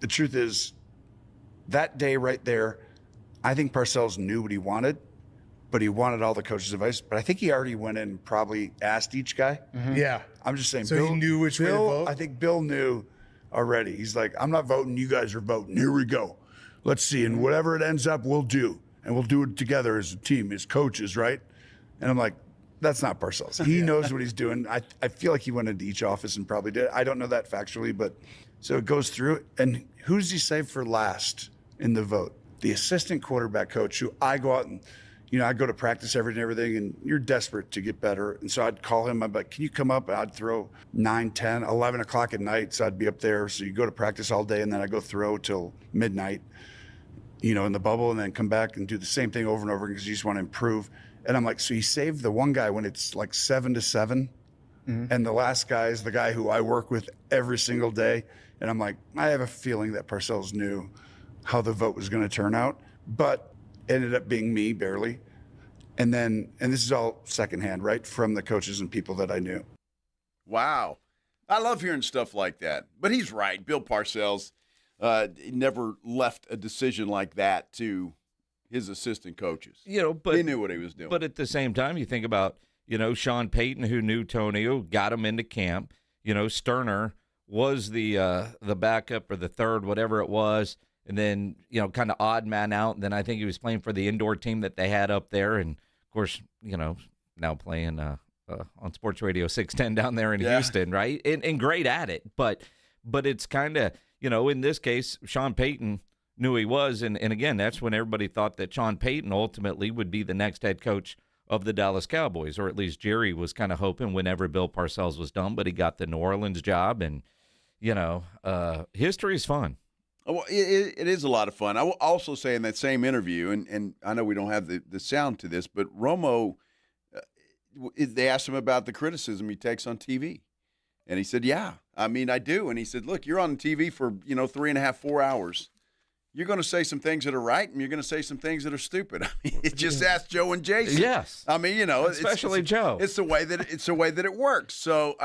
the truth is, that day right there, I think Parcells knew what he wanted, but he wanted all the coaches' advice. But I think he already went in and probably asked each guy.
Mm-hmm. Yeah.
I'm just saying.
So he knew which way to vote?
I think Bill knew already. He's like, I'm not voting. You guys are voting. Here we go. Let's see. And whatever it ends up, we'll do. And we'll do it together as a team, as coaches, right? And I'm like, that's not Parcells. He knows what he's doing. I feel like he went into each office and probably did. I don't know that factually, but so it goes through. And who does he say for last in the vote? The assistant quarterback coach, who I go out and, I go to practice every day and everything, and you're desperate to get better. And so I'd call him. I'd be like, can you come up? And I'd throw 9, 10, 11 o'clock at night. So I'd be up there. So you go to practice all day, and then I go throw till midnight, in the bubble, and then come back and do the same thing over and over because you just want to improve. And I'm like, so he saved the one guy when it's like 7-7. And the last guy is the guy who I work with every single day. And I'm like, I have a feeling that Parcells knew how the vote was going to turn out, but ended up being me barely. And this is all secondhand, right? From the coaches and people that I knew.
Wow. I love hearing stuff like that. But he's right. Bill Parcells never left a decision like that to his assistant coaches.
But
he knew what he was doing.
But at the same time, you think about, Sean Payton, who knew Tonio, got him into camp. Sterner was the backup or the third, whatever it was, and then, kind of odd man out. And then I think he was playing for the indoor team that they had up there. And, of course, now playing on Sports Radio 610 down there in Houston, right? And great at it. But it's kind of, in this case, Sean Payton knew he was, and again, that's when everybody thought that Sean Payton ultimately would be the next head coach of the Dallas Cowboys, or at least Jerry was kind of hoping whenever Bill Parcells was done, but he got the New Orleans job, and, history is fun.
Well, it is a lot of fun. I will also say in that same interview, and I know we don't have the sound to this, but Romo, they asked him about the criticism he takes on TV. And he said, yeah, I do. And he said, look, you're on TV for, 3.5, 4 hours. You're going to say some things that are right, and you're going to say some things that are stupid. Just ask Joe and Jason.
Yes. Especially Joe.
It's the way that it works. So,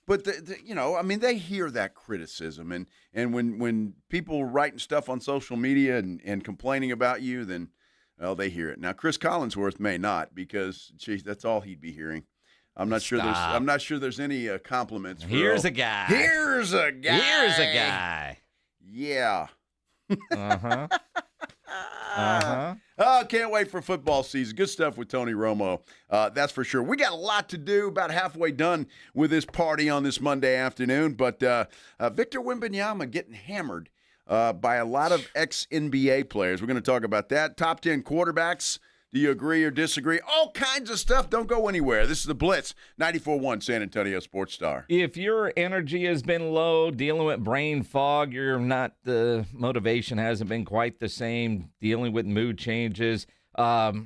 but they hear that criticism, and when people are writing stuff on social media and complaining about you, then they hear it. Now, Chris Collinsworth may not, because that's all he'd be hearing. I'm not sure there's any compliments.
Here's a guy.
Here's a guy.
Here's a guy.
Yeah.
Uh-huh. Uh-huh.
Oh, can't wait for football season. Good stuff with Tony Romo. That's for sure. We got a lot to do, about halfway done with this party on this Monday afternoon. But Victor Wembanyama getting hammered by a lot of ex-NBA players. We're going to talk about that. Top 10 quarterbacks. Do you agree or disagree? All kinds of stuff. Don't go anywhere. This is the Blitz, 94.1 San Antonio Sports Star.
If your energy has been low, dealing with brain fog, the motivation hasn't been quite the same, dealing with mood changes,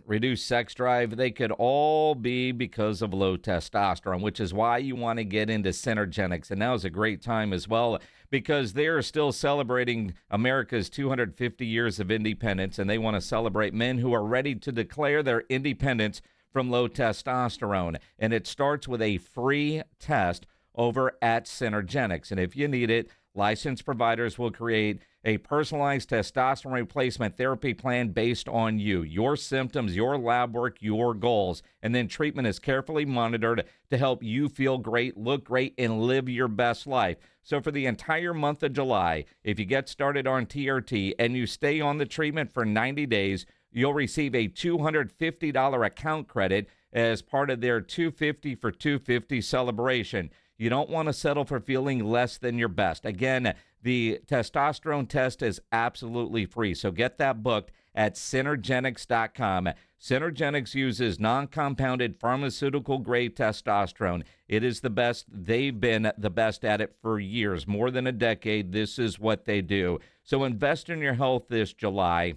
reduced sex drive, they could all be because of low testosterone, which is why you want to get into Synergenics. And now is a great time as well, because they're still celebrating America's 250 years of independence, and they want to celebrate men who are ready to declare their independence from low testosterone. And it starts with a free test over at Synergenics. And if you need it, licensed providers will create a personalized testosterone replacement therapy plan based on you, your symptoms, your lab work, your goals. And then treatment is carefully monitored to help you feel great, look great, and live your best life. So for the entire month of July, if you get started on TRT and you stay on the treatment for 90 days, you'll receive a $250 account credit as part of their 250 for 250 celebration. You don't want to settle for feeling less than your best. Again, the testosterone test is absolutely free, so get that booked at Synergenics.com. Synergenics uses non-compounded pharmaceutical-grade testosterone. It is the best. They've been the best at it for years, more than a decade. This is what they do. So invest in your health this July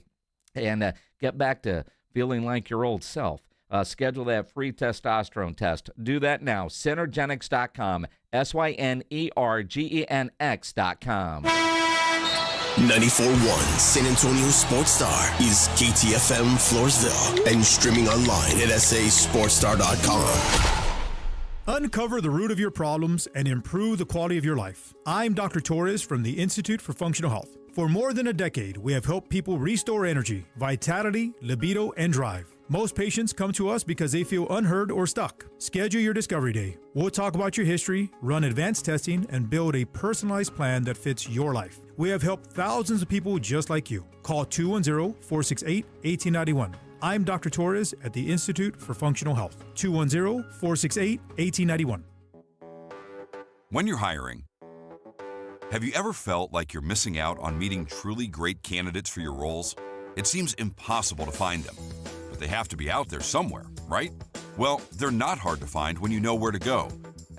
and get back to feeling like your old self. Schedule that free testosterone test. Do that now. Synergenics.com. Synergenx.com.
94.1 San Antonio Sports Star is KTFM Floresville and streaming online at sasportstar.com.
Uncover the root of your problems and improve the quality of your life. I'm Dr. Torres from the Institute for Functional Health. For more than a decade, we have helped people restore energy, vitality, libido, and drive. Most patients come to us because they feel unheard or stuck. Schedule your discovery day. We'll talk about your history, run advanced testing, and build a personalized plan that fits your life. We have helped thousands of people just like you. Call 210-468-1891. I'm Dr. Torres at the Institute for Functional Health. 210-468-1891.
When you're hiring, have you ever felt like you're missing out on meeting truly great candidates for your roles? It seems impossible to find them, but they have to be out there somewhere, right? Well, they're not hard to find when you know where to go,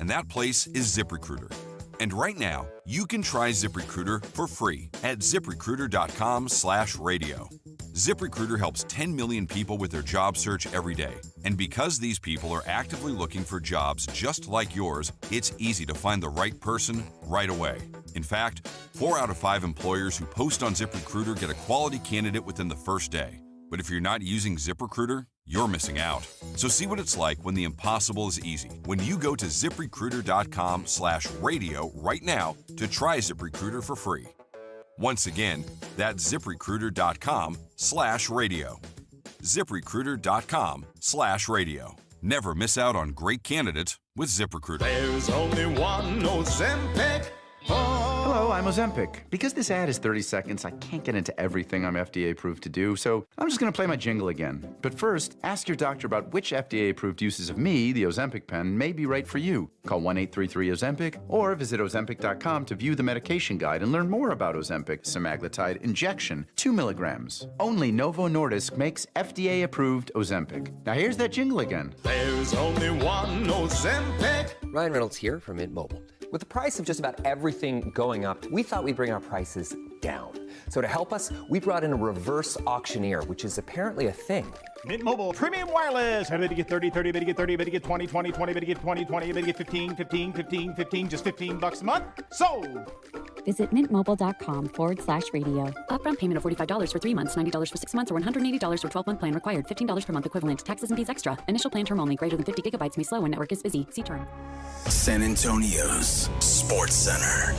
and that place is ZipRecruiter. And right now, you can try ZipRecruiter for free at ZipRecruiter.com/radio. ZipRecruiter helps 10 million people with their job search every day. And because these people are actively looking for jobs just like yours, it's easy to find the right person right away. In fact, 4 out of 5 employers who post on ZipRecruiter get a quality candidate within the first day. But if you're not using ZipRecruiter, you're missing out. So see what it's like when the impossible is easy. When you go to ZipRecruiter.com/radio right now to try ZipRecruiter for free. Once again, that's ZipRecruiter.com/radio. ZipRecruiter.com/radio. Never miss out on great candidates with ZipRecruiter.
There's only one Ozempic.
Hello, I'm Ozempic. Because this ad is 30 seconds, I can't get into everything I'm FDA approved to do, so I'm just going to play my jingle again. But first, ask your doctor about which FDA approved uses of me, the Ozempic pen, may be right for you. Call 1-833-OZEMPIC or visit Ozempic.com to view the medication guide and learn more about Ozempic semaglutide injection, 2 milligrams. Only Novo Nordisk makes FDA approved Ozempic. Now here's that jingle again.
There's only one Ozempic.
Ryan Reynolds here from Mint Mobile. With the price of just about everything going up, we thought we'd bring our prices down. So to help us, we brought in a reverse auctioneer, which is apparently a thing.
Mint Mobile Premium Wireless. How to get 30, 30, how to get 30, how to get 20, 20, 20, how to get 20, 20, how to get 15, 15, 15, 15, just $15 a month? Sold!
Visit mintmobile.com/radio. Upfront payment of $45 for 3 months, $90 for 6 months, or $180 for 12-month plan required. $15 per month equivalent. Taxes and fees extra. Initial plan term only. Greater than 50 gigabytes may slow when network is busy. See term.
San Antonio's Sports Center.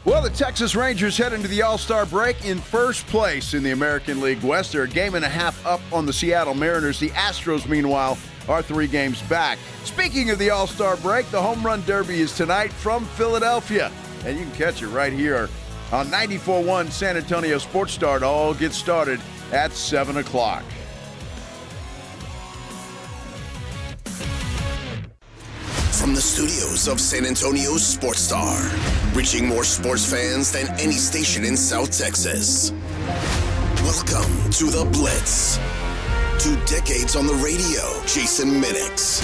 Well, the Texas Rangers head into the All-Star break in first place in the American League West. They're a game and a half up on the Seattle Mariners. The Astros, meanwhile, are 3 games back. Speaking of the All-Star break, the Home Run Derby is tonight from Philadelphia. And you can catch it right here on 94.1 San Antonio Sports Star. It all gets started at 7 o'clock.
From the studios of San Antonio's Sports Star, reaching more sports fans than any station in South Texas. Welcome to the Blitz. 2 decades on the radio, Jason Minix.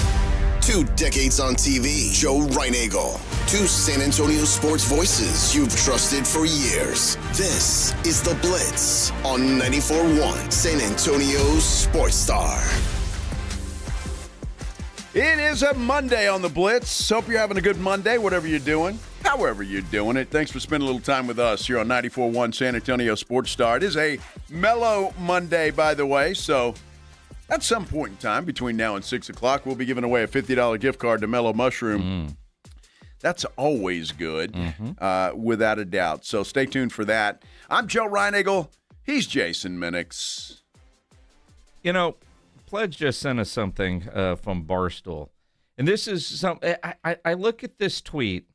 2 decades on TV, Joe Reinagel. 2 San Antonio sports voices you've trusted for years. This is the Blitz on 94.1 San Antonio's Sports Star.
It is a Monday on the Blitz. Hope you're having a good Monday, whatever you're doing, however you're doing it. Thanks for spending a little time with us here on 94.1 San Antonio Sports Star. It is a mellow Monday, by the way, so at some point in time between now and 6 o'clock, we'll be giving away a $50 gift card to Mellow Mushroom. That's always good, without a doubt. So stay tuned for that. I'm Joe Reinagel. He's Jason Minix.
You know, Pledge just sent us something from Barstool. And this is something, I look at this tweet,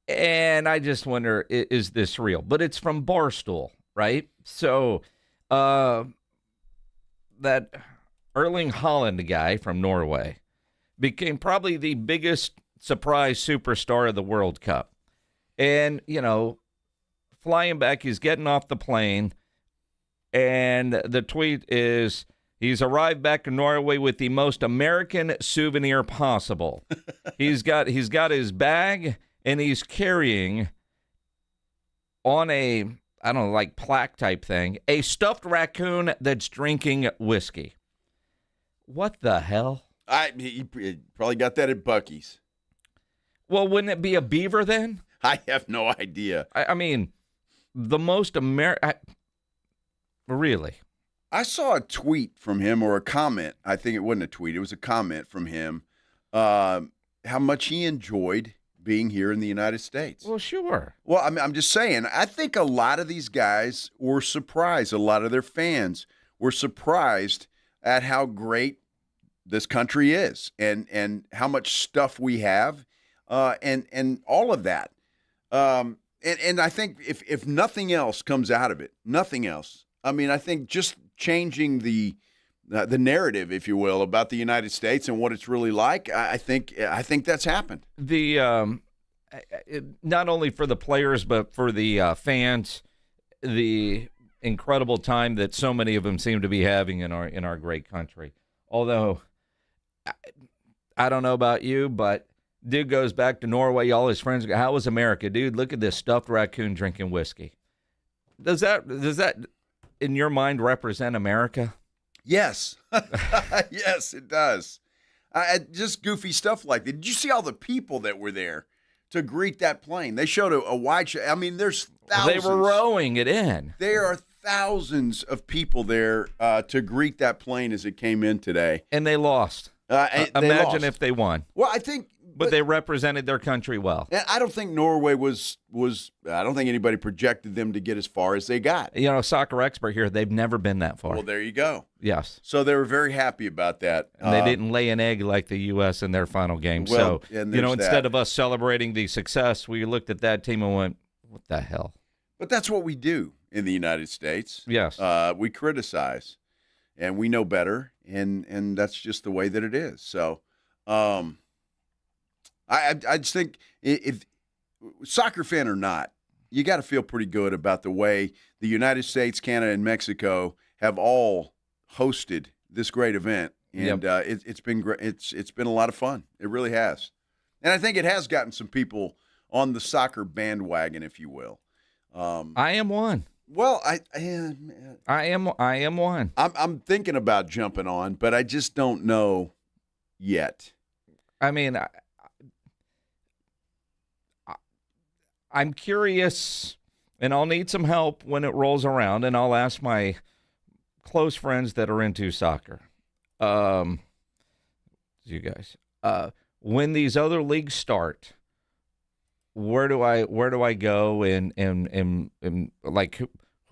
and I just wonder, is this real? But it's from Barstool, right? So that Erling Haaland guy from Norway became probably the biggest surprise superstar of the World Cup. And, you know, flying back, he's getting off the plane, and the tweet is, he's arrived back in Norway with the most American souvenir possible. He's got his bag, and he's carrying on a, I don't know, like plaque type thing, a stuffed raccoon that's drinking whiskey. What the hell?
He probably got that at Buc-ee's.
Well, wouldn't it be a beaver then?
I have no idea.
I mean, the most really?
I saw a tweet from him, or a comment. I think it wasn't a tweet. It was a comment from him. How much he enjoyed being here in the United States.
Well, sure.
Well, I'm just saying, I think a lot of these guys were surprised. A lot of their fans were surprised at how great this country is and how much stuff we have and all of that. And I think if nothing else comes out of it, nothing else, I mean, I think just changing the narrative, if you will, about the United States and what it's really like, I think that's happened.
The not only for the players but for the fans, the incredible time that so many of them seem to be having in our great country. Although I don't know about you, but dude goes back to Norway. All his friends go, "How was America, dude? Look at this stuffed raccoon drinking whiskey." Does that in your mind represent America?
Yes. Yes, it does. Just goofy stuff like that. Did you see all the people that were there to greet that plane? They showed a wide shot. I mean, there's thousands.
They were rowing it in.
There are thousands of people there to greet that plane as it came in today.
And they lost. Imagine if they won.
Well, I think...
But they represented their country well.
I don't think Norway was I don't think anybody projected them to get as far as they got.
You know, soccer expert here, they've never been that far.
Well, there you go.
Yes.
So they were very happy about that.
And they didn't lay an egg like the U.S. in their final game.
Well,
so, instead of us celebrating the success, we looked at that team and went, what the hell?
But that's what we do in the United States.
Yes.
We criticize, and we know better, and that's just the way that it is. So, I just think if soccer fan or not, you got to feel pretty good about the way the United States, Canada, and Mexico have all hosted this great event, and it's been great. It's been a lot of fun. It really has, and I think it has gotten some people on the soccer bandwagon, if you will.
I am one.
Well, I
am one.
I'm thinking about jumping on, but I just don't know yet.
I mean, I'm curious, and I'll need some help when it rolls around, and I'll ask my close friends that are into soccer. You guys, when these other leagues start, where do I go and like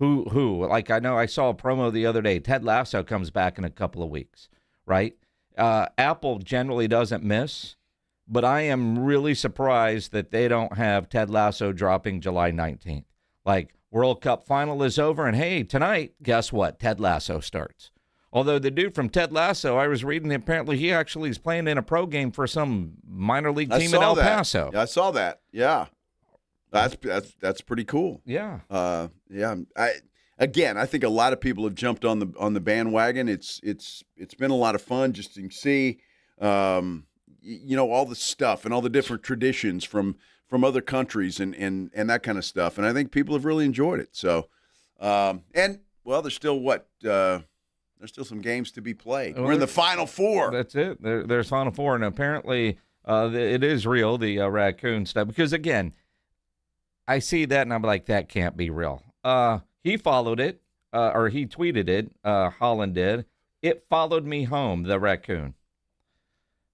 who? Like, I know I saw a promo the other day. Ted Lasso comes back in a couple of weeks, right? Apple generally doesn't miss. But I am really surprised that they don't have Ted Lasso dropping July 19th. Like, World Cup final is over, and hey, tonight, guess what? Ted Lasso starts. Although the dude from Ted Lasso, I was reading, apparently he actually is playing in a pro game for some minor league team in El Paso.
Yeah, I saw that. Yeah, that's pretty cool.
Yeah.
Yeah. I think a lot of people have jumped on the bandwagon. It's been a lot of fun just to see. All the stuff and all the different traditions from other countries and that kind of stuff. And I think people have really enjoyed it. So, there's still there's still some games to be played. We're in the Final Four.
That's it. There's Final Four. And apparently it is real, the raccoon stuff. Because, again, I see that and I'm like, that can't be real. He followed it, or he tweeted it, Holland did. It followed me home, the raccoon.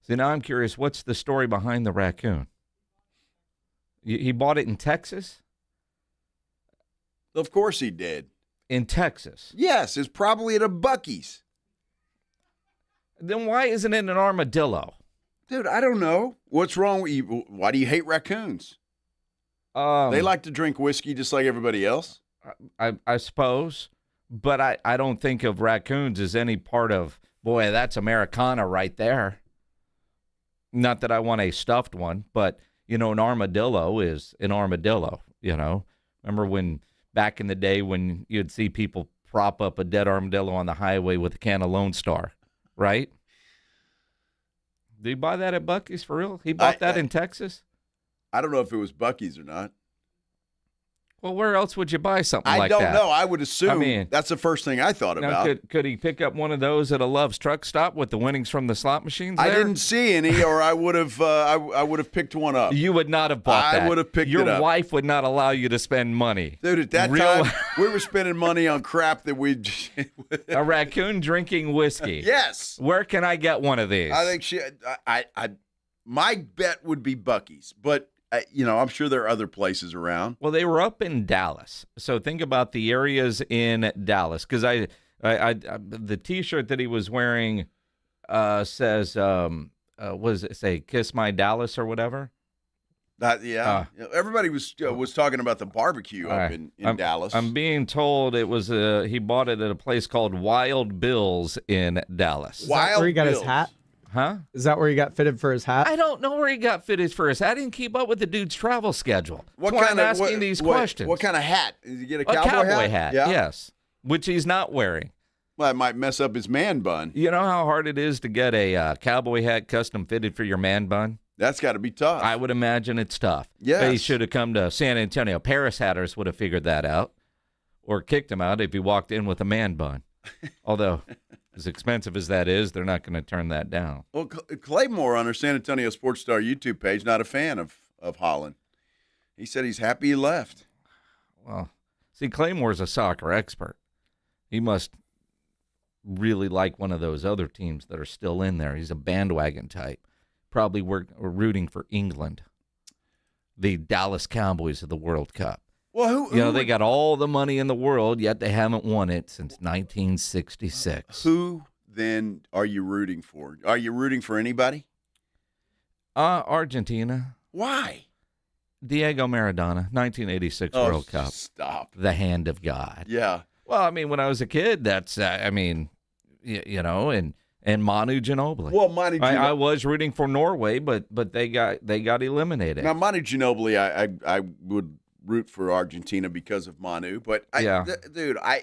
So now I'm curious, what's the story behind the raccoon? He bought it in Texas?
Of course he did.
In Texas?
Yes, it's probably at a Buc-ee's.
Then why isn't it an armadillo?
Dude, I don't know. What's wrong with you? Why do you hate raccoons? They like to drink whiskey just like everybody else.
I suppose. But I don't think of raccoons as any part of, boy, that's Americana right there. Not that I want a stuffed one, but, an armadillo is an armadillo, Remember when back in the day when you'd see people prop up a dead armadillo on the highway with a can of Lone Star, right? Did he buy that at Buc-ee's for real? He bought that in Texas?
I don't know if it was Buc-ee's or not.
Well, where else would you buy something like that?
I don't know. I would assume that's the first thing I thought about.
Could he pick up one of those at a Love's truck stop with the winnings from the slot machines there?
I didn't see any, or I would have I would have picked one up.
You would not have bought that.
I would have picked it up.
Your wife would not allow you to spend money.
Dude, at that time, we were spending money on crap that we
a raccoon drinking whiskey.
Yes.
Where can I get one of these?
I think my bet would be Buc-ee's, but I'm sure there are other places around.
Well, they were up in Dallas. So think about the areas in Dallas. Because the T-shirt that he was wearing says, what does it say, Kiss My Dallas or whatever?
Everybody was talking about the barbecue up in Dallas.
I'm being told it was he bought it at a place called Wild Bill's in Dallas.
Is that where he got his hat?
Huh?
Is that where he got fitted for his hat?
I don't know where he got fitted for his hat. I didn't keep up with the dude's travel schedule. I'm asking these questions.
What kind of hat? Did he get a
cowboy hat?
Yeah.
Yes, which he's not wearing.
Well, it might mess up his man bun.
You know how hard it is to get a cowboy hat custom fitted for your man bun?
That's got to be tough.
I would imagine it's tough.
Yes.
He should have come to San Antonio. Paris Hatters would have figured that out or kicked him out if he walked in with a man bun. Although, as expensive as that is, they're not going to turn that down.
Well, Claymore on our San Antonio Sports Star YouTube page, not a fan of Holland. He said he's happy he left.
Well, see, Claymore's a soccer expert. He must really like one of those other teams that are still in there. He's a bandwagon type. Probably we're rooting for England, the Dallas Cowboys of the World Cup.
Well,
they got all the money in the world, yet they haven't won it since 1966.
Who then are you rooting for? Are you rooting for anybody?
Argentina.
Why?
Diego Maradona, 1986 World Cup.
Stop.
The hand of God.
Yeah.
Well, I mean, when I was a kid, that's, and Manu Ginobili.
Well, Manu Ginobili.
I was rooting for Norway, but they got eliminated.
Now, Manu Ginobili, I would root for Argentina because of Manu, but dude, I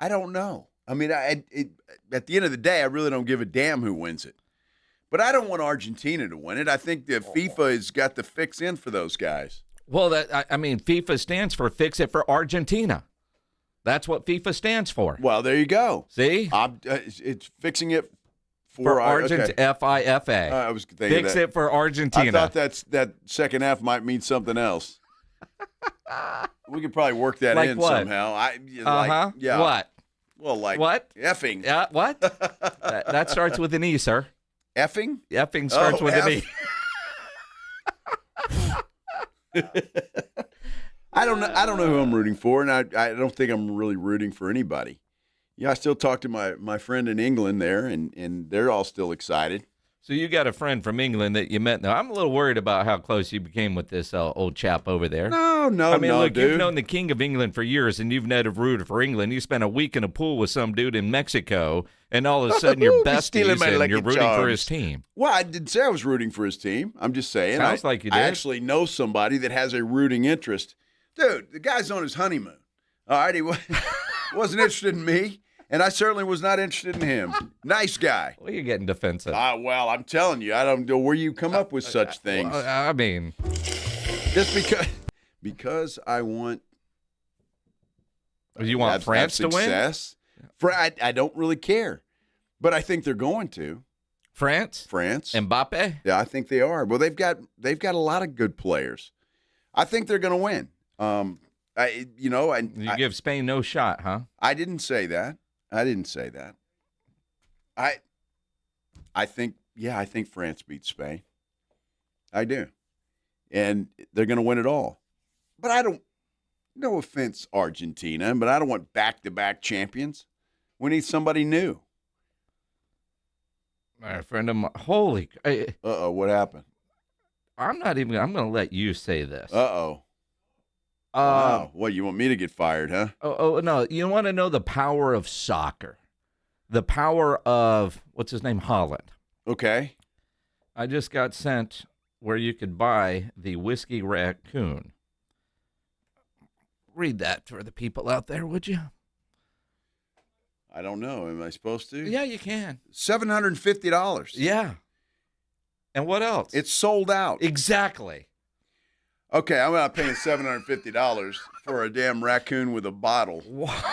don't know. I mean, at the end of the day, I really don't give a damn who wins it. But I don't want Argentina to win it. I think that FIFA has got the fix in for those guys.
Well, FIFA stands for Fix It for Argentina. That's what FIFA stands for.
Well, there you go.
See?
It's fixing it for
Argentina.
Okay.
FIFA.
I was thinking
Fix it for Argentina.
I thought that second F might mean something else. We could probably work that
like
in
what?
somehow. Yeah.
What?
Well, like
what?
Effing.
Yeah. What? that starts with an E, sir.
Effing?
Effing starts with an E.
I don't know who I'm rooting for, and I don't think I'm really rooting for anybody. Yeah, I still talk to my friend in England there, and they're all still excited.
So you got a friend from England that you met. Now, I'm a little worried about how close you became with this old chap over there.
No,
I mean, look,
dude.
You've known the King of England for years, and you've never rooted for England. You spent a week in a pool with some dude in Mexico, and all of a sudden you're besties and you're rooting for his team.
Well, I didn't say I was rooting for his team. I'm just saying.
Sounds like you did.
I actually know somebody that has a rooting interest. Dude, the guy's on his honeymoon. All right, he wasn't interested in me. And I certainly was not interested in him. Nice guy.
Well, you're getting defensive.
Well, I'm telling you, I don't know where you come up with such things.
Well, I mean,
just because I want.
You want France to win?
I don't really care, but I think they're going to.
France.
Mbappe. Yeah, I think they are. Well, they've got a lot of good players. I think they're going to win.
You give Spain no shot, huh?
I didn't say that. I think France beats Spain. I do. And they're going to win it all. But no offense, Argentina, but I don't want back-to-back champions. We need somebody new.
My friend of mine, holy.
Uh-oh, what happened?
I'm going to let you say this.
Uh-oh. Wow. What, you want me to get fired, huh?
Oh, no. You want to know the power of soccer. The power of, what's his name, Holland.
Okay.
I just got sent where you could buy the Whiskey Raccoon. Read that for the people out there, would you?
I don't know. Am I supposed to?
Yeah, you can.
$750.
Yeah. And what else?
It's sold out.
Exactly.
Okay, I'm not paying $750 for a damn raccoon with a bottle.
What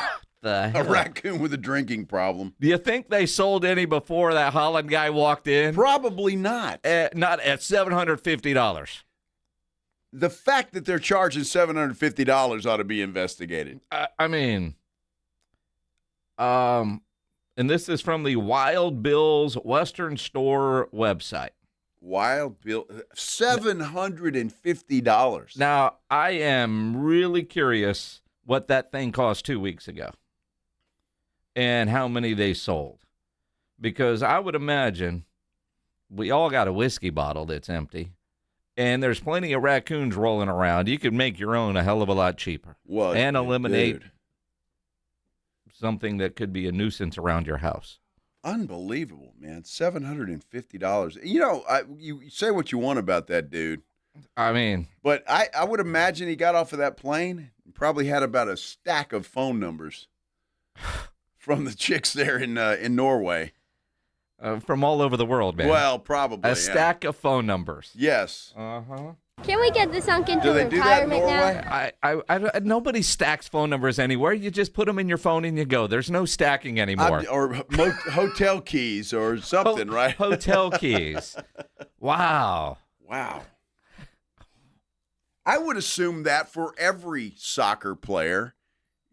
the hell?
A raccoon with a drinking problem.
Do you think they sold any before that Holland guy walked in?
Probably not.
Not at $750.
The fact that they're charging $750 ought to be investigated.
And this is from the Wild Bill's Western Store website.
Wild Bill, $750.
Now, I am really curious what that thing cost 2 weeks ago and how many they sold. Because I would imagine we all got a whiskey bottle that's empty, and there's plenty of raccoons rolling around. You could make your own a hell of a lot cheaper and eliminate something that could be a nuisance around your house.
Unbelievable, man. $750. You say what you want about that dude.
I mean.
But I would imagine he got off of that plane and probably had about a stack of phone numbers from the chicks there in Norway.
From all over the world, man.
Well, probably.
A stack of phone numbers.
Yes.
Uh-huh.
Can we get this sunk into
Do they do that in
retirement
Norway?
now?
Nobody stacks phone numbers anywhere. You just put them in your phone and you go. There's no stacking anymore.
Or hotel keys or something, right?
Hotel keys. Wow.
I would assume that for every soccer player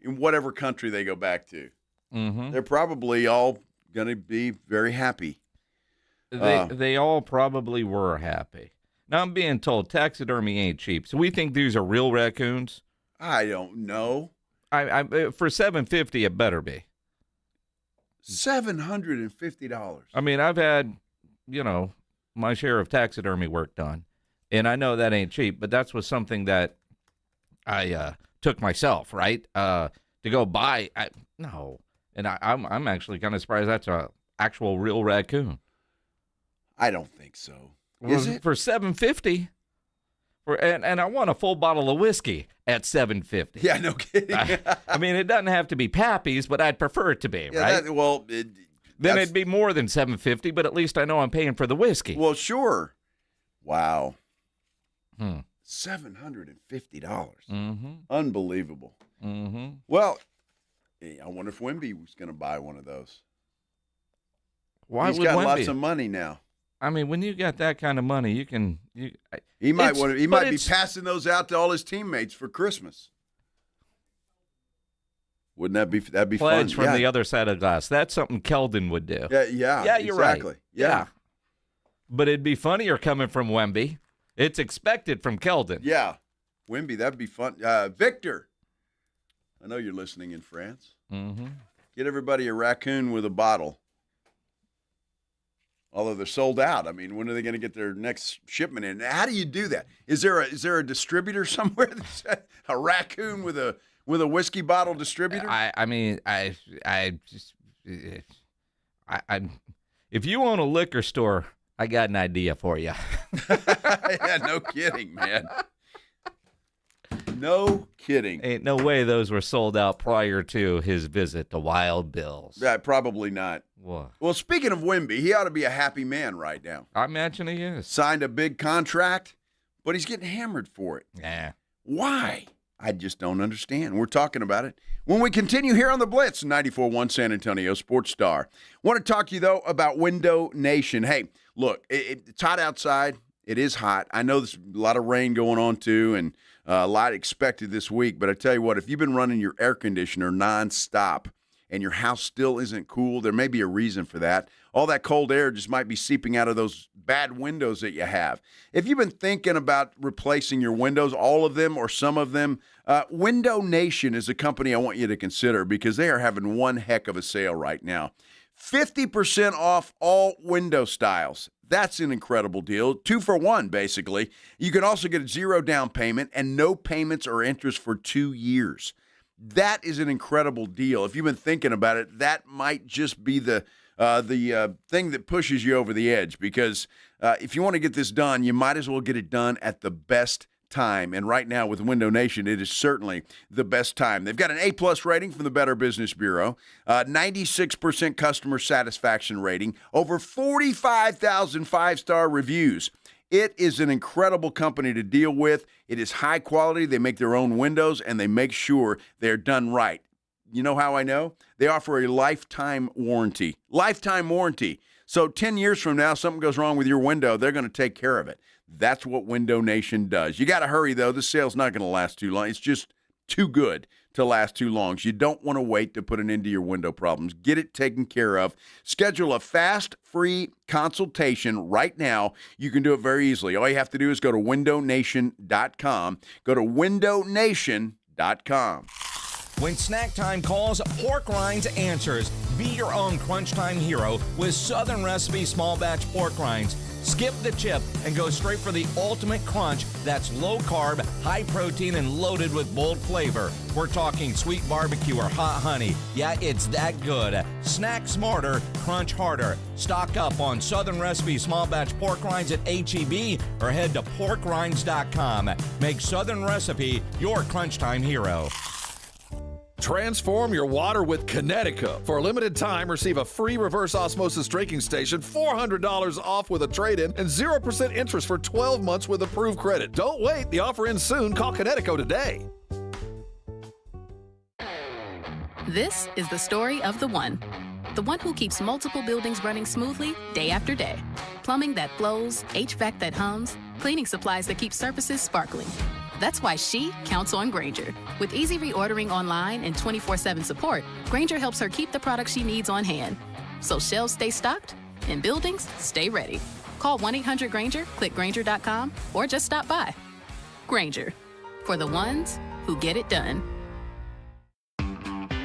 in whatever country they go back to.
Mm-hmm.
They're probably all going to be very happy.
They all probably were happy. Now, I'm being told taxidermy ain't cheap. So we think these are real raccoons?
I don't know.
I for $750, it better be.
$750.
I mean, I've had, my share of taxidermy work done. And I know that ain't cheap, but that's was something that I took myself, right? To go buy. No. And I'm actually kind of surprised that's a actual real raccoon.
I don't think so. Is it?
For $750? And I want a full bottle of whiskey at $750.
Yeah, no kidding.
I mean, it doesn't have to be Pappy's, but I'd prefer it to be, right? Then it'd be more than $750, but at least I know I'm paying for the whiskey.
Well, sure. Wow. $750.
Mm-hmm.
Unbelievable.
Mm-hmm.
Well, I wonder if Wemby was going to buy one of those.
Why
He's
would
got
Wemby?
lots of money now.
I mean, when you got that kind of money,
He might be passing those out to all his teammates for Christmas. Wouldn't that'd be
pledge
fun?
from the other side of the glass. That's something Keldon would do.
Yeah,
you're
exactly.
right.
Yeah.
But it'd be funnier coming from Wemby. It's expected from Keldon.
Yeah. Wemby, that'd be fun. Victor, I know you're listening in France.
Mm-hmm.
Get everybody a raccoon with a bottle. Although they're sold out. I mean, when are they going to get their next shipment in? How do you do that? Is there a distributor somewhere that's a raccoon with a whiskey bottle distributor?
If you own a liquor store, I got an idea for you.
Yeah, no kidding, man. No kidding.
Ain't no way those were sold out prior to his visit to Wild Bill's.
Probably not.
What?
Well, speaking of Wemby, he ought to be a happy man right now.
I imagine he is.
Signed a big contract, but he's getting hammered for it.
Yeah.
Why? I just don't understand. We're talking about it when we continue here on the Blitz, 94.1 San Antonio Sports Star. Want to talk to you, though, about Window Nation. Hey, look, it's hot outside. It is hot. I know there's a lot of rain going on, too, and a lot expected this week. But I tell you what, if you've been running your air conditioner nonstop and your house still isn't cool, there may be a reason for that. All that cold air just might be seeping out of those bad windows that you have. If you've been thinking about replacing your windows, all of them or some of them, Window Nation is a company I want you to consider because they are having one heck of a sale right now. 50% off all window styles. That's an incredible deal. 2 for 1, basically. You can also get a 0 down payment and no payments or interest for 2 years. That is an incredible deal. If you've been thinking about it, that might just be the thing that pushes you over the edge because if you want to get this done, you might as well get it done at the best time. And right now with Window Nation, it is certainly the best time. They've got an A+ rating from the Better Business Bureau, 96% customer satisfaction rating, over 45,000 5-star reviews. It is an incredible company to deal with. It is high quality. They make their own windows, and they make sure they're done right. You know how I know? They offer a lifetime warranty. Lifetime warranty. So 10 years from now, something goes wrong with your window, they're going to take care of it. That's what Window Nation does. You got to hurry, though. This sale's not going to last too long. It's just too good to last too long. So you don't want to wait to put an end to your window problems. Get it taken care of. Schedule a fast, free consultation right now. You can do it very easily. All you have to do is go to windownation.com. Go to windownation.com.
When snack time calls, Pork Rinds answers. Be your own crunch time hero with Southern Recipe small batch pork rinds. Skip the chip and go straight for the ultimate crunch that's low carb, high protein, and loaded with bold flavor. We're talking sweet barbecue or hot honey. Yeah, it's that good. Snack smarter, crunch harder. Stock up on Southern Recipe small batch pork rinds at H-E-B or head to porkrinds.com. Make Southern Recipe your crunch time hero.
Transform your water with Connecticut. For a limited time, receive a free reverse osmosis drinking station, $400 off with a trade-in, and 0% interest for 12 months with approved credit. Don't wait. The offer ends soon. Call Connecticut today.
This is the story of the one who keeps multiple buildings running smoothly day after day. Plumbing that flows, HVAC that hums, cleaning supplies that keep surfaces sparkling. That's why she counts on Grainger. With easy reordering online and 24/7 support, Grainger helps her keep the products she needs on hand. So shelves stay stocked and buildings stay ready. Call 1-800-GRAINGER, click Grainger.com, or just stop by. Grainger, for the ones who get it done.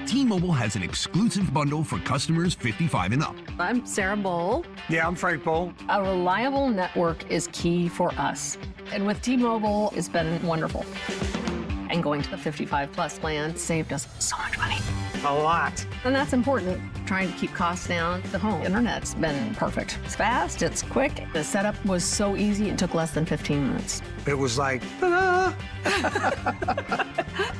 T-Mobile has an exclusive bundle for customers 55 and up.
I'm Sarah Bowl.
Yeah, I'm Frank Bowl.
A reliable network is key for us. And with T-Mobile, it's been wonderful. And going to the 55-plus plan saved us so much money.
A lot.
And that's important, trying to keep costs down. The home internet's been perfect. It's fast, it's quick. The setup was so easy, it took less than 15 minutes.
It was like, ta-da!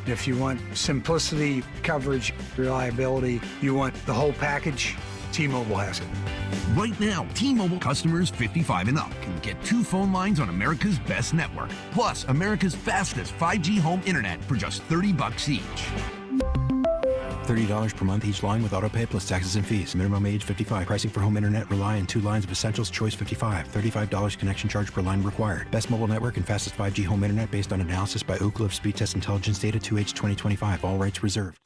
If you want simplicity, coverage, reliability, you want the whole package, T-Mobile has it. Right now, T-Mobile customers 55 and up can get 2 phone lines on America's best network, plus America's fastest 5G home internet for just $30 each.
$30 per month each line with autopay plus taxes and fees. Minimum age 55. Pricing for home internet rely on 2 lines of Essentials Choice 55. $35 connection charge per line required. Best mobile network and fastest 5G home internet based on analysis by Ookla of Speed Test Intelligence Data 2H 2025. All rights reserved.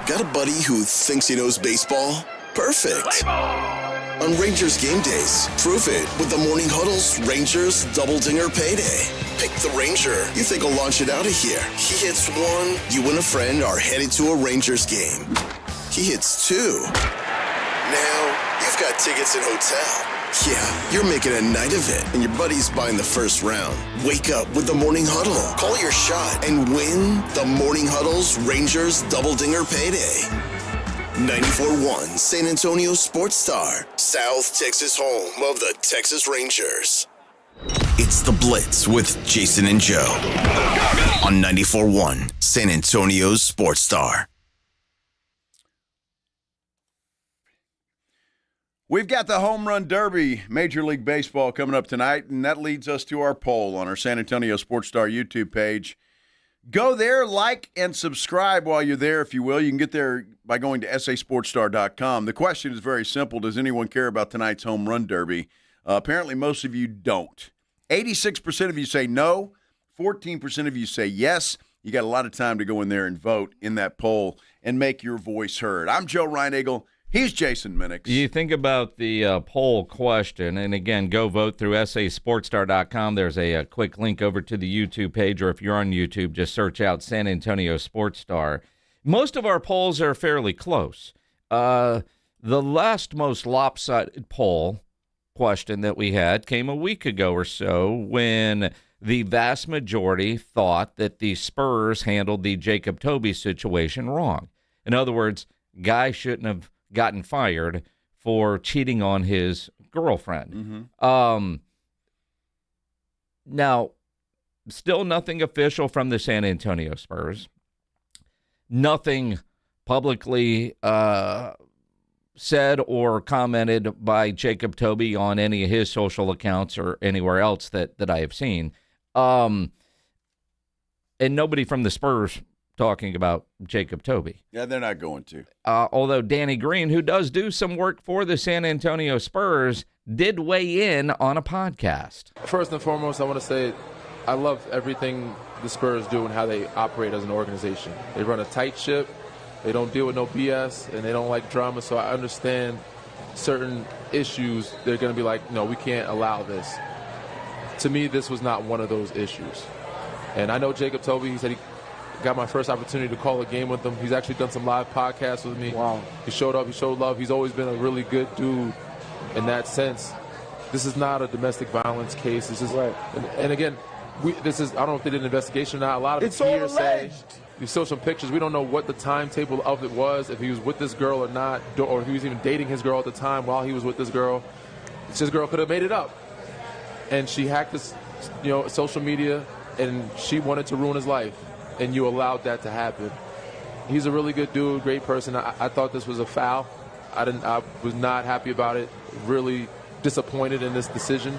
Got a buddy who thinks he knows baseball? Perfect. On Rangers game days, prove it with the Morning Huddle's Rangers Double Dinger Payday. Pick the Ranger you think will launch it out of here. He hits 1, you and a friend are headed to a Rangers game. He hits 2. Now, you've got tickets and hotel. Yeah, you're making a night of it, and your buddy's buying the first round. Wake up with the Morning Huddle. Call your shot and win the Morning Huddle's Rangers Double Dinger Payday. 94.1 San Antonio Sports Star, South Texas home of the Texas Rangers. It's The Blitz with Jason and Joe on 94.1 San Antonio's Sports Star.
We've got the Home Run Derby, Major League Baseball, coming up tonight, and that leads us to our poll on our San Antonio Sports Star YouTube page. Go there, like, and subscribe while you're there, if you will. You can get there by going to sasportstar.com. The question is very simple. Does anyone care about tonight's Home Run Derby? Apparently, most of you don't. 86% of you say no. 14% of you say yes. You got a lot of time to go in there and vote in that poll and make your voice heard. I'm Joe Reinagle. He's Jason Minix.
You think about the poll question, and again, go vote through sasportstar.com. There's a quick link over to the YouTube page, or if you're on YouTube, just search out San Antonio Sports Star. Most of our polls are fairly close. The last most lopsided poll question that we had came a week ago or so when the vast majority thought that the Spurs handled the Jacob Toby situation wrong. In other words, guy shouldn't have gotten fired for cheating on his girlfriend.
Mm-hmm.
Now, still nothing official from the San Antonio Spurs. Nothing publicly said or commented by Jacob Toby on any of his social accounts or anywhere else that I have seen. And nobody from the Spurs talking about Jacob Toby.
Yeah, they're not going to.
Although Danny Green, who does do some work for the San Antonio Spurs, did weigh in on a podcast.
First and foremost, I want to say
I love everything the Spurs do and how they operate as an organization. They run a tight ship. They don't deal with no BS, and they don't like drama. So I understand certain issues. They're going to be like, no, we can't allow this. To me, this was not one of those issues. And I know Jacob told me, he said he got my first opportunity to call a game with him. He's actually done some live podcasts with me. Wow. He showed up. He showed love. He's always been a really good dude in that sense. This is not a domestic violence case. This is, right. And again, I don't know if they did an investigation or not. A lot of it's hearsay. You saw some pictures. We don't know what the timetable of it was, if he was with this girl or not, or if he was even dating his girl at the time while he was with this girl. This girl could have made it up. And she hacked his, social media, and she wanted to ruin his life. And you allowed that to happen. He's a really good dude, great person. I thought this was a foul. I was not happy about it. Really disappointed in this decision.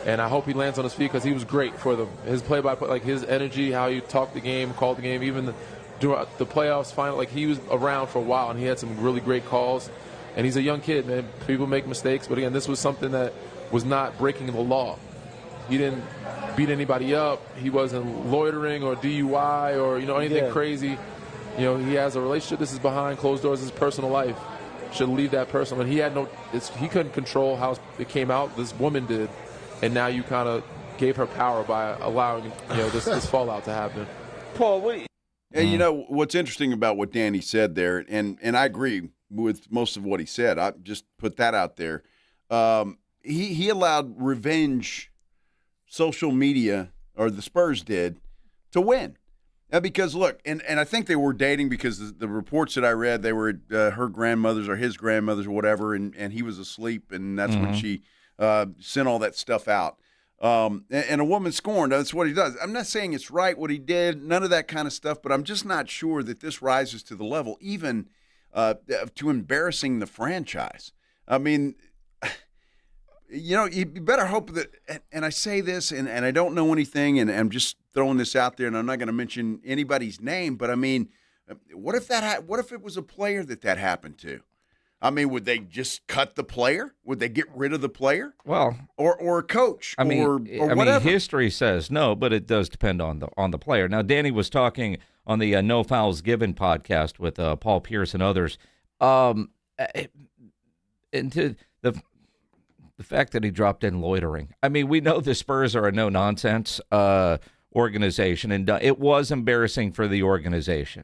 And I hope he lands on his feet because he was great for them. His play-by-play, like his energy, how he talked the game, called the game, even during the playoffs final, like he was around for a while and he had some really great calls. And he's a young kid, man. People make mistakes, but again, this was something that was not breaking the law. He didn't beat anybody up. He wasn't loitering or DUI or anything crazy. He has a relationship. This is behind closed doors. His personal life. Should leave that person. But he couldn't control how it came out. This woman did. And now you kind of gave her power by allowing this fallout to happen.
Paul, and what's interesting about what Danny said there, and I agree with most of what he said. I just put that out there. He allowed revenge social media, or the Spurs did, to win. Because look, and I think they were dating because the reports that I read, they were her grandmothers or his grandmothers or whatever, and he was asleep, and that's when she sent all that stuff out. And a woman scorned. That's what he does. I'm not saying it's right what he did, none of that kind of stuff, but I'm just not sure that this rises to the level even to embarrassing the franchise. I mean, you better hope that, and I say this, and I don't know anything, and I'm just throwing this out there, and I'm not going to mention anybody's name, but I mean, what if it was a player that happened to? I mean, would they just cut the player? Would they get rid of the player?
Well,
or a coach, or whatever?
I mean, history says no, but it does depend on the player. Now, Danny was talking on the No Fouls Given podcast with Paul Pierce and others, and to the fact that he dropped in loitering. I mean, we know the Spurs are a no-nonsense organization, and it was embarrassing for the organization.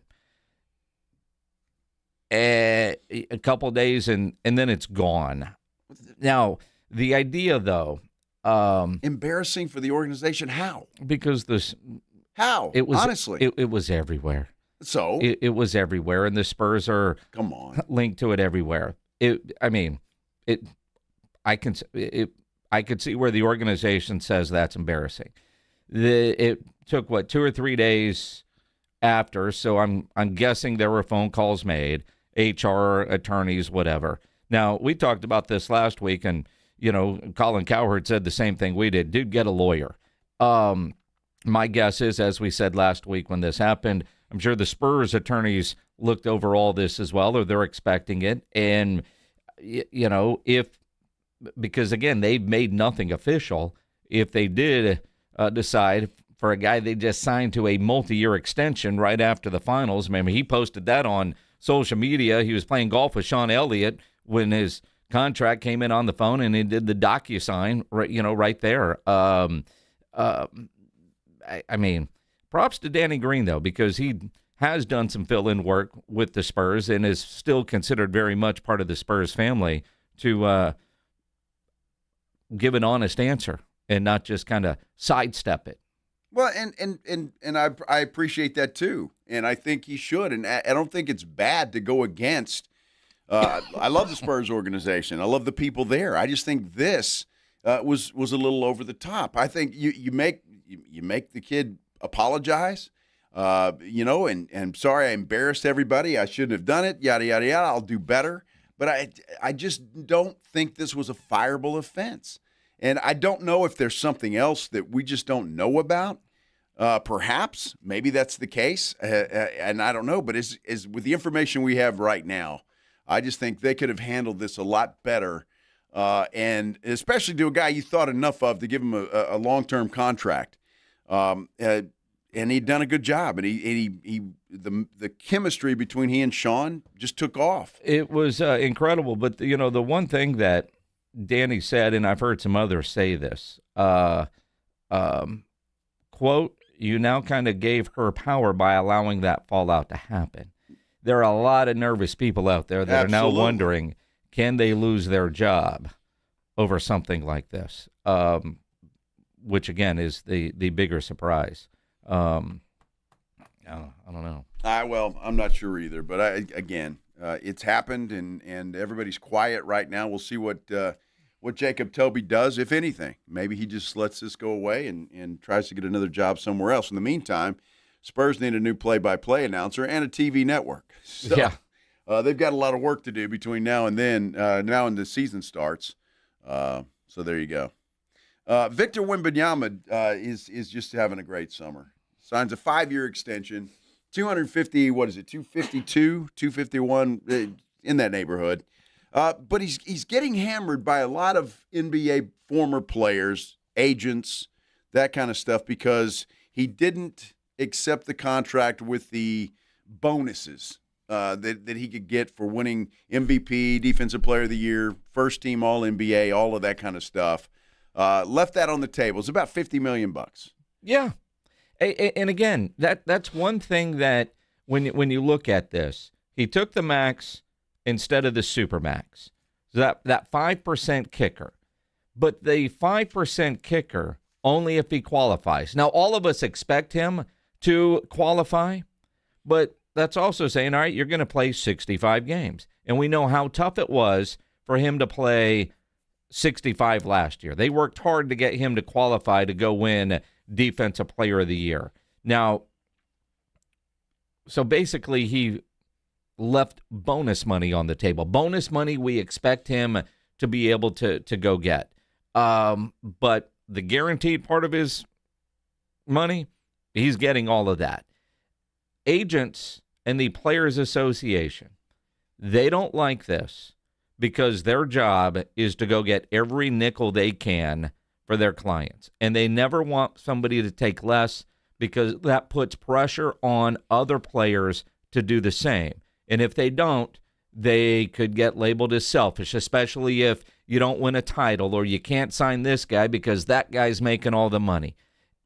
A couple days, and then it's gone. Now, the idea, though...
embarrassing for the organization? How?
Because this...
How?
It was,
honestly.
It was everywhere.
So?
It was everywhere, and the Spurs are
come on
linked to it everywhere. I could see where the organization says that's embarrassing. It took, 2 or 3 days after, so I'm guessing there were phone calls made, HR, attorneys, whatever. Now, we talked about this last week, and, Colin Cowherd said the same thing we did. Dude, get a lawyer. My guess is, as we said last week when this happened, I'm sure the Spurs attorneys looked over all this as well, or they're expecting it. And, because, again, they've made nothing official. If they did decide for a guy they just signed to a multi-year extension right after the finals, remember, he posted that on social media. He was playing golf with Sean Elliott when his contract came in on the phone, and he did the DocuSign right there. I mean, props to Danny Green, though, because he has done some fill-in work with the Spurs and is still considered very much part of the Spurs family to give an honest answer and not just kind of sidestep it.
Well, and I appreciate that too, and I think he should, and I don't think it's bad to go against. I love the Spurs organization. I love the people there. I just think this was a little over the top. I think you make the kid apologize, and sorry I embarrassed everybody. I shouldn't have done it. Yada yada yada. I'll do better. But I just don't think this was a fireable offense. And I don't know if there's something else that we just don't know about. Perhaps, maybe that's the case, and I don't know. But is with the information we have right now, I just think they could have handled this a lot better, and especially to a guy you thought enough of to give him a long-term contract. And he'd done a good job, and the chemistry between he and Sean just took off.
It was incredible. But the one thing that Danny said, and I've heard some others say this, quote, "You now kind of gave her power by allowing that fallout to happen." There are a lot of nervous people out there that are now wondering, can they lose their job over something like this? Which again is the bigger surprise. I don't know.
Well, I'm not sure either, but it's happened, and everybody's quiet right now. We'll see what Jacob Toby does, if anything. Maybe he just lets this go away and tries to get another job somewhere else. In the meantime, Spurs need a new play-by-play announcer and a TV network. So, they've got a lot of work to do between now and then. Now and the season starts. So there you go. Victor Wembanyama is just having a great summer. Signs a 5-year extension, 250, 252, 251, in that neighborhood. But he's getting hammered by a lot of NBA former players, agents, that kind of stuff, because he didn't accept the contract with the bonuses that he could get for winning MVP, Defensive Player of the Year, first team All-NBA, all of that kind of stuff. Left that on the table. It's about $50 million.
Yeah. And again, that's one thing that when you look at this, he took the max instead of the super max. So that 5% kicker. But the 5% kicker only if he qualifies. Now, all of us expect him to qualify, but that's also saying, all right, you're going to play 65 games. And we know how tough it was for him to play 65 last year. They worked hard to get him to qualify to go win Defensive Player of the Year. Now, so basically he left bonus money on the table. Bonus money we expect him to be able to go get. But the guaranteed part of his money, he's getting all of that. Agents and the Players Association, they don't like this because their job is to go get every nickel they can for their clients. And they never want somebody to take less because that puts pressure on other players to do the same. And if they don't, they could get labeled as selfish, especially if you don't win a title or you can't sign this guy because that guy's making all the money.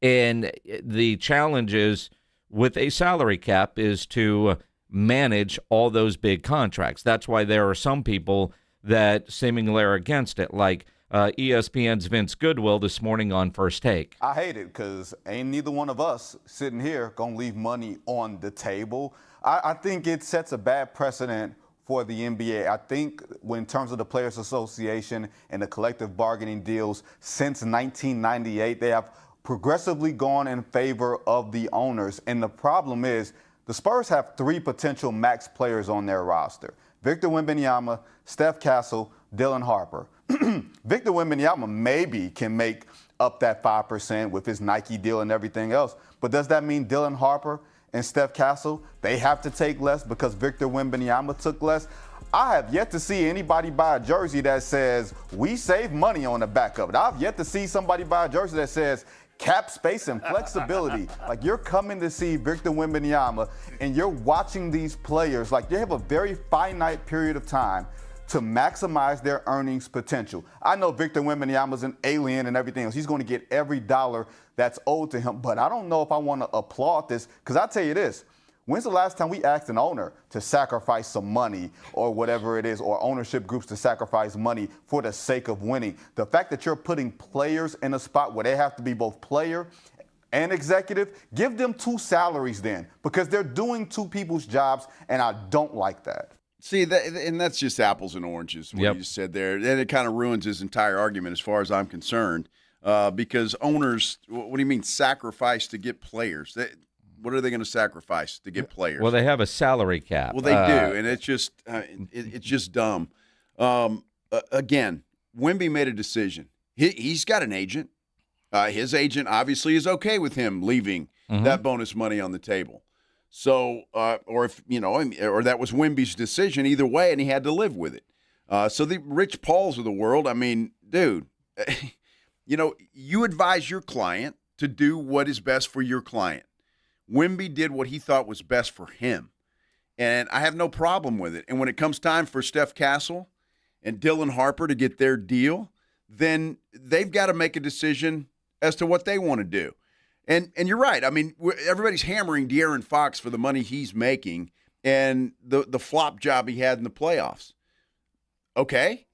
And the challenge is with a salary cap is to manage all those big contracts. That's why there are some people that seemingly are against it, like ESPN's Vince Goodwill this morning on First Take.
I hate it because ain't neither one of us sitting here going to leave money on the table. I think it sets a bad precedent for the NBA. I think in terms of the Players Association and the collective bargaining deals since 1998, they have progressively gone in favor of the owners. And the problem is the Spurs have 3 potential max players on their roster: Victor Wembanyama, Steph Castle, Dylan Harper. Victor Wembanyama maybe can make up that 5% with his Nike deal and everything else. But does that mean Dylan Harper and Steph Castle, they have to take less because Victor Wembanyama took less? I have yet to see anybody buy a jersey that says, we save money on the back of it. I've yet to see somebody buy a jersey that says, cap space and flexibility. Like, you're coming to see Victor Wembanyama and you're watching these players, like, they have a very finite period of time to maximize their earnings potential. I know Victor Wembanyama's an alien and everything else. He's going to get every dollar that's owed to him, but I don't know if I want to applaud this, because I'll tell you this. When's the last time we asked an owner to sacrifice some money or whatever it is, or ownership groups to sacrifice money for the sake of winning? The fact that you're putting players in a spot where they have to be both player and executive, give them 2 salaries then, because they're doing 2 people's jobs, and I don't like that.
See, and that's just apples and oranges, what you just said there. And it kind of ruins his entire argument as far as I'm concerned, because owners, what do you mean sacrifice to get players? What are they going to sacrifice to get players?
Well, they have a salary cap.
Well, they do, and it's just dumb. Again, Wemby made a decision. He's got an agent. His agent obviously is okay with him leaving that bonus money on the table. So, or that was Wemby's decision either way, and he had to live with it. So the Rich Pauls of the world, I mean, dude, you advise your client to do what is best for your client. Wemby did what he thought was best for him, and I have no problem with it. And when it comes time for Steph Castle and Dylan Harper to get their deal, then they've got to make a decision as to what they want to do. And you're right. I mean, everybody's hammering De'Aaron Fox for the money he's making and the flop job he had in the playoffs. Okay,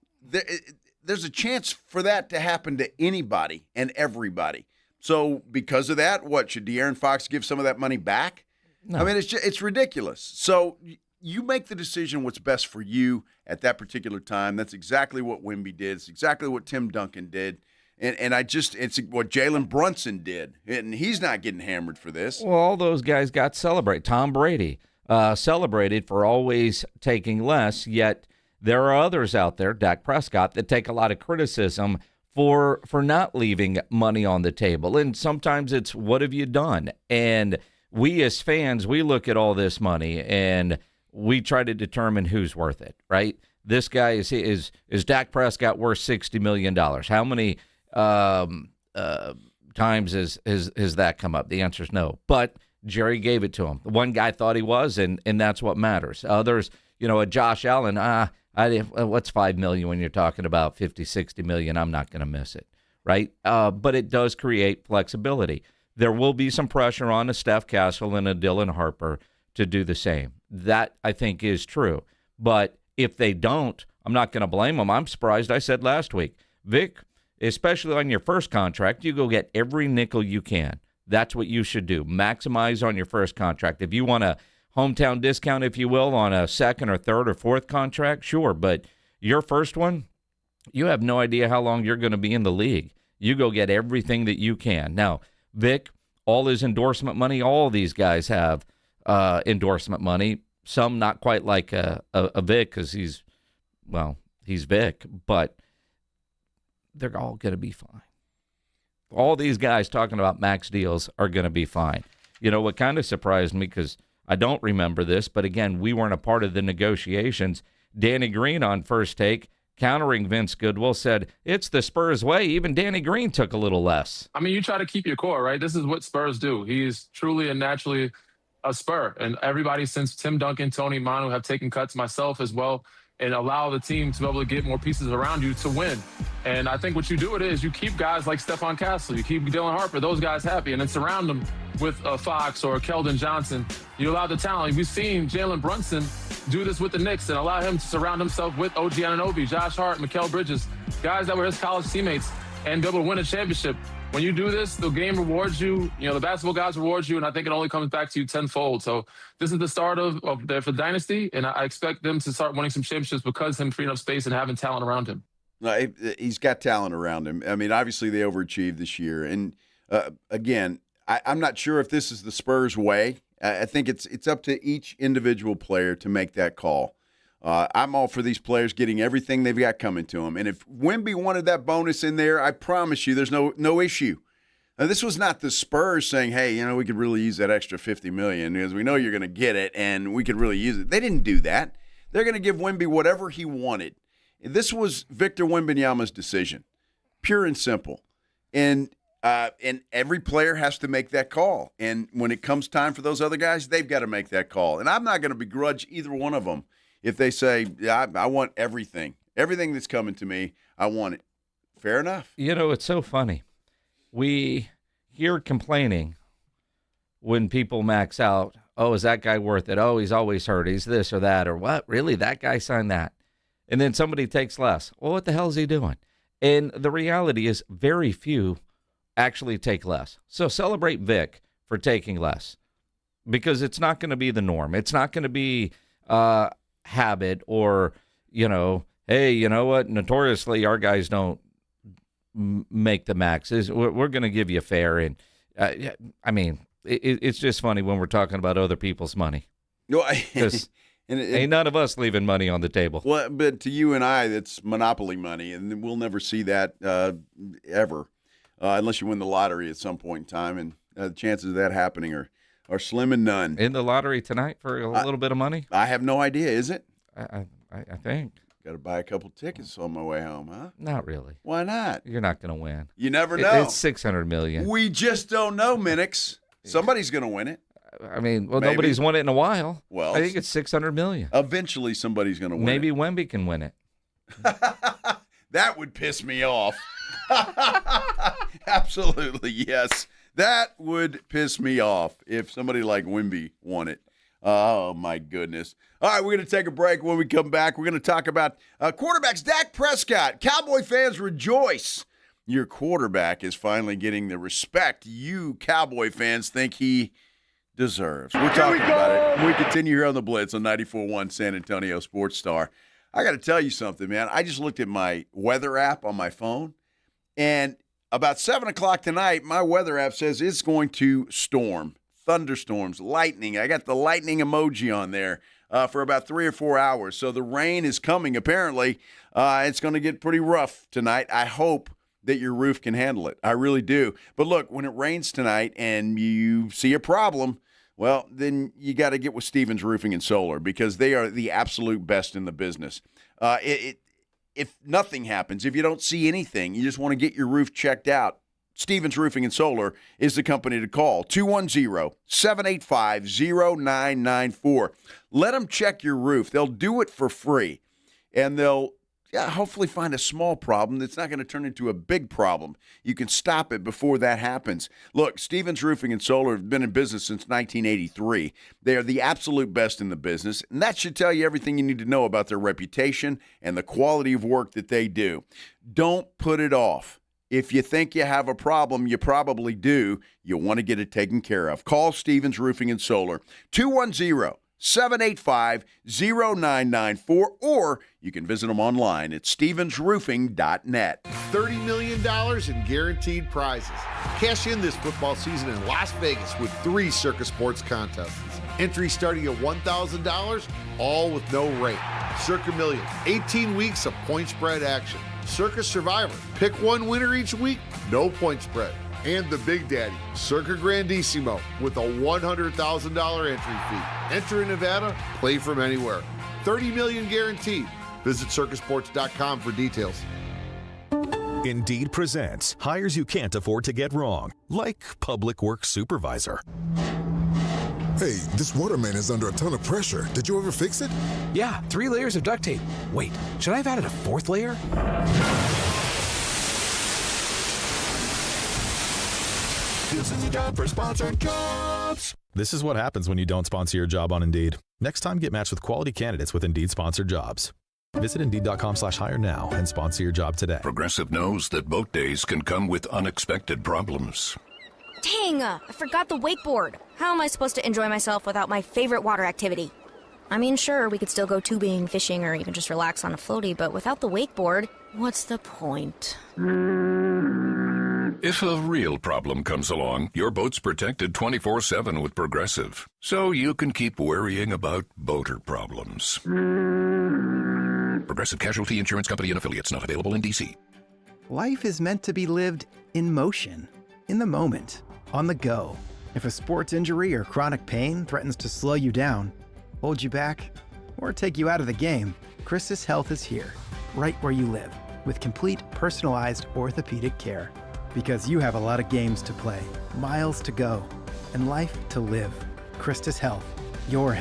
there's a chance for that to happen to anybody and everybody. So because of that, what, should De'Aaron Fox give some of that money back? No. I mean, it's ridiculous. So you make the decision what's best for you at that particular time. That's exactly what Wemby did. It's exactly what Tim Duncan did. And it's what Jalen Brunson did. And he's not getting hammered for this.
Well, all those guys got celebrated. Tom Brady celebrated for always taking less, yet there are others out there, Dak Prescott, that take a lot of criticism for not leaving money on the table. And sometimes it's, what have you done? And we as fans, we look at all this money and we try to determine who's worth it, right? This guy is Dak Prescott worth $60 million? How many times has that come up? The answer is no. But Jerry gave it to him. The one guy thought he was, and that's what matters. Others, a Josh Allen, what's $5 million when you're talking about $50, $60 million? I'm not going to miss it, right? But it does create flexibility. There will be some pressure on a Steph Castle and a Dylan Harper to do the same. That, I think, is true. But if they don't, I'm not going to blame them. I'm surprised. I said last week, Vic, especially on your first contract, you go get every nickel you can. That's what you should do. Maximize on your first contract. If you want a hometown discount, if you will, on a second or third or fourth contract, sure. But your first one, you have no idea how long you're going to be in the league. You go get everything that you can. Now, Vic, all his endorsement money, all these guys have endorsement money. Some not quite like a Vic because he's Vic, but they're all going to be fine. All these guys talking about max deals are going to be fine. What kind of surprised me, because I don't remember this, but again, we weren't a part of the negotiations. Danny Green on First Take, countering Vince Goodwill, said, it's the Spurs way. Even Danny Green took a little less.
I mean, you try to keep your core, right? This is what Spurs do. He's truly and naturally a Spur. And everybody since Tim Duncan, Tony Manu have taken cuts, myself as well, and allow the team to be able to get more pieces around you to win. And I think what you do is you keep guys like Stephon Castle, you keep Dylan Harper, those guys happy, and then surround them with a Fox or a Keldon Johnson. You allow the talent. We've seen Jalen Brunson do this with the Knicks and allow him to surround himself with OG Anunoby, Josh Hart, Mikal Bridges, guys that were his college teammates, and be able to win a championship. When you do this, the game rewards you. The basketball guys reward you, and I think it only comes back to you tenfold. So this is the start of the dynasty, and I expect them to start winning some championships because him freeing up space and having talent around him.
No, he's got talent around him. I mean, obviously they overachieved this year. And, again, I'm not sure if this is the Spurs way. I think it's up to each individual player to make that call. I'm all for these players getting everything they've got coming to them. And if Wemby wanted that bonus in there, I promise you there's no issue. Now, this was not the Spurs saying, hey, we could really use that extra $50 million because we know you're going to get it and we could really use it. They didn't do that. They're going to give Wemby whatever he wanted. This was Victor Wembanyama's decision, pure and simple. And every player has to make that call. And when it comes time for those other guys, they've got to make that call. And I'm not going to begrudge either one of them if they say, I want everything. Everything that's coming to me, I want it. Fair enough.
It's so funny. We hear complaining when people max out. Oh, is that guy worth it? Oh, he's always hurt. He's this or that or what? Really? That guy signed that. And then somebody takes less. Well, what the hell is he doing? And the reality is very few actually take less. So celebrate Vic for taking less because it's not going to be the norm. It's not going to be habit or, hey, you know what? Notoriously, our guys don't make the maxes. We're going to give you fair. And, I mean, it's just funny when we're talking about other people's money.
No,
ain't none of us leaving money on the table.
Well, but to you and I, it's monopoly money, and we'll never see that ever, unless you win the lottery at some point in time. And the chances of that happening are slim and none.
In the lottery tonight for a little bit of money?
I have no idea. Is it?
I think.
Got to buy a couple tickets on my way home, huh?
Not really.
Why not?
You're not going to win.
You never know.
It's $600 million.
We just don't know, Minix. Somebody's going to win it.
I mean, well,
Maybe.
nobody's won it in a while.
Well,
I think it's $600 million.
Eventually, somebody's going to win
Maybe
it.
Wemby can win it.
That would piss me off. Absolutely, yes. That would piss me off if somebody like Wemby won it. Oh, my goodness. All right, we're going to take a break. When we come back, we're going to talk about quarterbacks. Dak Prescott. Cowboy fans rejoice. Your quarterback is finally getting the respect you Cowboy fans think he deserves. We're talking about it. We continue here on the Blitz on 94.1 San Antonio Sports Star. I got to tell you something, man. I just looked at my weather app on my phone, and about 7 o'clock tonight, my weather app says it's going to storm, thunderstorms, lightning. I got the lightning emoji on there for about 3 or 4 hours. So the rain is coming. Apparently, it's going to get pretty rough tonight. I hope that your roof can handle it. I really do. But look, when it rains tonight and you see a problem, well, then you got to get with Stevens Roofing and Solar because they are the absolute best in the business. If nothing happens, if you don't see anything, you just want to get your roof checked out, Stevens Roofing and Solar is the company to call. 210-785-0994. Let them check your roof. They'll do it for free, and they'll hopefully find a small problem that's not going to turn into a big problem. You can stop it before that happens. Look, Stevens Roofing and Solar have been in business since 1983. They are the absolute best in the business, and that should tell you everything you need to know about their reputation and the quality of work that they do. Don't put it off. If you think you have a problem, you probably do. You'll want to get it taken care of. Call Stevens Roofing and Solar, 210-785-0994, or you can visit them online at stevensroofing.net.
$30 million in guaranteed prizes. Cash in this football season in Las Vegas with 3 Circus Sports contests. Entry starting at $1,000, all with no rate. Circa Million, 18 weeks of point spread action. Circus Survivor, pick one winner each week, no point spread. And the Big Daddy, Circa Grandissimo, with a $100,000 entry fee. Enter in Nevada, play from anywhere. $30 million guaranteed. Visit circusports.com for details.
Indeed presents hires you can't afford to get wrong, like public works supervisor.
Hey, this waterman is under a ton of pressure. Did you ever fix it?
Yeah, 3 layers of duct tape. Wait, should I have added a 4th layer?
This is a job for sponsored jobs. This is what happens when you don't sponsor your job on Indeed. Next time, get matched with quality candidates with Indeed sponsored jobs. Visit Indeed.com/hire now and sponsor your job today.
Progressive knows that boat days can come with unexpected problems.
Dang, I forgot the wakeboard. How am I supposed to enjoy myself without my favorite water activity? I mean, sure, we could still go tubing, fishing, or even just relax on a floaty, but without the wakeboard, what's the point?
If a real problem comes along, your boat's protected 24/7 with Progressive, so you can keep worrying about boater problems. Progressive Casualty Insurance Company and Affiliates, not available in D.C.
Life is meant to be lived in motion, in the moment, on the go. If a sports injury or chronic pain threatens to slow you down, hold you back, or take you out of the game, Christus Health is here, right where you live, with complete personalized orthopedic care. Because you have a lot of games to play, miles to go, and life to live. Christus Health, your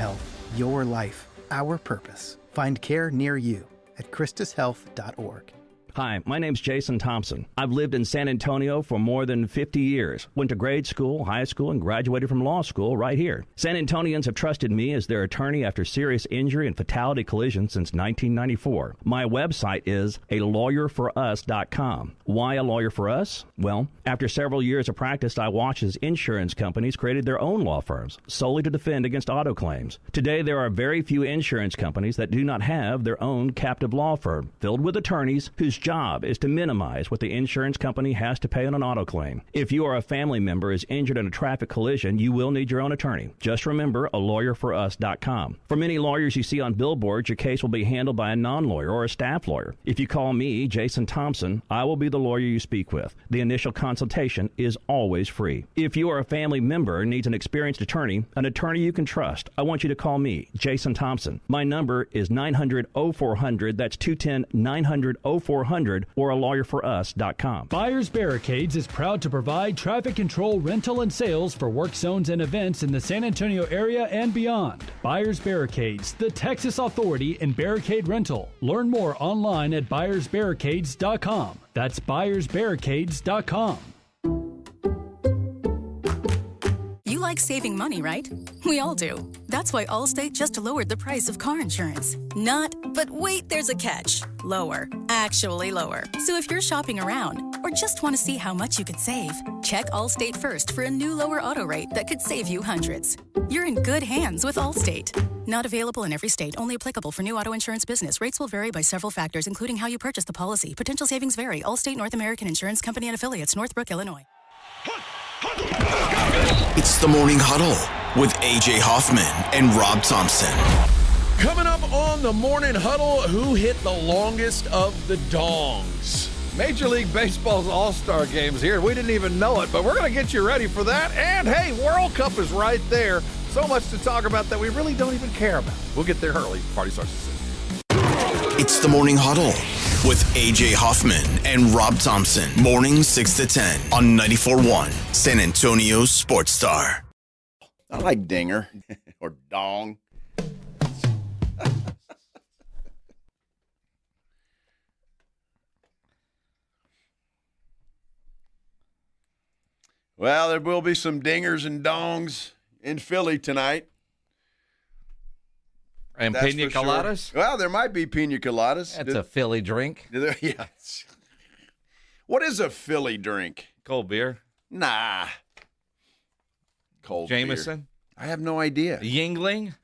life, our purpose. Find care near you at christushealth.org.
Hi, my name's Jason Thompson. I've lived in San Antonio for more than 50 years. Went to grade school, high school, and graduated from law school right here. San Antonians have trusted me as their attorney after serious injury and fatality collisions since 1994. My website is alawyerforus.com. Why a lawyer for us? Well, after several years of practice, I watched as insurance companies created their own law firms solely to defend against auto claims. Today, there are very few insurance companies that do not have their own captive law firm filled with attorneys whose job is to minimize what the insurance company has to pay on an auto claim. If you or a family member is injured in a traffic collision, you will need your own attorney. Just remember alawyerforus.com. For many lawyers you see on billboards, your case will be handled by a non-lawyer or a staff lawyer. If you call me, Jason Thompson, I will be the lawyer you speak with. The initial consultation is always free. If you or a family member needs an experienced attorney you can trust, I want you to call me, Jason Thompson. My number is 900-0400. That's 210-900-0400 or alawyerforus.com.
Buyers Barricades is proud to provide traffic control, rental, and sales for work zones and events in the San Antonio area and beyond. Buyers Barricades, the Texas authority in barricade rental. Learn more online at buyersbarricades.com. That's buyersbarricades.com.
You like saving money, right? We all do. That's why Allstate just lowered the price of car insurance. But wait, there's a catch. Lower. Actually lower. So if you're shopping around or just want to see how much you could save, check Allstate first for a new lower auto rate that could save you hundreds. You're in good hands with Allstate. Not available in every state. Only applicable for new auto insurance business. Rates will vary by several factors, including how you purchase the policy. Potential savings vary. Allstate North American Insurance Company and Affiliates, Northbrook, Illinois.
It's the Morning Huddle with A.J. Hoffman and Rob Thompson.
Coming up on the Morning Huddle, who hit the longest of the dongs?
Major League Baseball's All-Star Game's here. We didn't even know it, but we're going to get you ready for that. And, hey, World Cup is right there. So much to talk about that we really don't even care about. We'll get there early. Party starts at 6.
It's the Morning Huddle with A.J. Hoffman and Rob Thompson. Morning 6 to 10 on 94.1 San Antonio's Sports Star.
I like dinger or dong. Well, there will be some dingers and dongs in Philly tonight.
And
That's
pina
for
coladas?
Sure. Well, there might be pina coladas.
That's a Philly drink.
Yeah. What is a Philly drink?
Cold beer.
Nah. Cold
Jameson?
beer. I have no idea.
Yingling?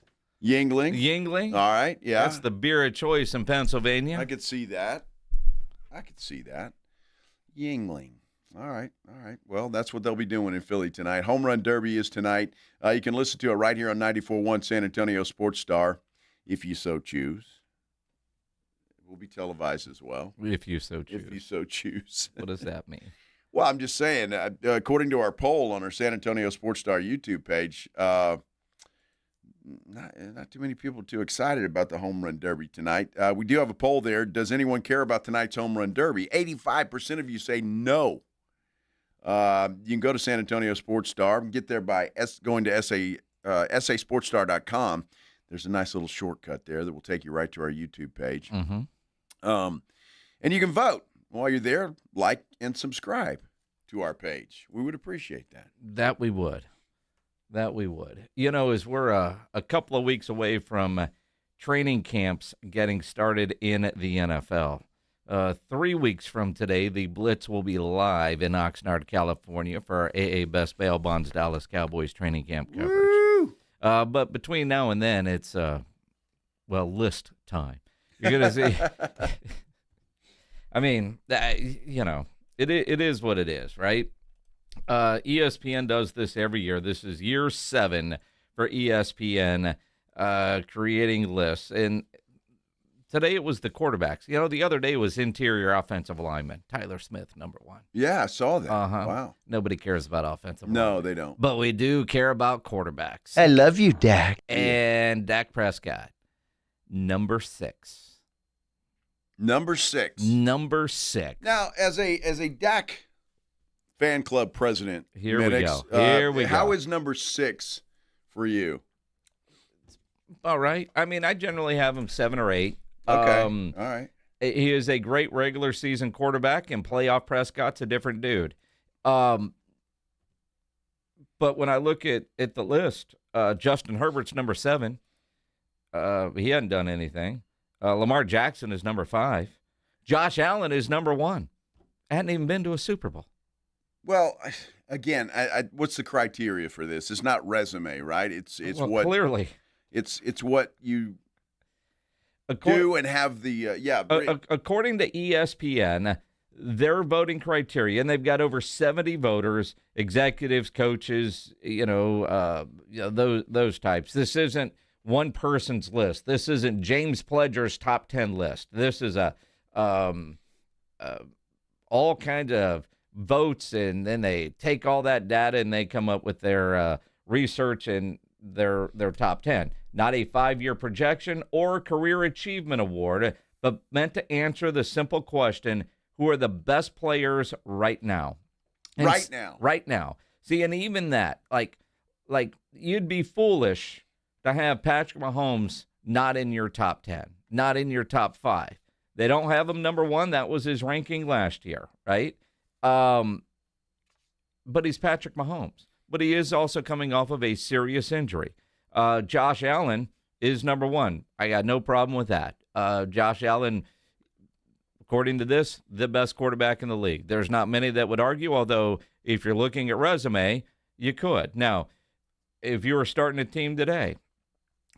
Yingling. All right, yeah.
That's the beer of choice in Pennsylvania.
I could see that. Yingling. All right. Well, that's what they'll be doing in Philly tonight. Home Run Derby is tonight. You can listen to it right here on 94.1 San Antonio Sports Star, if you so choose. It will be televised as well.
If you so choose.
If you so choose.
What does that mean?
Well, I'm just saying, according to our poll on our San Antonio Sports Star YouTube page, not too many people too excited about the Home Run Derby tonight. We do have a poll there. Does anyone care about tonight's Home Run Derby? 85% of you say no. You can go to San Antonio Sports Star and get there by going to sasportstar.com. There's a nice little shortcut there that will take you right to our YouTube page.
Mm-hmm.
And you can vote. While you're there, like and subscribe to our page. We would appreciate that.
That we would. You know, as we're a couple of weeks away from training camps getting started in the NFL, 3 weeks from today, the Blitz will be live in Oxnard, California for our AA Best Bail Bonds Dallas Cowboys training camp coverage. But between now and then, it's, list time. You're going to see. I mean, you know, it is what it is, right? ESPN does this every year. This is year 7 for ESPN creating lists. And today it was the quarterbacks. You know, the other day was interior offensive lineman. Tyler Smith, number 1.
Yeah, I saw that.
Uh-huh.
Wow.
Nobody cares about offensive linemen.
No, they don't.
But we do care about quarterbacks.
I love you, Dak.
And Dak Prescott, number 6.
Number 6.
Number 6.
Now, as a Dak fan club president,
Here we go.
How is number 6 for you?
All right. I mean, I generally have him 7 or 8.
Okay. All right.
He is a great regular season quarterback, and playoff Prescott's a different dude. But when I look at the list, Justin Herbert's number 7. He hadn't done anything. Lamar Jackson is number 5. Josh Allen is number 1. Hadn't even been to a Super Bowl.
Well, again, what's the criteria for this? It's not resume, right? It's what
clearly
it's what you. do and have the
according to ESPN, their voting criteria, and they've got over 70 voters, executives, coaches, those types. This isn't one person's list. This isn't James Pledger's top 10 list. This is all kinds of votes, and then they take all that data and they come up with their research and their top 10. Not a 5-year projection or career achievement award, but meant to answer the simple question, who are the best players right now? And right now. See, and even that, like you'd be foolish to have Patrick Mahomes not in your top 10, not in your top 5. They don't have him number 1. That was his ranking last year, right? But he's Patrick Mahomes. But he is also coming off of a serious injury. Josh Allen is number 1. I got no problem with that. Josh Allen, according to this, the best quarterback in the league. There's not many that would argue, although if you're looking at resume, you could. Now, if you were starting a team today,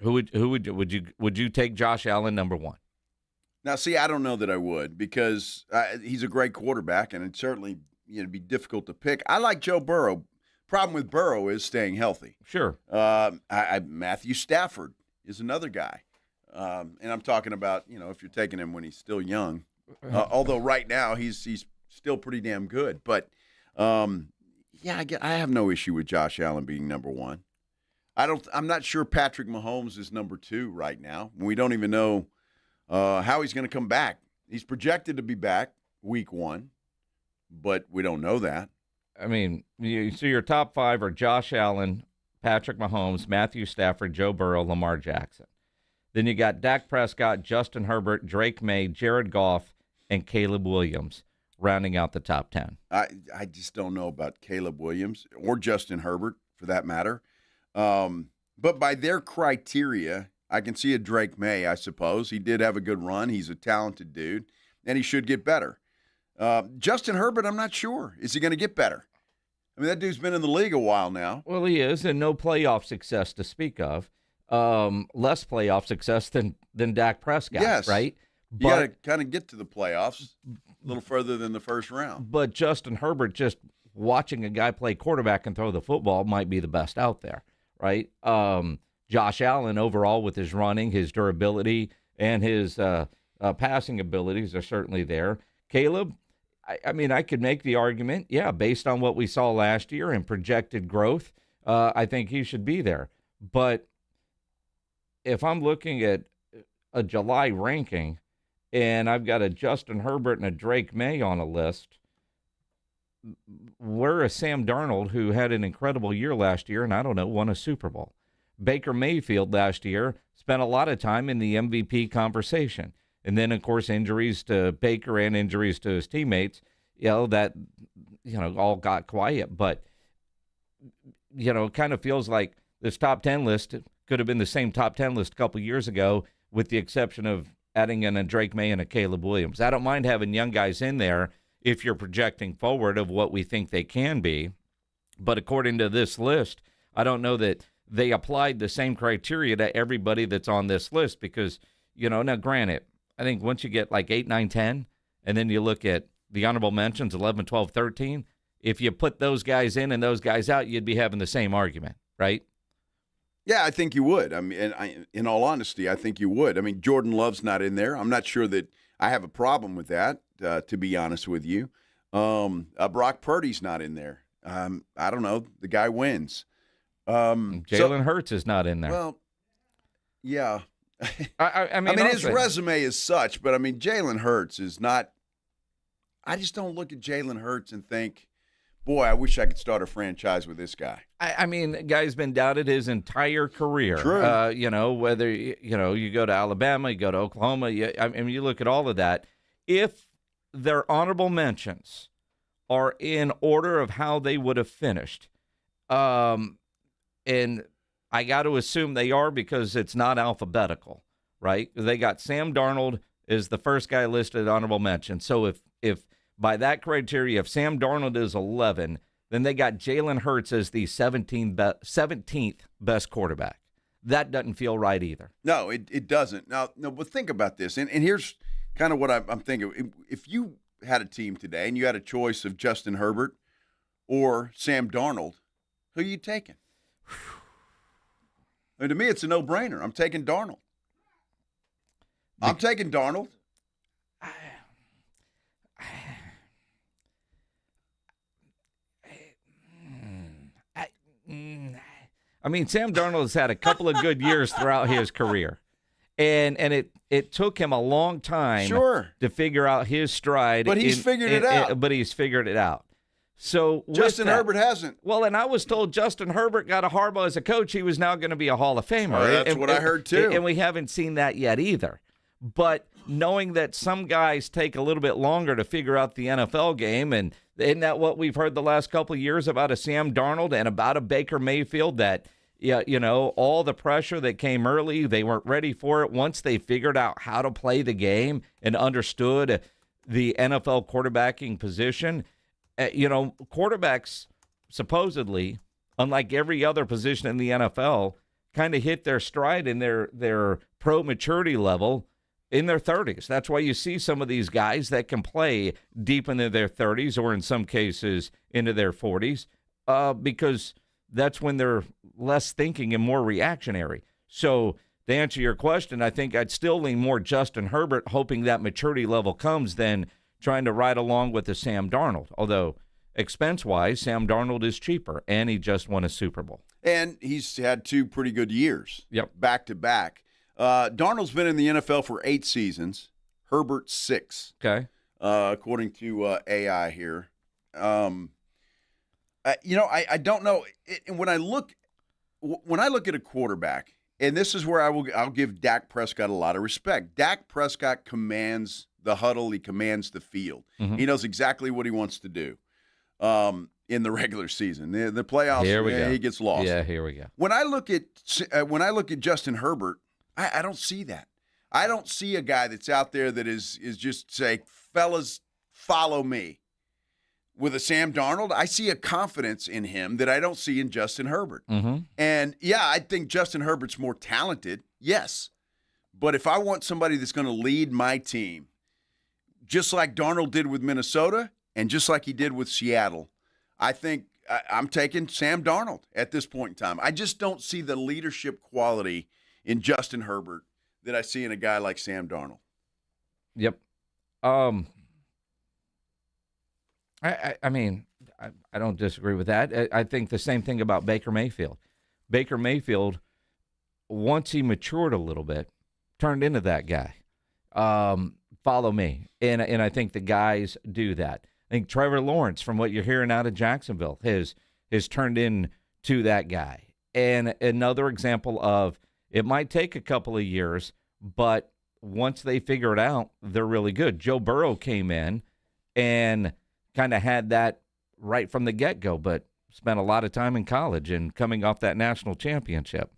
would you take Josh Allen number 1?
Now, see, I don't know that I would, because he's a great quarterback, and it'd certainly be difficult to pick. I like Joe Burrow. Problem with Burrow is staying healthy.
Sure.
Matthew Stafford is another guy, and I'm talking about if you're taking him when he's still young. Although right now he's still pretty damn good. But, I have no issue with Josh Allen being number 1. I'm not sure Patrick Mahomes is number 2 right now. We don't even know how he's going to come back. He's projected to be back week 1, but we don't know that.
I mean, so your top 5 are Josh Allen, Patrick Mahomes, Matthew Stafford, Joe Burrow, Lamar Jackson. Then you got Dak Prescott, Justin Herbert, Drake May, Jared Goff, and Caleb Williams rounding out the top 10.
I just don't know about Caleb Williams or Justin Herbert, for that matter. But by their criteria, I can see a Drake May, I suppose. He did have a good run. He's a talented dude, and he should get better. Justin Herbert, I'm not sure. Is he going to get better? I mean, that dude's been in the league a while now.
Well, he is, and no playoff success to speak of. Less playoff success than Dak Prescott,
yes.
Right?
You got to kind of get to the playoffs a little further than the first round.
But Justin Herbert, just watching a guy play quarterback and throw the football, might be the best out there, right? Josh Allen, overall, with his running, his durability, and his passing abilities are certainly there. Caleb, I mean, I could make the argument, based on what we saw last year and projected growth, I think he should be there. But if I'm looking at a July ranking and I've got a Justin Herbert and a Drake May on a list, where is Sam Darnold, who had an incredible year last year and, I don't know, won a Super Bowl? Baker Mayfield last year spent a lot of time in the MVP conversation. And then, of course, injuries to Baker and injuries to his teammates, all got quiet. But, it kind of feels like this top 10 list could have been the same top 10 list a couple years ago, with the exception of adding in a Drake May and a Caleb Williams. I don't mind having young guys in there if you're projecting forward of what we think they can be. But according to this list, I don't know that they applied the same criteria to everybody that's on this list because, now granted, I think once you get like 8, 9, 10, and then you look at the honorable mentions, 11, 12, 13, if you put those guys in and those guys out, you'd be having the same argument, right?
Yeah, I think you would. I mean, in all honesty, I think you would. I mean, Jordan Love's not in there. I'm not sure that I have a problem with that, to be honest with you. Brock Purdy's not in there. I don't know. The guy wins.
Jalen Hurts is not in there.
Well, yeah.
I mean,
his resume is such, but I mean, Jalen Hurts is not. I just don't look at Jalen Hurts and think, boy, I wish I could start a franchise with this guy.
I mean, the guy's been doubted his entire career.
True.
Whether, you go to Alabama, you go to Oklahoma, you look at all of that. If their honorable mentions are in order of how they would have finished, and I got to assume they are because it's not alphabetical, right? They got Sam Darnold as the first guy listed honorable mention. So if by that criteria, if Sam Darnold is 11, then they got Jalen Hurts as the 17th best quarterback. that doesn't feel right either.
No, it doesn't. Now, no, but think about this, and here's kind of what I'm thinking. If you had a team today and you had a choice of Justin Herbert or Sam Darnold, who are you taking? I mean, to me, it's a no-brainer. I'm taking Darnold. I'm taking Darnold.
I mean, Sam Darnold has had a couple of good years throughout his career, and it took him a long time to figure out his stride.
But he's figured it out.
But he's figured it out. So
Justin Herbert hasn't.
Well, and I was told Justin Herbert got a Harbaugh as a coach. He was now going to be a Hall of Famer.
That's what I heard too.
And we haven't seen that yet either. But knowing that some guys take a little bit longer to figure out the NFL game, and isn't that what we've heard the last couple of years about a Sam Darnold and about a Baker Mayfield, that, you know, all the pressure that came early, they weren't ready for it. Once they figured out how to play the game and understood the NFL quarterbacking position, you know, quarterbacks supposedly, unlike every other position in the NFL, kind of hit their stride in their pro maturity level in their 30s. That's why you see some of these guys that can play deep into their 30s or in some cases into their 40s because that's when they're less thinking and more reactionary. So to answer your question, I think I'd still lean more Justin Herbert, hoping that maturity level comes, than trying to ride along with the Sam Darnold. Although expense-wise, Sam Darnold is cheaper, and he just won a Super Bowl.
And he's had 2 pretty good years, back-to-back. Darnold's been in the NFL for 8 seasons. Herbert 6.
Okay.
According to AI here. You know, I don't know. And when I look at a quarterback, and this is where I'll give Dak Prescott a lot of respect. Dak Prescott commands the huddle. He commands the field.
Mm-hmm.
He knows exactly what he wants to do in the regular season. The playoffs, he gets lost.
Yeah, here we go.
When I look at Justin Herbert, I don't see that. I don't see a guy that's out there that is just say, fellas, follow me. With a Sam Darnold, I see a confidence in him that I don't see in Justin Herbert.
Mm-hmm.
And, yeah, I think Justin Herbert's more talented, yes. But if I want somebody that's going to lead my team, just like Darnold did with Minnesota and just like he did with Seattle, I think I'm taking Sam Darnold at this point in time. I just don't see the leadership quality in Justin Herbert that I see in a guy like Sam Darnold.
Yep. I mean, I don't disagree with that. I think the same thing about Baker Mayfield. Baker Mayfield, once he matured a little bit, turned into that guy. Follow me. And I think the guys do that. I think Trevor Lawrence, from what you're hearing out of Jacksonville, has turned into that guy. And another example of it might take a couple of years, but once they figure it out, they're really good. Joe Burrow came in and kind of had that right from the get-go, but spent a lot of time in college and coming off that national championship.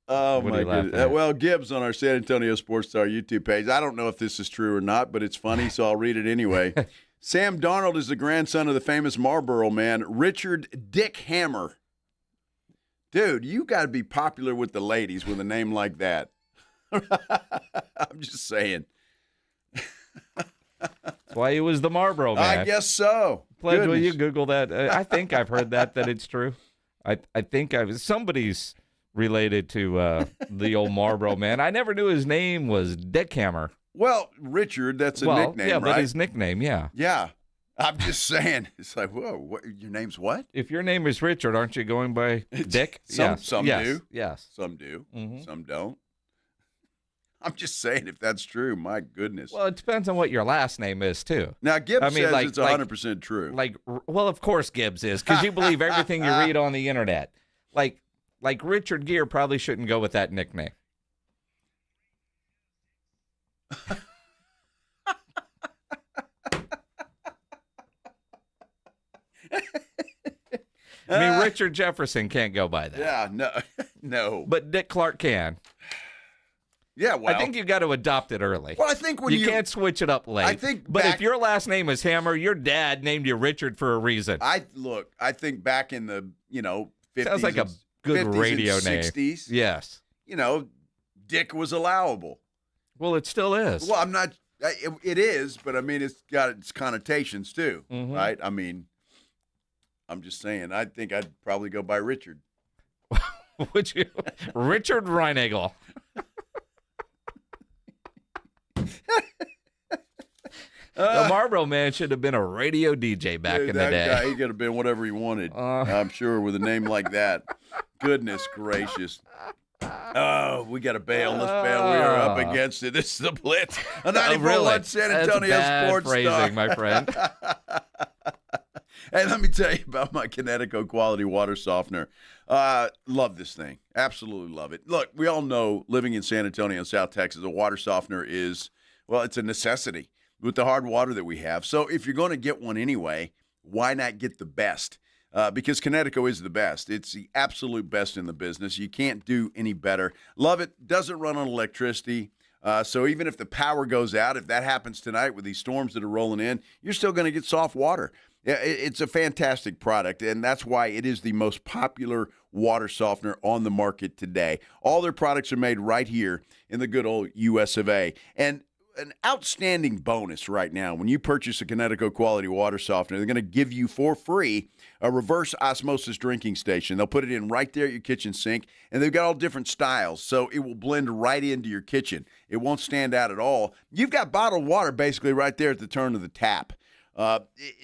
Oh, my goodness. Well, Gibbs on our San Antonio Sports Star YouTube page. I don't know if this is true or not, but it's funny, so I'll read it anyway. Sam Darnold is the grandson of the famous Marlboro man, Richard Dick Hammer. Dude, you got to be popular with the ladies with a name like that. I'm just saying.
That's why he was the Marlboro man.
I guess so.
Pledge, will you Google that? I think I've heard that it's true. I think somebody's related to the old Marlboro man. I never knew his name was Dick Hammer.
Well, Richard, that's a nickname,
yeah,
right?
but his nickname, yeah.
Yeah. I'm just saying. It's like, whoa, your name's what?
If your name is Richard, aren't you going by Dick?
Some
yes.
do.
Yes.
Some do.
Mm-hmm.
Some don't. I'm just saying, if that's true, my goodness.
Well, it depends on what your last name is, too.
Now, Gibbs says it's 100% true.
Well, of course Gibbs is, because you believe everything you read on the internet. Like Richard Gere probably shouldn't go with that nickname. I mean, Richard Jefferson can't go by that.
Yeah, no.
But Dick Clark can.
Yeah, well.
I think you got to adopt it early.
Well, I think when
you can't switch it up late. But if your last name is Hammer, your dad named you Richard for a reason.
I think back in the 50s.
Sounds like a good
50s
radio
and
name.
60s.
Yes.
You know, Dick was allowable.
Well, it still is.
Well, I'm not. It is, but I mean, it's got its connotations too, right? I mean, I'm just saying. I think I'd probably go by Richard.
Would you, Richard Reinagel? The Marlboro Man should have been a radio DJ back in the day.
That guy, he could have been whatever he wanted. I'm sure with a name like that. Goodness gracious. Oh, we got to bail. Let's bail. We are up against it. This is the Blitz. A 94.1 San Antonio Sports
phrasing,
Star.
my friend.
Hey, let me tell you about my Kinetico quality water softener. Love this thing. Absolutely love it. Look, we all know living in San Antonio, South Texas, a water softener is, well, it's a necessity with the hard water that we have. So if you're going to get one anyway, why not get the best? Because Kinetico is the best. It's the absolute best in the business. You can't do any better. Love it. Doesn't run on electricity. So even if the power goes out, if that happens tonight with these storms that are rolling in, you're still going to get soft water. It's a fantastic product, and that's why it is the most popular water softener on the market today. All their products are made right here in the good old US of A. And an outstanding bonus right now, when you purchase a Kinetico quality water softener, they're going to give you for free a reverse osmosis drinking station. They'll put it in right there at your kitchen sink, and they've got all different styles, so it will blend right into your kitchen. It won't stand out at all. You've got bottled water basically right there at the turn of the tap.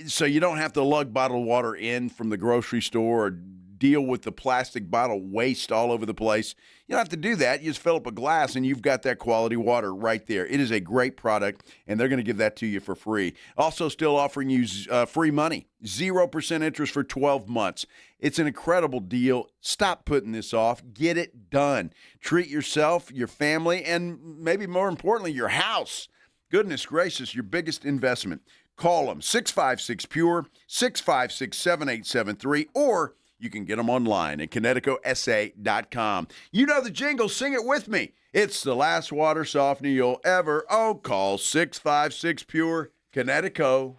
So you don't have to lug bottled water in from the grocery store or deal with the plastic bottle waste all over the place. You don't have to do that. You just fill up a glass and you've got that quality water right there. It is a great product, and they're going to give that to you for free. Also still offering you free money, 0% interest for 12 months. It's an incredible deal. Stop putting this off. Get it done. Treat yourself, your family, and maybe more importantly, your house. Goodness gracious, your biggest investment. Call them, 656-PURE, 656-7873, or you can get them online at KineticoSA.com. You know the jingle. Sing it with me. It's the last water softener you'll ever. Call 656-PURE, Kinetico.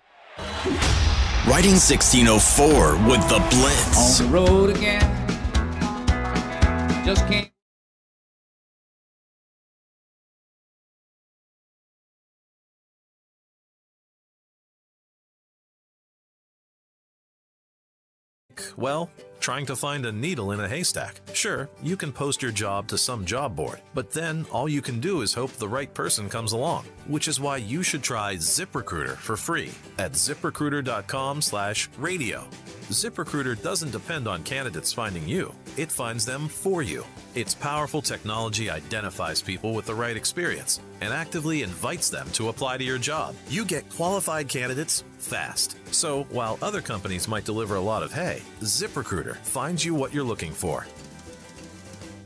Riding 1604 with the Blitz.
On the road again. Just can't.
Well, trying to find a needle in a haystack. Sure, you can post your job to some job board, but then all you can do is hope the right person comes along, which is why you should try ZipRecruiter for free at ZipRecruiter.com/radio. ZipRecruiter doesn't depend on candidates finding you. It finds them for you. Its powerful technology identifies people with the right experience and actively invites them to apply to your job. You get qualified candidates fast. So while other companies might deliver a lot of hay, ZipRecruiter finds you what you're looking for.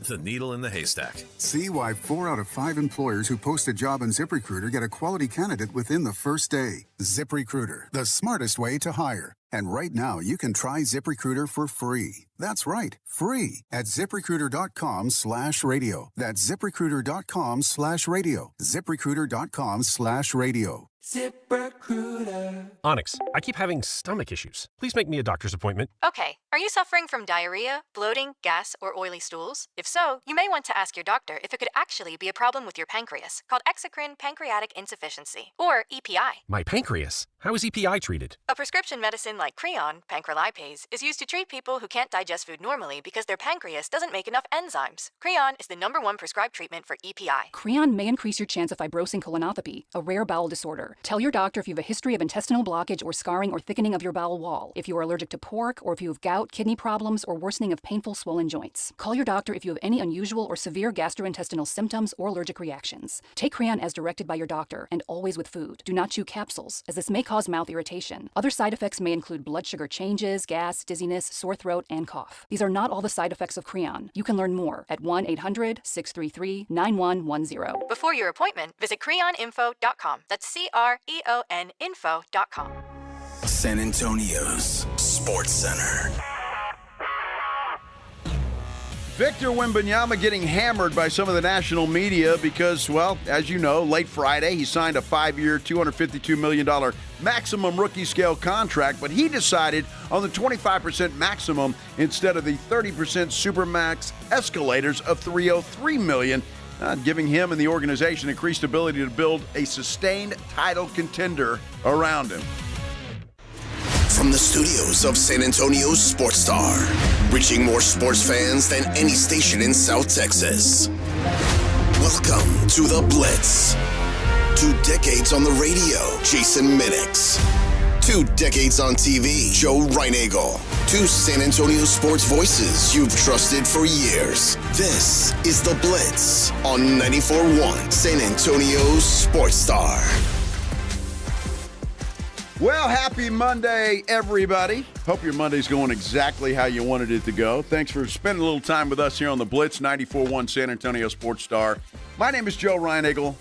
The needle in the haystack.
See why 4 out of 5 employers who post a job on ZipRecruiter get a quality candidate within the first day. ZipRecruiter, the smartest way to hire. And right now, you can try ZipRecruiter for free. That's right, free at ZipRecruiter.com/radio. That's ZipRecruiter.com/radio. ZipRecruiter.com/radio.
ZipRecruiter. Onyx, I keep having stomach issues. Please make me a doctor's appointment.
Okay, are you suffering from diarrhea, bloating, gas, or oily stools? If so, you may want to ask your doctor if it could actually be a problem with your pancreas, called exocrine pancreatic insufficiency, or EPI.
My pancreas? How is EPI treated?
A prescription medicine like Creon, pancrelipase, is used to treat people who can't digest food normally because their pancreas doesn't make enough enzymes. Creon is the #1 prescribed treatment for EPI.
Creon may increase your chance of fibrosing colonopathy, a rare bowel disorder. Tell your doctor if you have a history of intestinal blockage or scarring or thickening of your bowel wall, if you are allergic to pork, or if you have gout, kidney problems, or worsening of painful swollen joints. Call your doctor if you have any unusual or severe gastrointestinal symptoms or allergic reactions. Take Creon as directed by your doctor, and always with food. Do not chew capsules, as this may cause mouth irritation. Other side effects may include blood sugar changes, gas, dizziness, sore throat, and cough. These are not all the side effects of Creon. You can learn more at 1-800-633-9110.
Before your appointment, visit creoninfo.com. That's CREONinfo.com.
San Antonio's Sports Center.
Victor Wembanyama getting hammered by some of the national media because, well, as you know, late Friday, he signed a 5-year, $252 million maximum rookie scale contract, but he decided on the 25% maximum instead of the 30% supermax escalators of $303 million, giving him and the organization increased ability to build a sustained title contender around him.
From the studios of San Antonio's Sports Star, reaching more sports fans than any station in South Texas. Welcome to the Blitz. 2 decades on the radio, Jason Minix. 2 decades on TV, Joe Reinagel. 2 San Antonio sports voices you've trusted for years. This is the Blitz on 94.1 San Antonio's Sports Star.
Well, happy Monday, everybody. Hope your Monday's going exactly how you wanted it to go. Thanks for spending a little time with us here on the Blitz, 94.1 San Antonio Sports Star. My name is Joe Reinagel.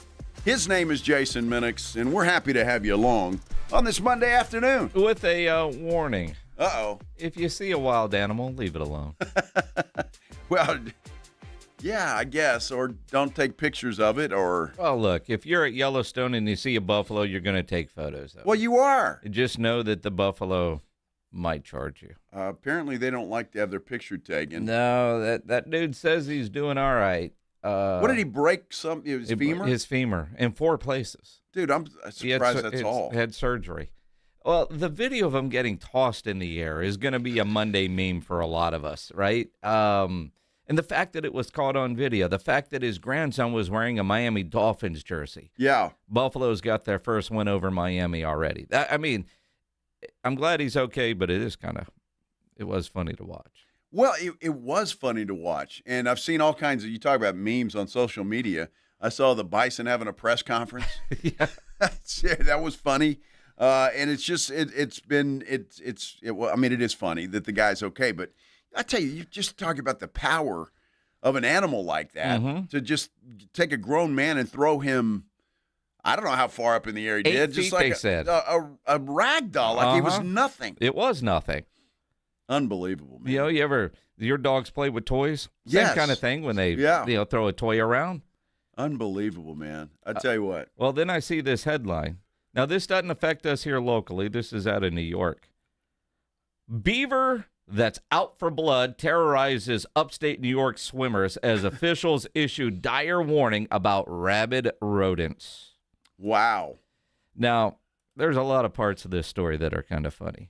His name is Jason Minix, and we're happy to have you along on this Monday afternoon.
With a warning.
Uh-oh.
If you see a wild animal, leave it alone.
Well, yeah, I guess, or don't take pictures of it, or...
Well, look, if you're at Yellowstone and you see a buffalo, you're going to take photos of it.
Well, you are.
Just know that the buffalo might charge you.
Apparently, they don't like to have their picture taken.
No, that dude says he's doing all right.
What did he break? His femur?
His femur in 4 places.
Dude, I'm surprised that's all.
Had surgery. Well, the video of him getting tossed in the air is going to be a Monday meme for a lot of us, right? And the fact that it was caught on video, the fact that his grandson was wearing a Miami Dolphins jersey.
Yeah.
Buffalo's got their first win over Miami already. I'm glad he's okay, but it was funny to watch.
Well, it was funny to watch. And I've seen all kinds of, you talk about memes on social media. I saw the Bison having a press conference.
Yeah.
That was funny. And it's just, it is funny that the guy's okay, but I tell you just talk about the power of an animal like that to just take a grown man and throw him. I don't know how far up in the air he
8
did.
feet,
Just like
they said.
a rag doll, like he was nothing.
It was nothing.
Unbelievable, man.
You know, your dogs play with toys?
Yes.
Same kind of thing when they throw a toy around.
Unbelievable, man. I tell you what.
Well, then I see this headline. Now, this doesn't affect us here locally. This is out of New York. Beaver that's out for blood terrorizes upstate New York swimmers as officials issue dire warning about rabid rodents.
Wow.
Now, there's a lot of parts of this story that are kind of funny,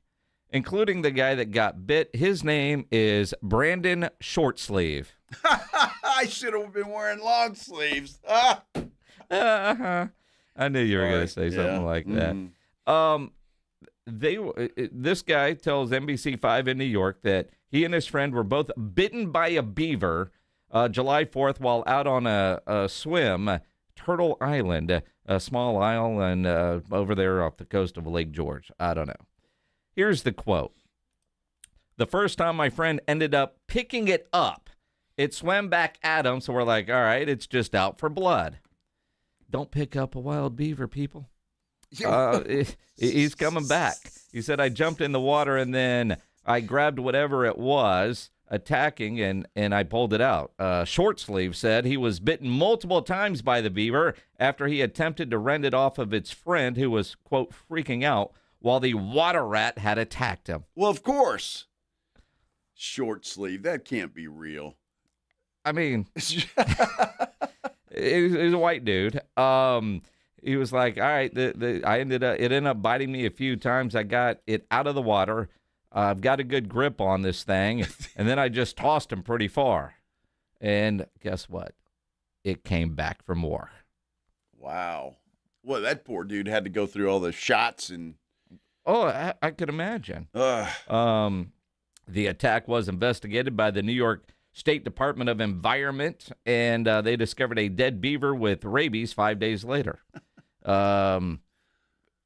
including the guy that got bit. His name is Brandon Shortsleeve.
I should have been wearing long sleeves.
I knew you were going to say something like that. This guy tells NBC5 in New York that he and his friend were both bitten by a beaver July 4th while out on a swim, Turtle Island, a small island over there off the coast of Lake George. I don't know. Here's the quote. The first time my friend ended up picking it up, it swam back at him, so we're like, all right, it's just out for blood. Don't pick up a wild beaver, people. He's coming back. He said, I jumped in the water and then I grabbed whatever it was attacking and I pulled it out. Shortsleeve said he was bitten multiple times by the beaver after he attempted to rend it off of its friend who was, quote, freaking out while the water rat had attacked him.
Well, of course. Shortsleeve, that can't be real.
I mean, he's a white dude. He was like, all right, it ended up biting me a few times. I got it out of the water. I've got a good grip on this thing. And then I just tossed him pretty far. And guess what? It came back for more.
Wow. Well, that poor dude had to go through all the shots and.
Oh, I could imagine. The attack was investigated by the New York State Department of Environment, and they discovered a dead beaver with rabies 5 days later.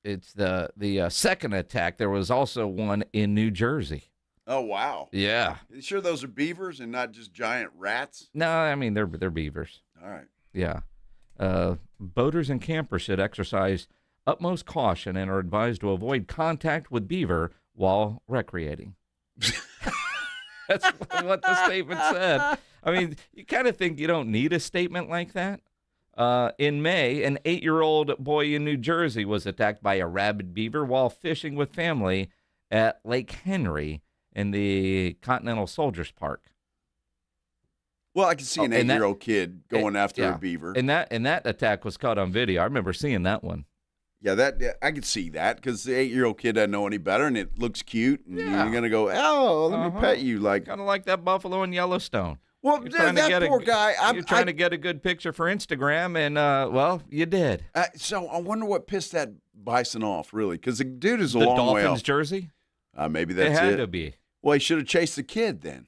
It's the second attack. There was also one in New Jersey.
Oh, wow.
Yeah.
You sure those are beavers and not just giant rats?
No, I mean, they're beavers.
All right.
Yeah. Boaters and campers should exercise utmost caution and are advised to avoid contact with beaver while recreating. That's what the statement said. I mean, you kind of think you don't need a statement like that. In May, an 8-year-old boy in New Jersey was attacked by a rabid beaver while fishing with family at Lake Henry in the Continental Soldiers Park.
Well, I can see an 8-year-old kid going after a beaver.
And that attack was caught on video. I remember seeing that one.
Yeah, I could see that because the 8-year-old kid doesn't know any better, and it looks cute, and you're going to go, oh, let me pet you. Like,
kind of like that buffalo in Yellowstone.
Well, that poor guy.
You're trying to get a good picture for Instagram, and, well, you did.
So I wonder what pissed that bison off, really, because the dude is a long way off.
The Dolphins jersey?
Maybe that's it.
It had to be.
Well, he should have chased the kid then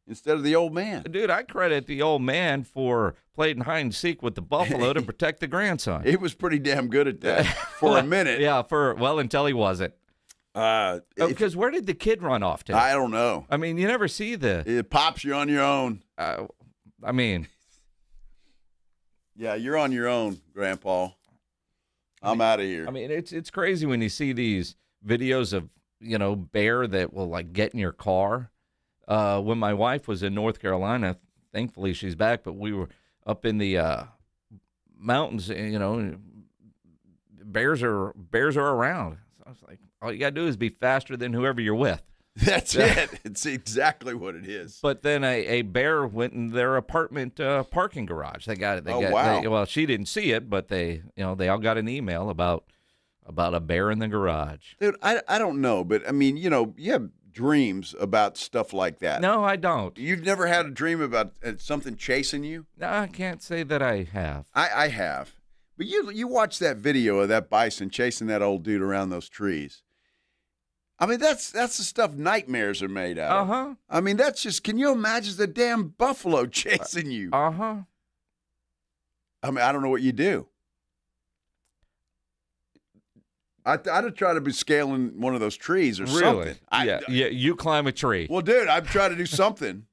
instead of the old man.
Dude, I credit the old man for playing hide and seek with the buffalo to protect the grandson.
He was pretty damn good at that for a minute.
Yeah, until he wasn't. Because where did the kid run off to?
I don't know.
I mean, you never see
It pops you on your own.
I mean.
Yeah, you're on your own, Grandpa. I'm out of here.
I mean, it's crazy when you see these videos of, bear that will, like, get in your car. When my wife was in North Carolina, thankfully she's back, but we were up in the mountains, bears are around. So I was like, all you got to do is be faster than whoever you're with.
That's it. It's exactly what it is.
But then a bear went in their apartment parking garage. They got it.
Wow.
Well, she didn't see it, but they all got an email about a bear in the garage.
Dude, I don't know, but I mean, you have dreams about stuff like that.
No, I don't.
You've never had a dream about something chasing you?
No, I can't say that I have.
I have. But you watch that video of that bison chasing that old dude around those trees. I mean, that's the stuff nightmares are made out of.
Uh-huh.
I mean, that's just, can you imagine the damn buffalo chasing you?
Uh-huh.
I mean, I don't know what you do. I'd have tried to be scaling one of those trees or something.
Yeah, you climb a tree.
Well, dude, I've tried to do something.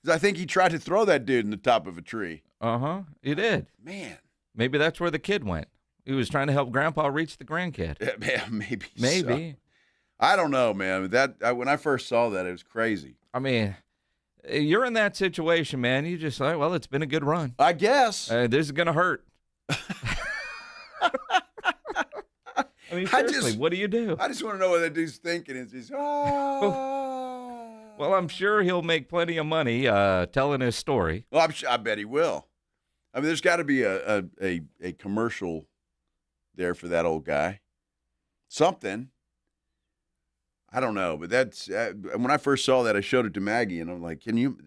I think he tried to throw that dude in the top of a tree.
Uh-huh. He did.
Man.
Maybe that's where the kid went. He was trying to help Grandpa reach the grandkid.
Yeah, maybe.
Maybe.
So. I don't know, man. When I first saw that, it was crazy.
I mean, you're in that situation, man. You just like, well, it's been a good run.
I guess.
This is going to hurt. I mean, seriously, what do you do?
I just want to know what that dude's thinking. He's
Well, I'm sure he'll make plenty of money telling his story.
Well, I bet he will. I mean, there's got to be a commercial there for that old guy. Something. I don't know, but that's when I first saw that, I showed it to Maggie, and I'm like, "Can you?"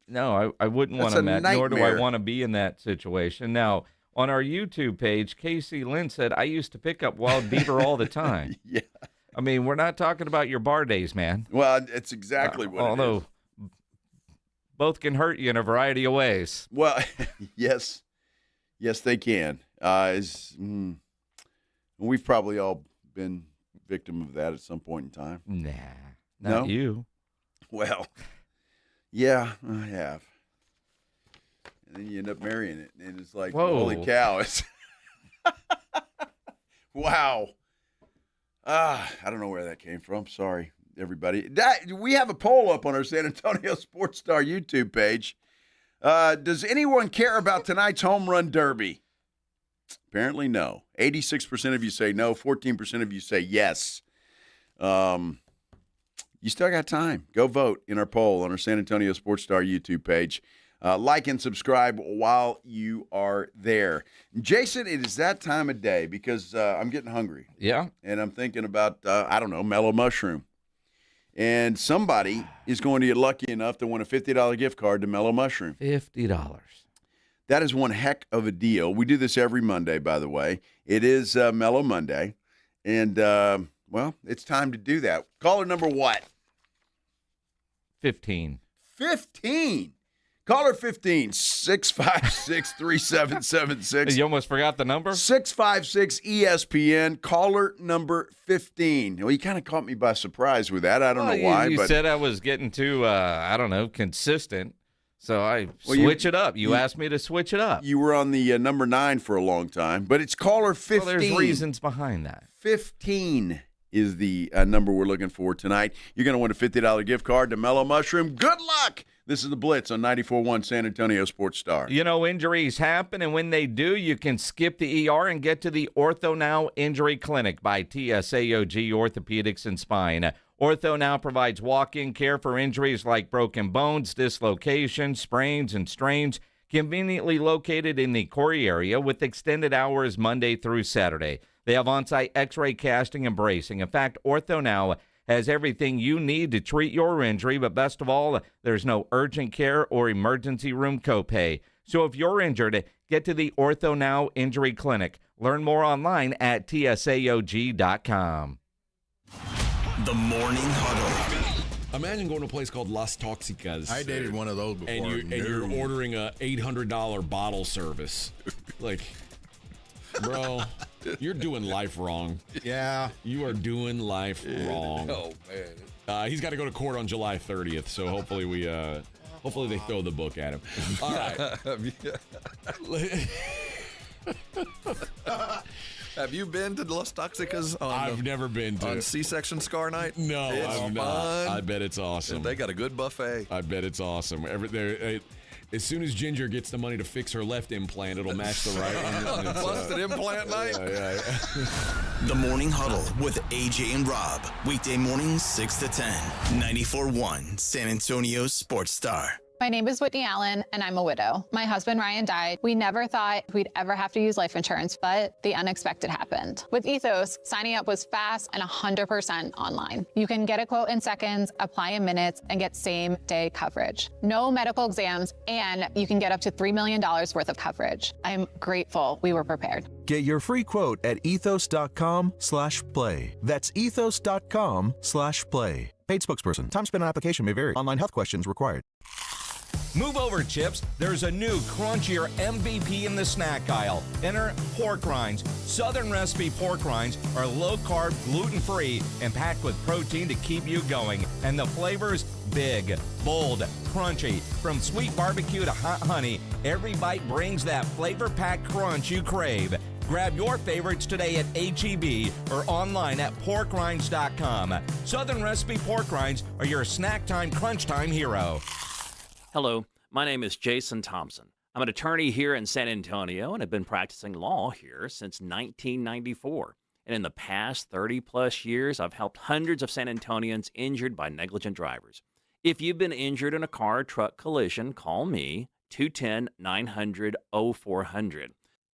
No, I wouldn't want to, Matt. Nor do I want to be in that situation. Now, on our YouTube page, Casey Lynn said, "I used to pick up wild beaver all the time."
Yeah,
I mean, we're not talking about your bar days, man.
Well, it's exactly what.
Although
it is.
Both can hurt you in a variety of ways.
Well, yes, they can. We've probably all been victim of that at some point in time.
Nah, not you.
Well, yeah, I have. And then you end up marrying it, and it's like,
whoa.
Holy cow! It's wow. I don't know where that came from. Sorry, everybody. We have a poll up on our San Antonio Sports Star YouTube page. Does anyone care about tonight's home run derby? Apparently, no. 86% of you say no. 14% of you say yes. You still got time. Go vote in our poll on our San Antonio Sports Star YouTube page. Like and subscribe while you are there. Jason, it is that time of day because I'm getting hungry.
Yeah.
And I'm thinking about, mellow mushroom. And somebody is going to get lucky enough to win a $50 gift card to Mellow Mushroom.
$50.
That is one heck of a deal. We do this every Monday, by the way. It is Mellow Monday. And, it's time to do that. Caller number what?
15.
15. Caller 15, 656-3776.
You almost forgot the number?
656-ESPN, caller number 15. Well, you kind of caught me by surprise with that. I don't know why.
You said I was getting too, consistent. So I switch it up. You asked me to switch it up.
You were on the number 9 for a long time, but it's caller 15.
Well, there's reasons behind that.
15 is the number we're looking for tonight. You're going to win a $50 gift card to Mellow Mushroom. Good luck! This is the Blitz on 94.1 San Antonio Sports Star.
You know, injuries happen, and when they do, you can skip the ER and get to the Ortho Now Injury Clinic by TSAOG Orthopedics and Spine. Ortho Now provides walk-in care for injuries like broken bones, dislocations, sprains, and strains, conveniently located in the Corey area with extended hours Monday through Saturday. They have on-site x-ray casting and bracing. In fact, Ortho Now has everything you need to treat your injury, but best of all, there's no urgent care or emergency room copay. So if you're injured, get to the Ortho Now Injury Clinic. Learn more online at tsaog.com.
The Morning Huddle.
Imagine going to a place called Las Toxicas.
I dated one of those before.
And you're ordering a $800 bottle service. Like, bro, you're doing life wrong.
Yeah.
You are doing life wrong.
Oh, man.
He's got to go to court on July 30th, so hopefully hopefully they throw the book at him. All right.
Have you been to Las Toxicas?
I've never been to.
On C-section scar night?
No, I've not. I bet it's awesome.
They got a good buffet.
I bet it's awesome. As soon as Ginger gets the money to fix her left implant, it'll match the right one.
Busted implant night?
Yeah.
The Morning Huddle with AJ and Rob. Weekday mornings 6 to 10. 94.1 San Antonio Sports Star.
My name is Whitney Allen, and I'm a widow. My husband, Ryan, died. We never thought we'd ever have to use life insurance, but the unexpected happened. With Ethos, signing up was fast and 100% online. You can get a quote in seconds, apply in minutes, and get same-day coverage. No medical exams, and you can get up to $3 million worth of coverage. I'm grateful we were prepared.
Get your free quote at ethos.com/play. That's ethos.com/play. Paid spokesperson. Time spent on application may vary. Online health questions required.
Move over, Chips. There's a new crunchier MVP in the snack aisle. Enter pork rinds. Southern recipe pork rinds are low-carb, gluten-free, and packed with protein to keep you going. And the flavors, big, bold, crunchy. From sweet barbecue to hot honey, every bite brings that flavor-packed crunch you crave. Grab your favorites today at H-E-B or online at porkrinds.com. Southern recipe pork rinds are your snack time, crunch time hero.
Hello, my name is Jason Thompson. I'm an attorney here in San Antonio and have been practicing law here since 1994. And in the past 30-plus years, I've helped hundreds of San Antonians injured by negligent drivers. If you've been injured in a car or truck collision, call me, 210-900-0400.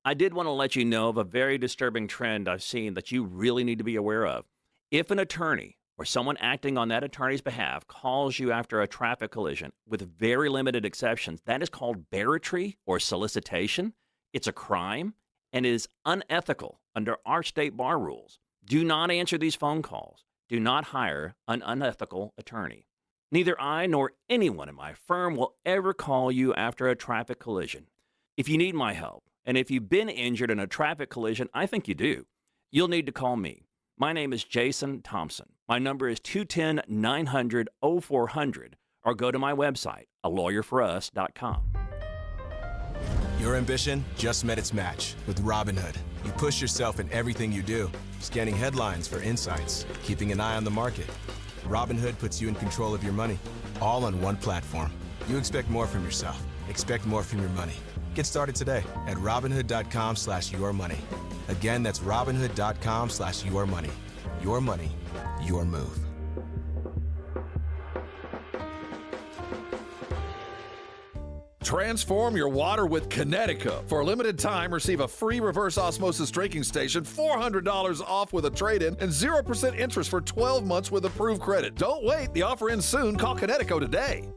I did want to let you know of a very disturbing trend I've seen that you really need to be aware of. If an attorney or someone acting on that attorney's behalf calls you after a traffic collision, with very limited exceptions, that is called barratry or solicitation. It's a crime and is unethical under our state bar rules. Do not answer these phone calls. Do not hire an unethical attorney. Neither I nor anyone in my firm will ever call you after a traffic collision. If you need my help, and if you've been injured in a traffic collision, I think you do, you'll need to call me. My name is Jason Thompson. My number is 210-900-0400, or go to my website, alawyerforus.com.
Your ambition just met its match with Robinhood. You push yourself in everything you do, scanning headlines for insights, keeping an eye on the market. Robinhood puts you in control of your money, all on one platform. You expect more from yourself. Expect more from your money. Get started today at Robinhood.com/yourmoney. Again, that's Robinhood.com/yourmoney. Your money, your move.
Transform your water with Connecticut. For a limited time, receive a free reverse osmosis drinking station, $400 off with a trade-in, and 0% interest for 12 months with approved credit. Don't wait. The offer ends soon. Call Connecticut today.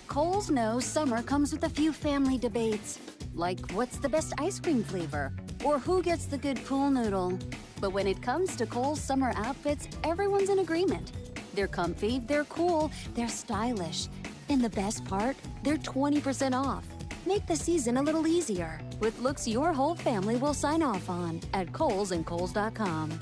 Kohl's knows summer comes with a few family debates, like what's the best ice cream flavor, or who gets the good pool noodle. But when it comes to Kohl's summer outfits, everyone's in agreement. They're comfy, they're cool, they're stylish. And the best part, they're 20% off. Make the season a little easier with looks your whole family will sign off on at Kohl's and Kohl's.com.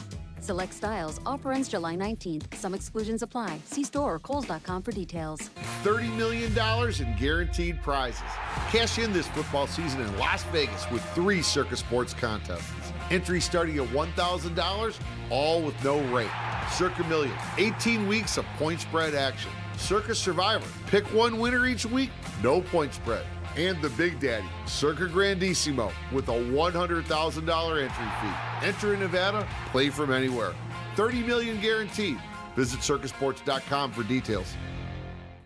Select styles. Offer ends July 19th. Some exclusions apply. See store or Kohl's.com for details.
$30 million in guaranteed prizes. Cash in this football season in Las Vegas with 3 Circus Sports contests. Entry starting at $1,000, all with no rate. Circa Million, 18 weeks of point spread action. Circa Survivor, pick one winner each week, no point spread. And the Big Daddy, Circa Grandissimo, with a $100,000 entry fee. Enter in Nevada, play from anywhere. 30 million guaranteed. Visit circusports.com for details.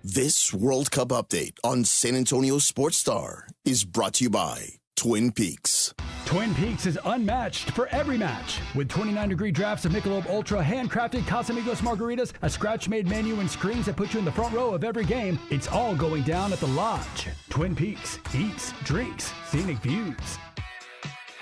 This World Cup update on San Antonio Sports Star is brought to you by Twin Peaks.
Twin Peaks is unmatched for every match. With 29-degree drafts of Michelob Ultra, handcrafted Casamigos margaritas, a scratch-made menu, and screens that put you in the front row of every game, it's all going down at the Lodge. Twin Peaks. Eats, drinks, scenic views.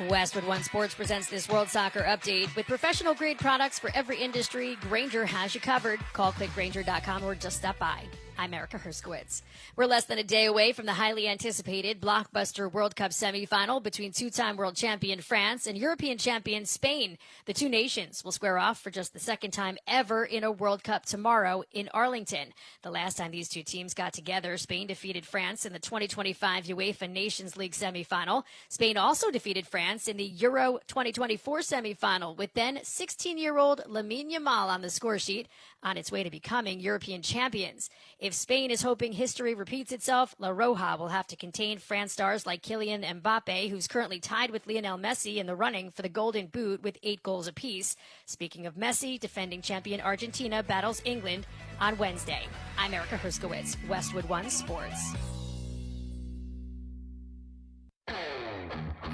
Westwood One Sports presents this World Soccer update. With professional-grade products for every industry, Grainger has you covered. Call clickgrainger.com or just stop by. I'm Erica Herskowitz. We're less than a day away from the highly anticipated blockbuster World Cup semifinal between two-time world champion France and European champion Spain. The two nations will square off for just the second time ever in a World Cup tomorrow in Arlington. The last time these two teams got together, Spain defeated France in the 2025 UEFA Nations League semifinal. Spain also defeated France in the Euro 2024 semifinal, with then 16-year-old Lamine Yamal on the score sheet, on its way to becoming European champions. If Spain is hoping history repeats itself, La Roja will have to contain France stars like Kylian Mbappe, who's currently tied with Lionel Messi in the running for the Golden Boot with 8 goals apiece. Speaking of Messi, defending champion Argentina battles England on Wednesday. I'm Erica Herskowitz, Westwood One Sports.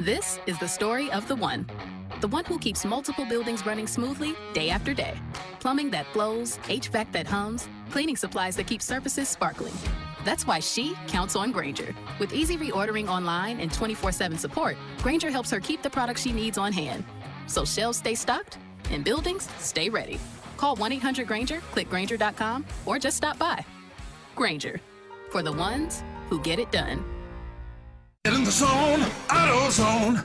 This is the story of the one who keeps multiple buildings running smoothly day after day. Plumbing that flows, HVAC that hums, cleaning supplies that keep surfaces sparkling. That's why she counts on Grainger. With easy reordering online and 24/7 support, Grainger helps her keep the products she needs on hand. So shelves stay stocked and buildings stay ready. Call 1-800-GRAINGER, click Grainger.com, or just stop by. Grainger, for the ones who get it done.
Get in the zone, AutoZone.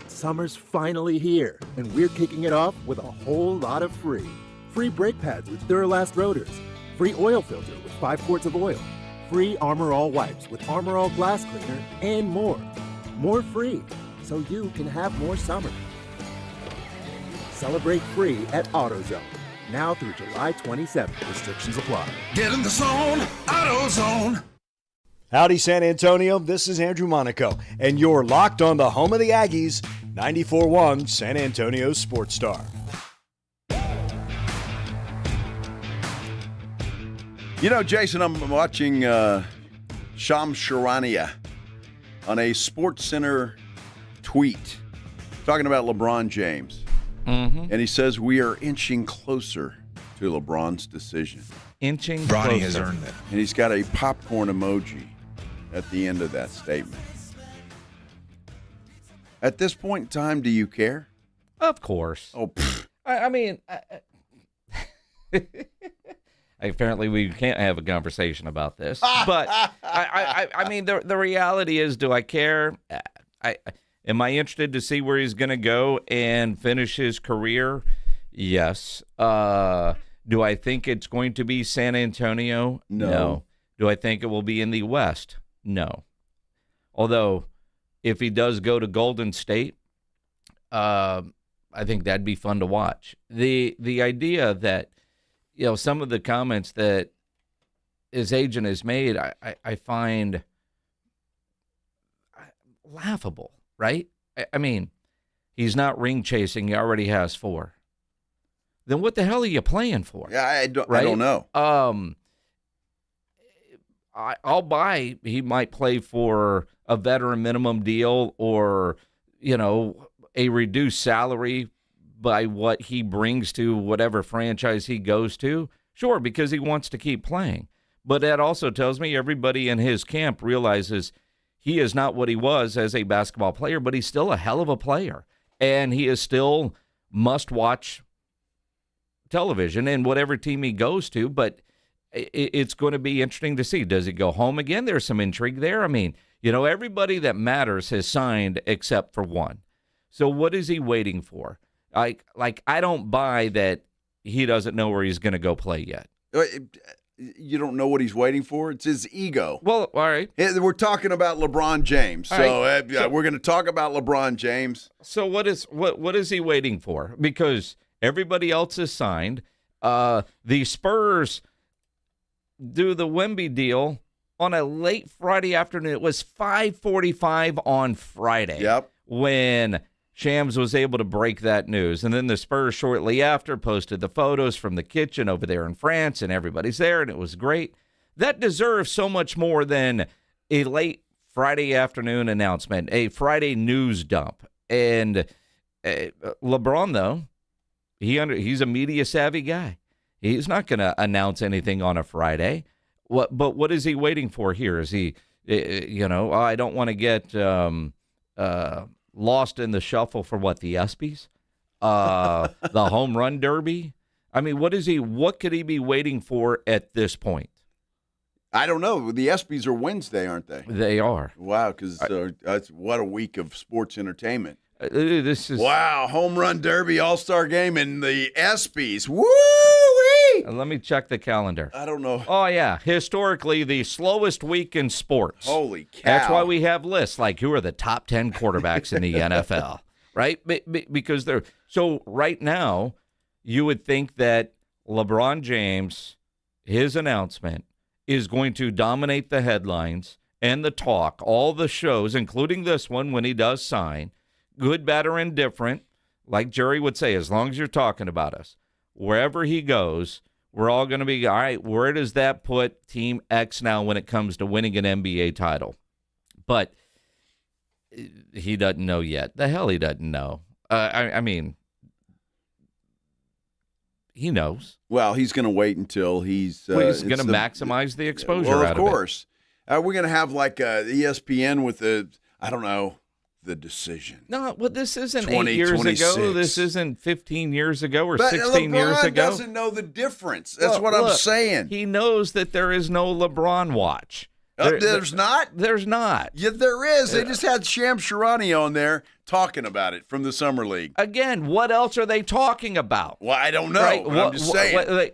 Summer's finally here, and we're kicking it off with a whole lot of free. Free brake pads with Duralast rotors. Free oil filter with 5 quarts of oil. Free Armor All wipes with Armor All glass cleaner, and more. More free, so you can have more summer. Celebrate free at AutoZone. Now through July 27th. Restrictions apply.
Get in the zone, AutoZone.
Howdy, San Antonio. This is Andrew Monaco, and you're locked on the home of the Aggies, 94.1 San Antonio Sports Star.
You know, Jason, I'm watching Shams Charania on a Sports Center tweet talking about LeBron James.
Mm-hmm.
And he says we are inching closer to LeBron's decision.
Inching
Bronny
closer.
has earned it. And he's got a popcorn emoji at the end of that statement. At this point in time, do you care?
Of course.
Oh,
I mean, apparently we can't have a conversation about this. But I mean, the reality is, do I care? Am I interested to see where he's going to go and finish his career? Yes. Do I think it's going to be San Antonio? No. Do I think it will be in the West? No. Although, if he does go to Golden State, I think that'd be fun to watch. The idea that, you know, some of the comments that his agent has made, I find laughable, right? I mean, he's not ring chasing. He already has 4. Then what the hell are you playing for?
Yeah, I don't know.
I'll buy he might play for a veteran minimum deal or, you know, a reduced salary by what he brings to whatever franchise he goes to. Sure, because he wants to keep playing. But that also tells me everybody in his camp realizes he is not what he was as a basketball player, but he's still a hell of a player. And he is still must-watch television in whatever team he goes to, but it's going to be interesting to see. Does he go home again? There's some intrigue there. I mean, you know, everybody that matters has signed except for one. So what is he waiting for? Like I don't buy that he doesn't know where he's going to go play yet.
You don't know what he's waiting for? It's his ego.
Well, all right.
We're talking about LeBron James. So we're going to talk about LeBron James.
So what is he waiting for? Because everybody else is signed. The Spurs do the Wemby deal on a late Friday afternoon. It was 5:45 on Friday.
Yep.
When Shams was able to break that news. And then the Spurs shortly after posted the photos from the kitchen over there in France, and everybody's there, and it was great. That deserves so much more than a late Friday afternoon announcement, a Friday news dump. And LeBron, though, he's a media-savvy guy. He's not going to announce anything on a Friday. But what is he waiting for here? Is he, I don't want to get lost in the shuffle for what, the ESPYs? The home run derby? I mean, what could he be waiting for at this point?
I don't know. The ESPYs are Wednesday, aren't they?
They are.
Wow, because that's what a week of sports entertainment.
This is
home run derby, all-star game, and the ESPYs. Woo-wee!
Let me check the calendar.
I don't know.
Oh, yeah. Historically, the slowest week in sports.
Holy cow.
That's why we have lists like who are the top 10 quarterbacks in the NFL, right? Because they're so right now, you would think that LeBron James, his announcement, is going to dominate the headlines and the talk, all the shows, including this one when he does sign, good, bad, or indifferent, like Jerry would say, as long as you're talking about us. Wherever he goes, we're all going to be, all right, where does that put Team X now when it comes to winning an NBA title? But he doesn't know yet. The hell he doesn't know. I mean, he knows.
Well, he's going to wait until he's
going to maximize the exposure out of it.
Of course. We're going to have like ESPN with the decision.
No, well, this isn't 8 years ago. This isn't 15 years ago or 16 years ago.
LeBron doesn't know the difference. That's what I'm saying.
He knows that there is no LeBron watch.
There's not?
There's not.
Yeah, there is. They just had Shams Charania on there talking about it from the Summer League.
Again, what else are they talking about?
Well, I don't know.
Right?
I'm just saying.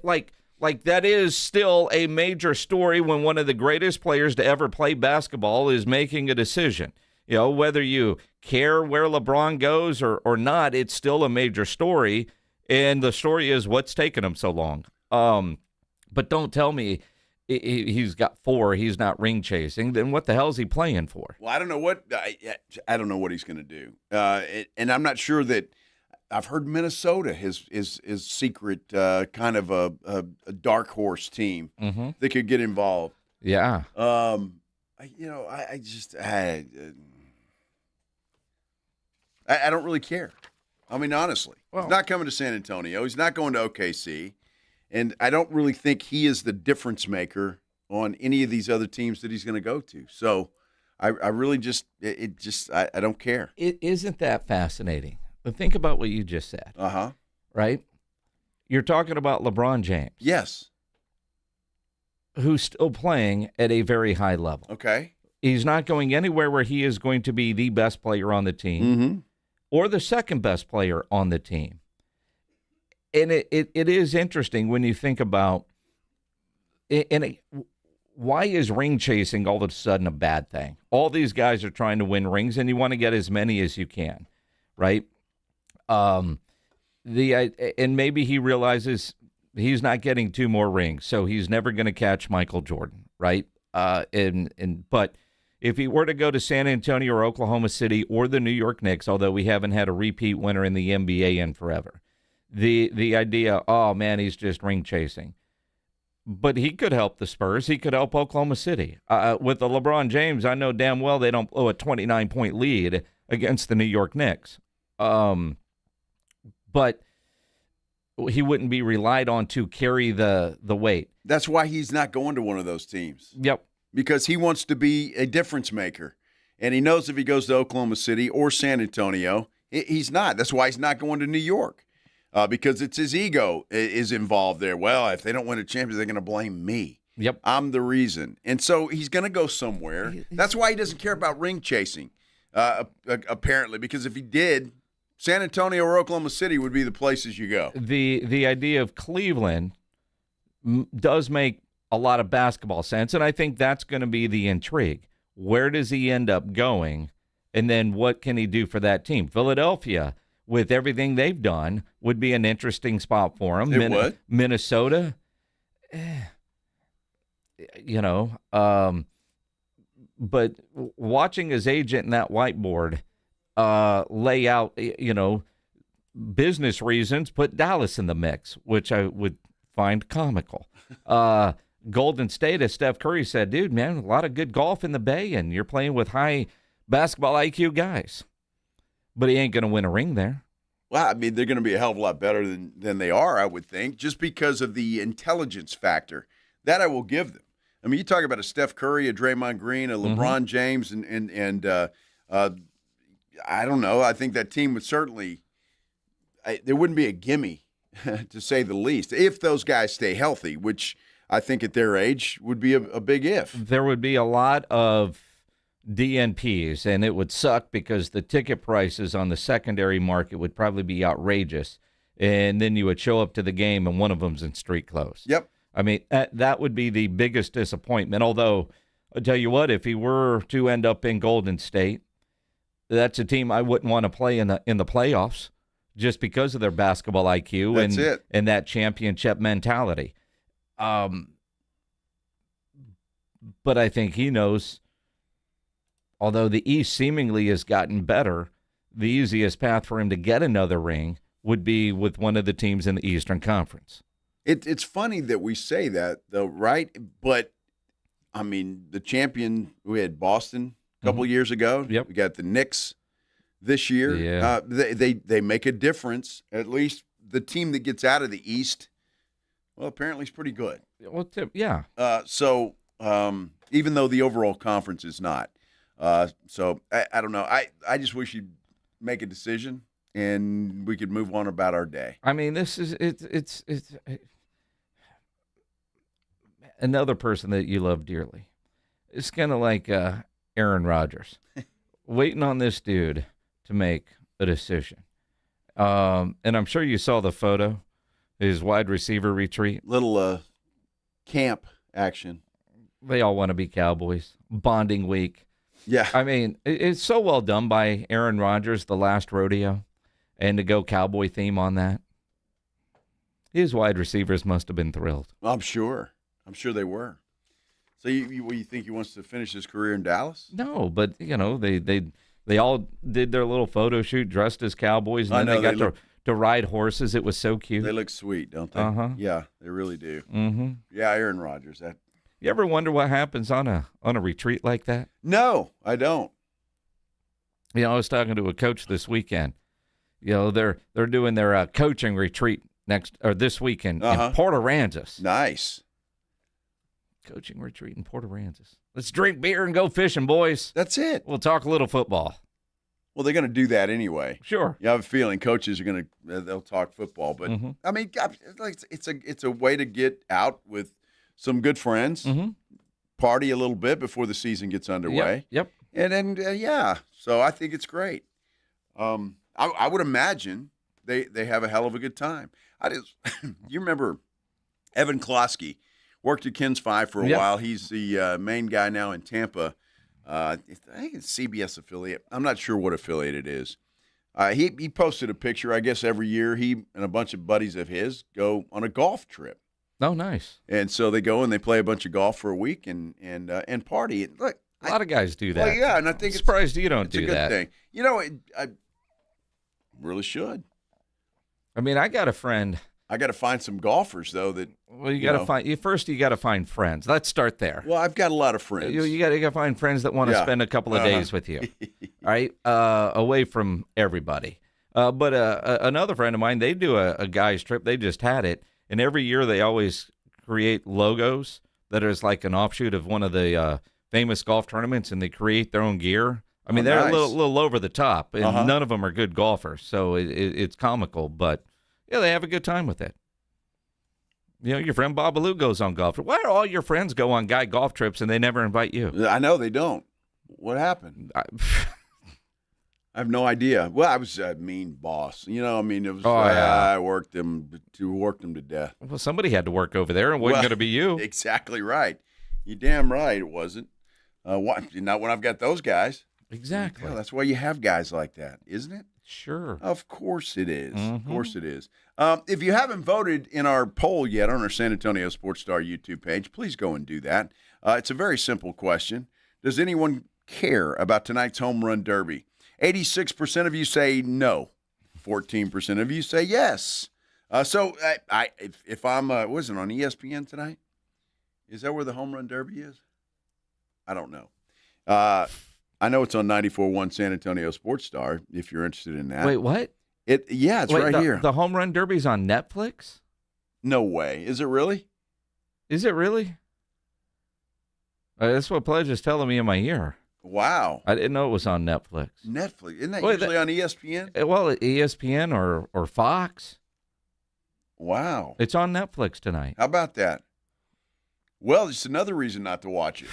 Like that is still a major story when one of the greatest players to ever play basketball is making a decision. Whether you care where LeBron goes or not, it's still a major story. And the story is what's taking him so long. But don't tell me he's got 4. He's not ring chasing. Then what the hell is he playing for?
Well, I don't know what he's going to do. And I'm not sure that I've heard Minnesota his secret kind of a dark horse team that could get involved.
Yeah.
I don't really care. I mean, honestly. He's not coming to San Antonio. He's not going to OKC. And I don't really think he is the difference maker on any of these other teams that he's going to go to. So I really I don't care.
Isn't that fascinating? But think about what you just said.
Uh-huh.
Right? You're talking about LeBron James.
Yes.
Who's still playing at a very high level.
Okay.
He's not going anywhere where he is going to be the best player on the team or the second best player on the team. And it is interesting when you think about why is ring chasing all of a sudden a bad thing? All these guys are trying to win rings, and you want to get as many as you can, right? And maybe he realizes he's not getting 2 more rings, so he's never going to catch Michael Jordan, right? But if he were to go to San Antonio or Oklahoma City or the New York Knicks, although we haven't had a repeat winner in the NBA in forever, the idea, oh man, he's just ring chasing. But he could help the Spurs. He could help Oklahoma City. With the LeBron James, I know damn well they don't blow a 29-point lead against the New York Knicks. But he wouldn't be relied on to carry the weight.
That's why he's not going to one of those teams.
Yep.
Because he wants to be a difference maker. And he knows if he goes to Oklahoma City or San Antonio, he's not. That's why he's not going to New York. Because it's his ego is involved there. Well, if they don't win a championship, they're going to blame me.
Yep.
I'm the reason. And so he's going to go somewhere. That's why he doesn't care about ring chasing, apparently. Because if he did, San Antonio or Oklahoma City would be the places you go.
The idea of Cleveland does make a lot of basketball sense, and I think that's going to be the intrigue. Where does he end up going, and then what can he do for that team? Philadelphia, with everything they've done, would be an interesting spot for him.
It would.
Minnesota, but watching his agent in that whiteboard lay out, business reasons, put Dallas in the mix, which I would find comical. Golden State, as Steph Curry said, dude, man, a lot of good golf in the Bay, and you're playing with high basketball IQ guys. But he ain't going to win a ring there.
Well, I mean, they're going to be a hell of a lot better than they are, I would think, just because of the intelligence factor. That I will give them. I mean, you talk about a Steph Curry, a Draymond Green, a LeBron James, and I don't know. I think that team would certainly there wouldn't be a gimme, to say the least, if those guys stay healthy, which I think at their age would be a big if.
There would be a lot of DNPs, and it would suck because the ticket prices on the secondary market would probably be outrageous. And then you would show up to the game, and one of them's in street clothes.
Yep.
I mean, that would be the biggest disappointment. Although, I'll tell you what, if he were to end up in Golden State, that's a team I wouldn't want to play in the playoffs just because of their basketball IQ and that championship mentality. But I think he knows, although the East seemingly has gotten better, the easiest path for him to get another ring would be with one of the teams in the Eastern Conference.
It's funny that we say that, though, right? But, I mean, the champion, we had Boston a couple years ago.
Yep.
We got the Knicks this year.
Yeah.
They make a difference. At least the team that gets out of the East, well, apparently is pretty good.
Well, yeah.
So even though the overall conference is not. So I don't know. I just wish you'd make a decision and we could move on about our day.
I mean, this is it's another person that you love dearly. It's kind of like Aaron Rodgers, waiting on this dude to make a decision. And I'm sure you saw the photo, his wide receiver retreat.
Little camp action.
They all want to be Cowboys. Bonding week.
Yeah.
I mean, it's so well done by Aaron Rodgers, the last rodeo, and to go Cowboy theme on that. His wide receivers must have been thrilled.
I'm sure they were. So you think he wants to finish his career in Dallas?
No, but they all did their little photo shoot dressed as Cowboys, and then they got to ride horses. It was so cute.
They look sweet, don't they?
Uh-huh.
Yeah, they really do.
Mm-hmm.
Yeah, Aaron Rodgers.
You ever wonder what happens on a retreat like that?
No, I don't.
I was talking to a coach this weekend. They're doing their coaching retreat this weekend in Port Aransas.
Nice.
Coaching retreat in Port Aransas. Let's drink beer and go fishing, boys.
That's it.
We'll talk a little football.
Well, they're going to do that anyway.
Sure.
You have a feeling coaches are going to they'll talk football, but I mean, it's a way to get out with some good friends, party a little bit before the season gets underway.
Yep.
And then so I think it's great. I would imagine they have a hell of a good time. You remember Evan Klosky worked at Kens 5 for a while. He's the main guy now in Tampa. I think it's CBS affiliate. I'm not sure what affiliate it is. He posted a picture. I guess every year he and a bunch of buddies of his go on a golf trip.
Oh, nice.
And so they go and they play a bunch of golf for a week and party. And look,
a lot of guys do that.
Well, yeah, and I think
I'm surprised you don't do that.
It's a good thing. I really should.
I mean, I got a friend.
I got to find some golfers though.
You got to find. You got to find friends. Let's start there.
Well, I've got a lot of friends.
You got to find friends that want to spend a couple of days with you. All right, away from everybody. But another friend of mine, they do a guys trip. They just had it, and every year they always create logos that is like an offshoot of one of the famous golf tournaments, and they create their own gear. I mean, they're nice. a little over the top, and none of them are good golfers, so it's comical. But yeah, they have a good time with it. Your friend Babalu goes on golf. Why do all your friends go on guy golf trips and they never invite you?
I know they don't. What happened? I have no idea. Well, I was a mean boss. You know, I mean, it was. I worked them to death.
Well, somebody had to work over there, and it wasn't going to be you.
Exactly right. You're damn right it wasn't. Not when I've got those guys.
Exactly.
Yeah, that's why you have guys like that, isn't it?
Sure.
Of course it is.
Mm-hmm.
Of course it is. If you haven't voted in our poll yet on our San Antonio Sports Star YouTube page, please go and do that. It's a very simple question. Does anyone care about tonight's home run derby? 86% of you say no. 14% of you say yes. So if I'm, was it on ESPN tonight? Is that where the home run derby is? I don't know. I know it's on 94.1 San Antonio Sports Star, if you're interested in that.
Wait, what?
Yeah, it's right here.
The home run derby's on Netflix?
No way. Is it really?
Is it really? That's what Pledge is telling me in my ear.
Wow.
I didn't know it was on Netflix.
Netflix. Isn't that usually on ESPN?
Well, ESPN or Fox.
Wow.
It's on Netflix tonight.
How about that? Well, it's another reason not to watch it.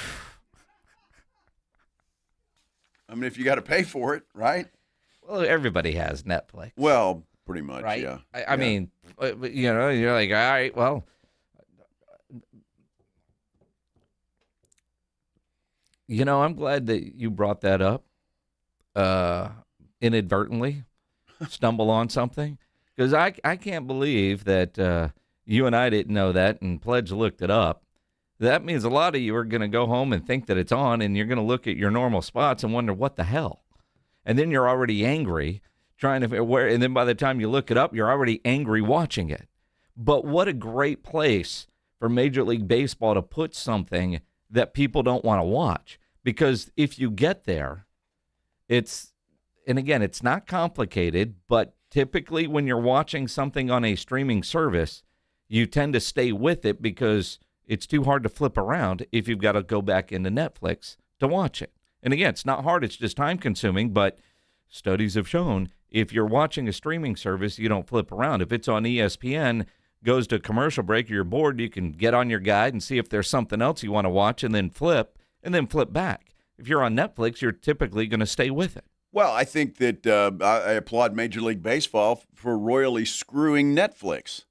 I mean, if you got to pay for it, right?
Well, everybody has Netflix.
Well, pretty much,
right?
Yeah.
I mean, you know, you're like, all right, well. You know, I'm glad that you brought that up inadvertently, stumble on something, because I can't believe that you and I didn't know that, and Pledge looked it up. That means a lot of you are going to go home and think that it's on, and you're going to look at your normal spots and wonder, what the hell? And then you're already angry trying to where, and then by the time you look it up, you're already angry watching it. But what a great place for Major League Baseball to put something that people don't want to watch. Because if you get there, and again, it's not complicated, but typically when you're watching something on a streaming service, you tend to stay with it because it's too hard to flip around if you've got to go back into Netflix to watch it. And again, it's not hard, it's just time consuming, but studies have shown if you're watching a streaming service, you don't flip around. If it's on ESPN, goes to commercial break, or you're bored, you can get on your guide and see if there's something else you want to watch and then flip back. If you're on Netflix, you're typically going to stay with it.
Well, I think that I applaud Major League Baseball for royally screwing Netflix.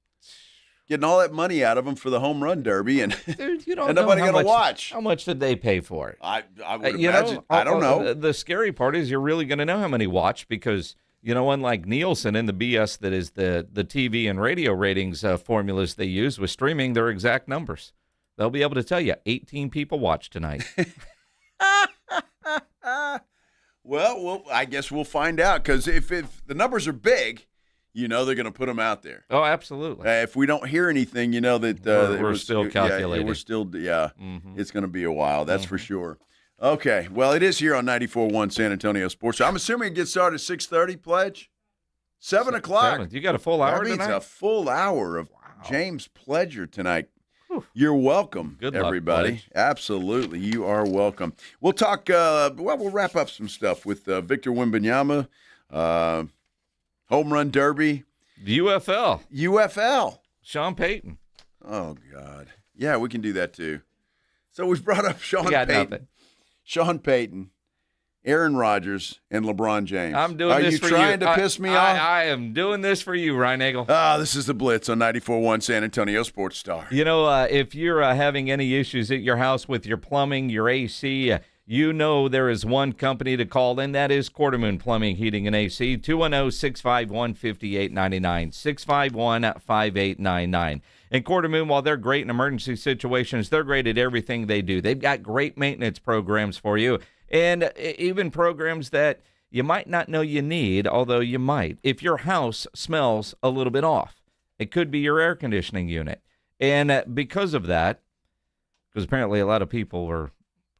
Getting all that money out of them for the home run derby, and,
Dude, you don't
and nobody going to watch.
How much did they pay for it?
I would imagine. I don't know.
The scary part is you're really going to know how many watched because, you know, unlike Nielsen and the BS that is the TV and radio ratings formulas they use with streaming, their exact numbers. They'll be able to tell you 18 people watched tonight.
Well, I guess we'll find out because if the numbers are big, you know they're going to put them out there.
Oh, absolutely.
If we don't hear anything, you know that
we're still calculating.
It's going to be a while. That's for sure. Okay, well, it is here on 94.1 San Antonio Sports. I'm assuming it gets started at 6:30, Pledge? 7 o'clock.
You got a full hour tonight?
That means a full hour of James Pledger tonight. You're welcome,
Good luck,
everybody.
Pledge.
Absolutely, you are welcome. We'll talk, we'll wrap up some stuff with Victor Wembanyama, home run derby.
UFL. Sean Payton.
Oh, God. Yeah, we can do that, too. So we've brought up Sean Payton.
Nothing.
Sean Payton, Aaron Rodgers, and LeBron James.
I'm doing this for you.
Are you trying to piss me off?
I am doing this for you, Ryan Nagel.
This is the Blitz on 94.1 San Antonio Sports Star.
You know, if you're having any issues at your house with your plumbing, your AC, you know there is one company to call, and that is Quartermoon Plumbing, Heating, and AC, 210-651-5899, 651-5899. And Quartermoon, while they're great in emergency situations, they're great at everything they do. They've got great maintenance programs for you, and even programs that you might not know you need, although you might. If your house smells a little bit off, it could be your air conditioning unit. And because of that, because apparently a lot of people are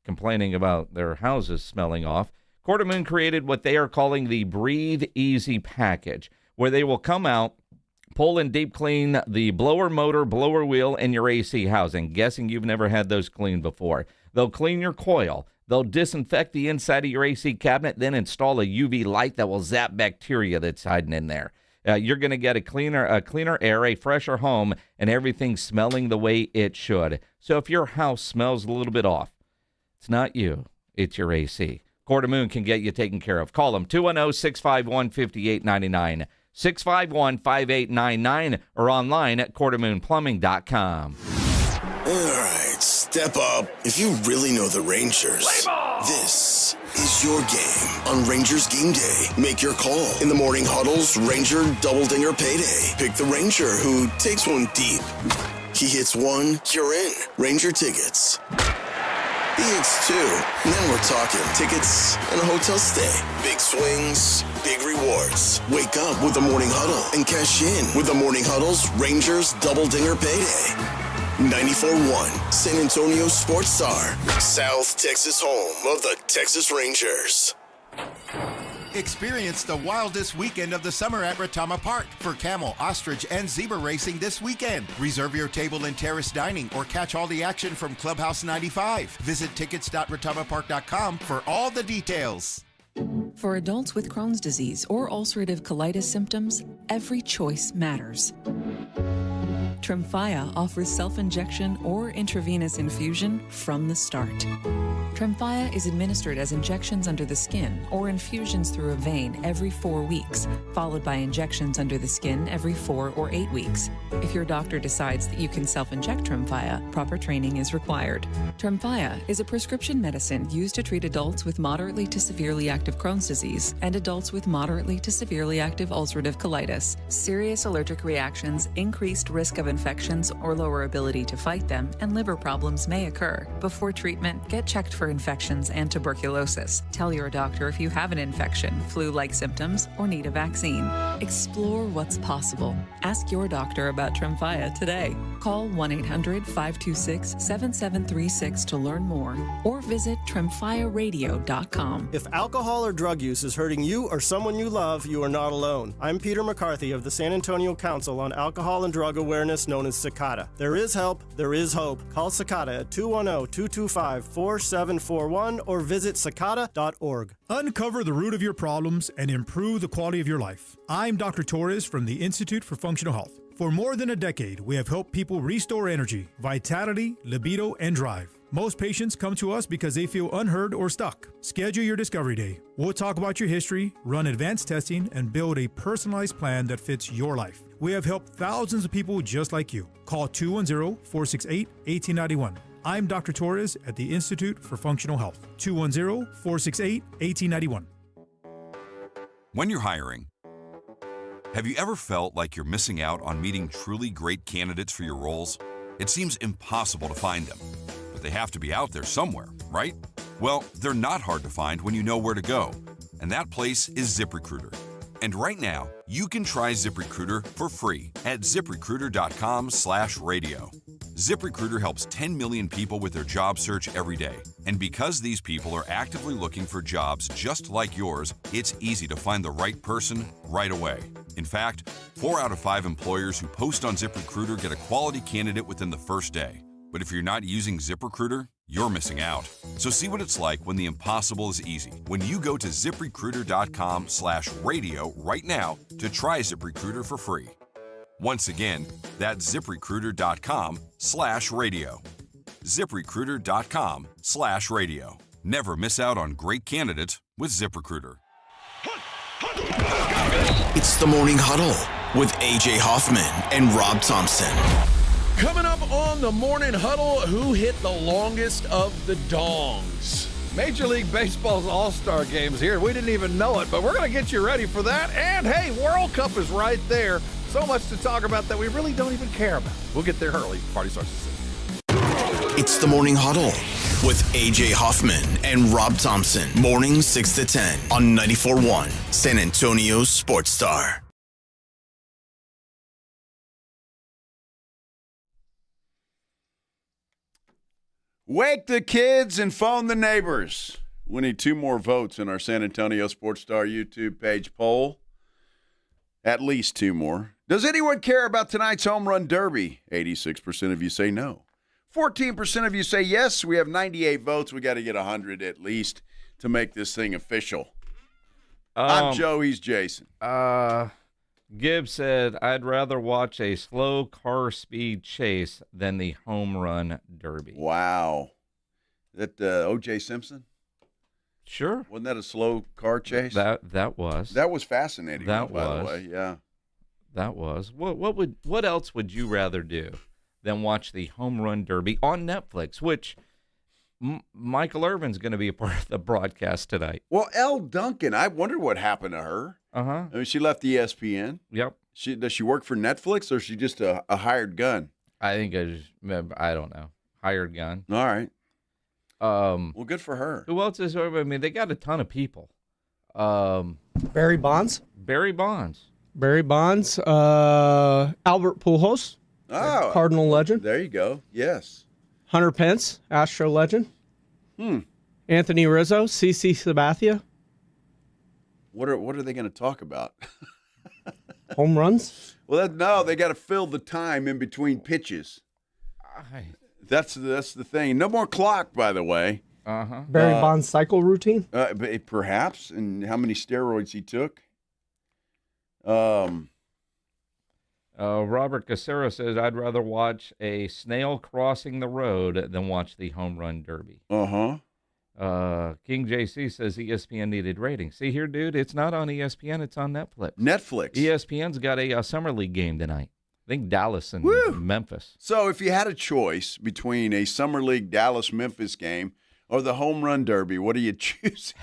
complaining about their houses smelling off, Quartermoon created what they are calling the Breathe Easy package, where they will come out, pull and deep clean the blower motor, blower wheel, and your AC housing. Guessing you've never had those cleaned before. They'll clean your coil. They'll disinfect the inside of your AC cabinet, then install a UV light that will zap bacteria that's hiding in there. You're going to get a cleaner air, a fresher home, and everything smelling the way it should. So if your house smells a little bit off, it's not you, it's your AC. Court Moon can get you taken care of. Call them 210-651-5899, 651-5899, or online at quartermoonplumbing.com.
All right, step up. If you really know the Rangers, this is your game on Rangers Game Day. Make your call in the morning huddles, Ranger Double Dinger Payday. Pick the Ranger who takes one deep. He hits one, you're in. Ranger tickets. He hits two. Now we're talking tickets and a hotel stay. Big swings, big rewards. Wake up with the morning huddle and cash in with the morning huddle's Rangers Double Dinger Payday. 94.1 San Antonio Sports Star, South Texas home of the Texas Rangers.
Experience the wildest weekend of the summer at Retama Park for camel, ostrich, and zebra racing this weekend. Reserve your table in terrace dining or catch all the action from Clubhouse 95. Visit tickets.retamapark.com for all the details.
For adults with Crohn's disease or ulcerative colitis symptoms, every choice matters. Tremfya offers self-injection or intravenous infusion from the start. Tremfya is administered as injections under the skin or infusions through a vein every 4 weeks, followed by injections under the skin every 4 or 8 weeks. If your doctor decides that you can self-inject Tremfya, proper training is required. Tremfya is a prescription medicine used to treat adults with moderately to severely active Crohn's disease and adults with moderately to severely active ulcerative colitis. Serious allergic reactions, increased risk of infections or lower ability to fight them, and liver problems may occur. Before treatment, get checked for infections and tuberculosis. Tell your doctor if you have an infection, flu-like symptoms, or need a vaccine. Explore what's possible. Ask your doctor about Tremfya today. Call 1-800-526-7736 to learn more, or visit tremfyaradio.com.
If alcohol or drug use is hurting you or someone you love, you are not alone. I'm Peter McCarthy of the San Antonio Council on Alcohol and Drug Awareness, known as CICADA. There is help, there is hope. Call CICADA at 210-225-4741 or visit cicada.org.
Uncover the root of your problems and improve the quality of your life. I'm Dr. Torres from the Institute for Functional Health. For more than a decade, we have helped people restore energy, vitality, libido, and drive. Most patients come to us because they feel unheard or stuck. Schedule your Discovery Day. We'll talk about your history, run advanced testing, and build a personalized plan that fits your life. We have helped thousands of people just like you. Call 210-468-1891. I'm Dr. Torres at the Institute for Functional Health. 210-468-1891.
When you're hiring, have you ever felt like you're missing out on meeting truly great candidates for your roles? It seems impossible to find them, but they have to be out there somewhere, right? Well, they're not hard to find when you know where to go, and that place is ZipRecruiter. And right now, you can try ZipRecruiter for free at ZipRecruiter.com/radio. ZipRecruiter helps 10 million people with their job search every day. And because these people are actively looking for jobs just like yours, it's easy to find the right person right away. In fact, 4 out of 5 employers who post on ZipRecruiter get a quality candidate within the first day. But if you're not using ZipRecruiter, you're missing out. So see what it's like when the impossible is easy. When you go to ZipRecruiter.com/radio right now to try ZipRecruiter for free. Once again, that's ZipRecruiter.com/radio. ZipRecruiter.com/radio. Never miss out on great candidates with ZipRecruiter.
It's the Morning Huddle with AJ Hoffman and Rob Thompson.
Coming up on the Morning Huddle, who hit the longest of the dongs?
Major League Baseball's All-Star Game's here. We didn't even know it, but we're going to get you ready for that. And, hey, World Cup is right there. So much to talk about that we really don't even care about. We'll get there early. Party starts at 6.
It's the Morning Huddle with AJ Hoffman and Rob Thompson. Mornings 6 to 10 on 94.1 San Antonio Sports Star.
Wake the kids and phone the neighbors. We need 2 more votes in our San Antonio Sports Star YouTube page poll. At least 2 more. Does anyone care about tonight's home run derby? 86% of you say no. 14% of you say yes. We have 98 votes. We got to get 100 at least to make this thing official. I'm Joe. He's Jason.
Gibbs said, I'd rather watch a slow car speed chase than the home run derby.
Wow. That O.J. Simpson?
Sure.
Wasn't that a slow car chase?
That was.
That was fascinating.
That
by
was.
the way. Yeah.
That was. What else would you rather do than watch the Home Run Derby on Netflix, which Michael Irvin's going to be a part of the broadcast tonight.
Well, Elle Duncan, I wondered what happened to her.
Uh-huh.
I mean, she left ESPN.
Yep.
Does she work for Netflix, or is she just a hired gun?
I think I don't know. Hired gun.
All right. Well, good for her.
Who else is? I mean, they got a ton of people.
Barry Bonds.
Albert
Pujols.
Oh,
Cardinal legend.
There you go. Yes.
Hunter Pence, Astro legend. Anthony Rizzo, CC Sabathia.
What are they going to talk about?
Home runs.
Well, no, they got to fill the time in between pitches. That's the thing. No more clock, by the way.
Barry Bonds cycle routine.
Perhaps, and how many steroids he took.
Robert Casero says, I'd rather watch a snail crossing the road than watch the Home Run Derby.
Uh-huh.
King JC says ESPN needed ratings. See here, dude, it's not on ESPN, it's on Netflix. ESPN's got a Summer League game tonight. I think Dallas and Memphis.
So if you had a choice between a Summer League Dallas-Memphis game or the Home Run Derby, what are you choosing?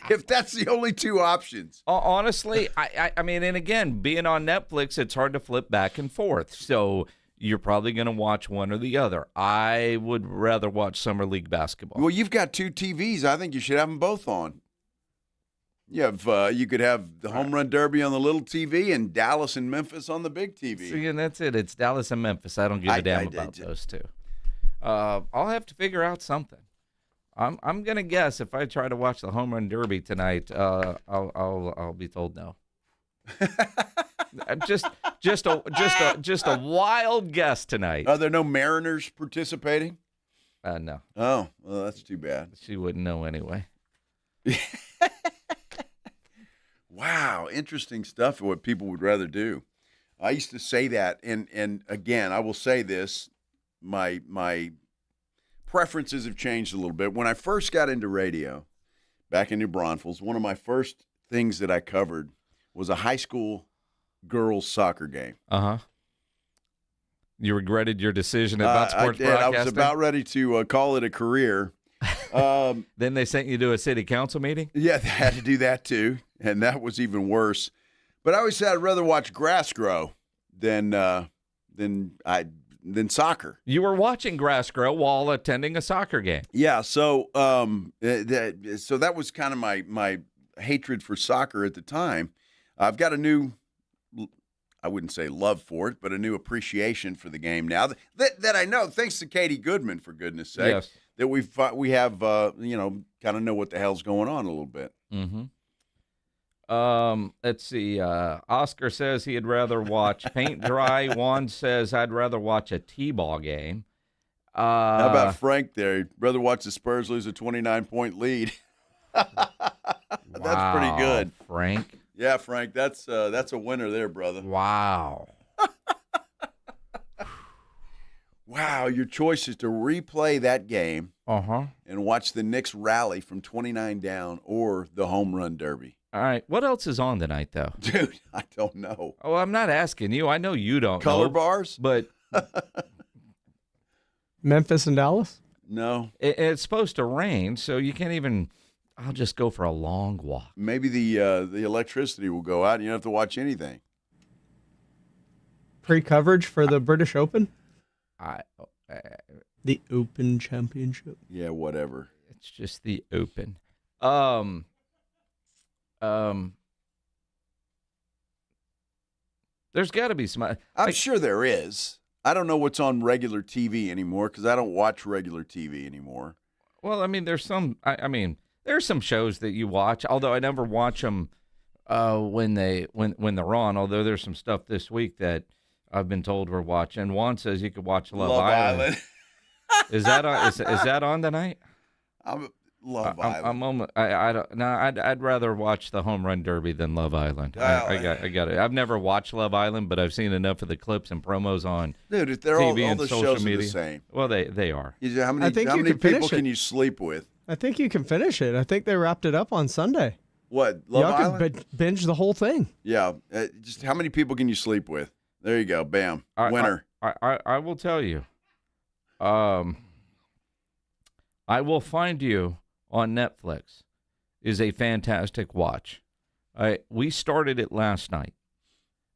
If that's the only two options.
Honestly, I mean, and again, being on Netflix, it's hard to flip back and forth. So you're probably going to watch one or the other. I would rather watch Summer League basketball.
Well, you've got two TVs. I think you should have them both on. You could have the Home Run Derby on the little TV and Dallas and Memphis on the big TV.
See, and that's it. It's Dallas and Memphis. I don't give a damn about those two. I'll have to figure out something. I'm gonna guess if I try to watch the Home Run Derby tonight, I'll be told no. just a wild guess tonight.
Are there no Mariners participating?
No.
Oh, well, that's too bad.
She wouldn't know anyway.
Wow, interesting stuff. What people would rather do. I used to say that, and again, I will say this: my preferences have changed a little bit. When I first got into radio, back in New Braunfels, one of my first things that I covered was a high school girls soccer game.
You regretted your decision about sports broadcasting?
I was about ready to call it a career.
Then they sent you to a city council meeting?
Yeah, they had to do that too, and that was even worse. But I always said I'd rather watch grass grow than soccer.
You were watching grass grow while attending a soccer game.
Yeah, so that was kind of my hatred for soccer at the time. I've got a new, I wouldn't say love for it, but a new appreciation for the game now that I know, thanks to Katie Goodman, for goodness sake,
yes,
that we have kind of know what the hell's going on a little bit.
Mm-hmm. Let's see. Oscar says he'd rather watch paint dry. Juan says I'd rather watch a T-ball game.
How about Frank there? He'd rather watch the Spurs lose a 29-point lead. That's pretty good.
Frank.
Yeah, Frank, that's a winner there, brother.
Wow.
Wow, your choice is to replay that game
and
watch the Knicks rally from 29 down or the Home Run Derby.
All right. What else is on tonight, though?
Dude, I don't know.
Oh, I'm not asking you. I know you don't
Color
know.
bars?
But
Memphis and Dallas?
No.
It's supposed to rain, so you can't even – I'll just go for a long walk.
Maybe the electricity will go out and you don't have to watch anything.
Pre-coverage for the British Open? The Open Championship.
Yeah, whatever.
It's just the Open. There's got to be some.
I'm sure there is. I don't know what's on regular TV anymore because I don't watch regular TV anymore.
Well, I mean, there's some. I mean, there's some shows that you watch, although I never watch them when they're on. Although there's some stuff this week that I've been told we're watching. Juan says you could watch Love Island. Is that on? Is that on tonight?
Love Island.
I'd rather watch the Home Run Derby than Love Island. I got it. I've never watched Love Island, but I've seen enough of the clips and promos on
TV
all
and
the
social
media.
Are the same.
Well, they are.
How many people can you sleep with?
I think you can finish it. I think they wrapped it up on Sunday.
What, Love
Y'all
Island?
can binge the whole thing.
Yeah. Just how many people can you sleep with? There you go. Bam. Winner.
I will tell you. I Will Find You on Netflix is a fantastic watch. We started it last night.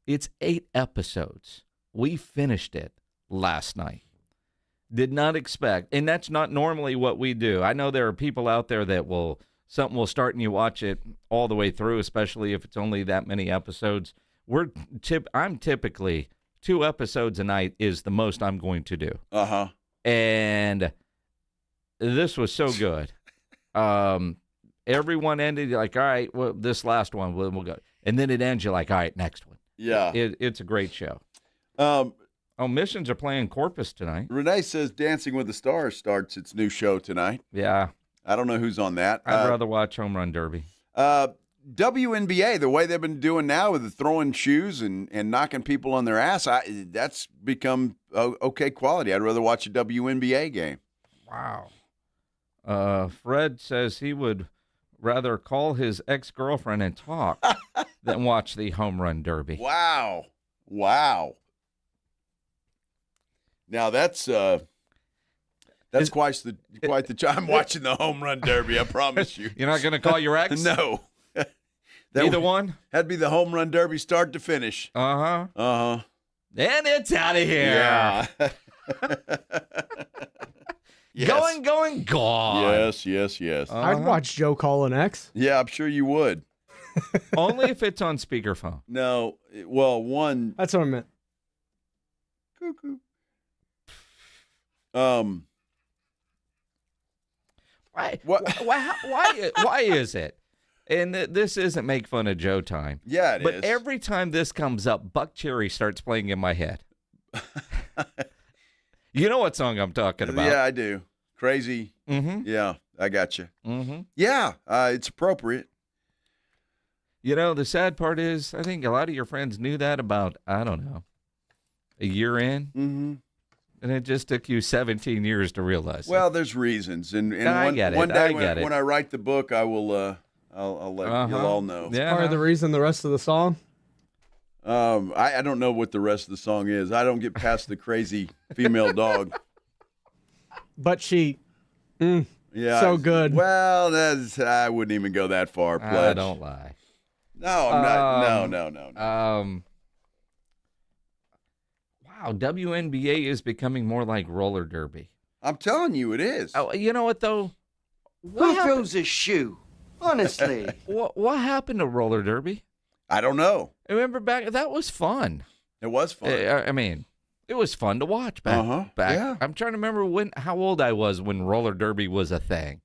It's 8 episodes. We finished it last night. Did not expect, and that's not normally what we do. I know there are people out there that something will start and you watch it all the way through, especially if it's only that many episodes. I'm typically 2 episodes a night is the most I'm going to do.
Uh-huh.
And this was so good. Everyone ended like, all right, well, this last one, we'll go. And then it ends, you're like, all right, next one.
Yeah.
It's a great show. Missions are playing Corpus tonight.
Renee says Dancing with the Stars starts its new show tonight.
Yeah.
I don't know who's on that.
I'd rather watch Home Run Derby.
WNBA, the way they've been doing now with the throwing shoes and knocking people on their ass, that's become okay quality. I'd rather watch a WNBA game.
Wow. Fred says he would rather call his ex-girlfriend and talk than watch the Home Run Derby.
Wow. Now that's quite the I'm watching the Home Run Derby, I promise you.
You're not going to call your ex?
No.
Either one?
That'd be the Home Run Derby start to finish.
Uh-huh.
Uh-huh.
And it's out of here.
Yeah. Yes.
Going, gone.
Yes.
I'd watch Joe call an ex.
Yeah, I'm sure you would.
Only if it's on speakerphone.
No. Well, one.
That's what I meant.
Cuckoo.
Why is it? And this isn't make fun of Joe time.
Yeah, it is.
But every time this comes up, Buck Cherry starts playing in my head. You know what song I'm talking about?
Yeah, I do. Crazy.
Mm-hmm.
Yeah, I got you.
Mm-hmm.
Yeah, it's appropriate.
You know, the sad part is I think a lot of your friends knew that about, I don't know, a year in.
Mm-hmm.
And it just took you 17 years to realize
Well, there's reasons. And
I get it.
One day
I
when I write the book, I will I'll let you all know.
Yeah. Part of the reason the rest of the song?
I don't know what the rest of the song is. I don't get past the crazy female dog.
But she,
yeah,
so good.
Well, I wouldn't even go that far, Pledge.
Don't lie.
No, I'm not. No.
Wow, WNBA is becoming more like roller derby.
I'm telling you, it is.
Oh, you know what though?
Who throws a shoe? Honestly,
what happened to roller derby?
I don't know.
I remember back. That was fun.
It was fun.
I mean, it was fun to watch back.
Yeah.
I'm trying to remember how old I was when roller derby was a thing.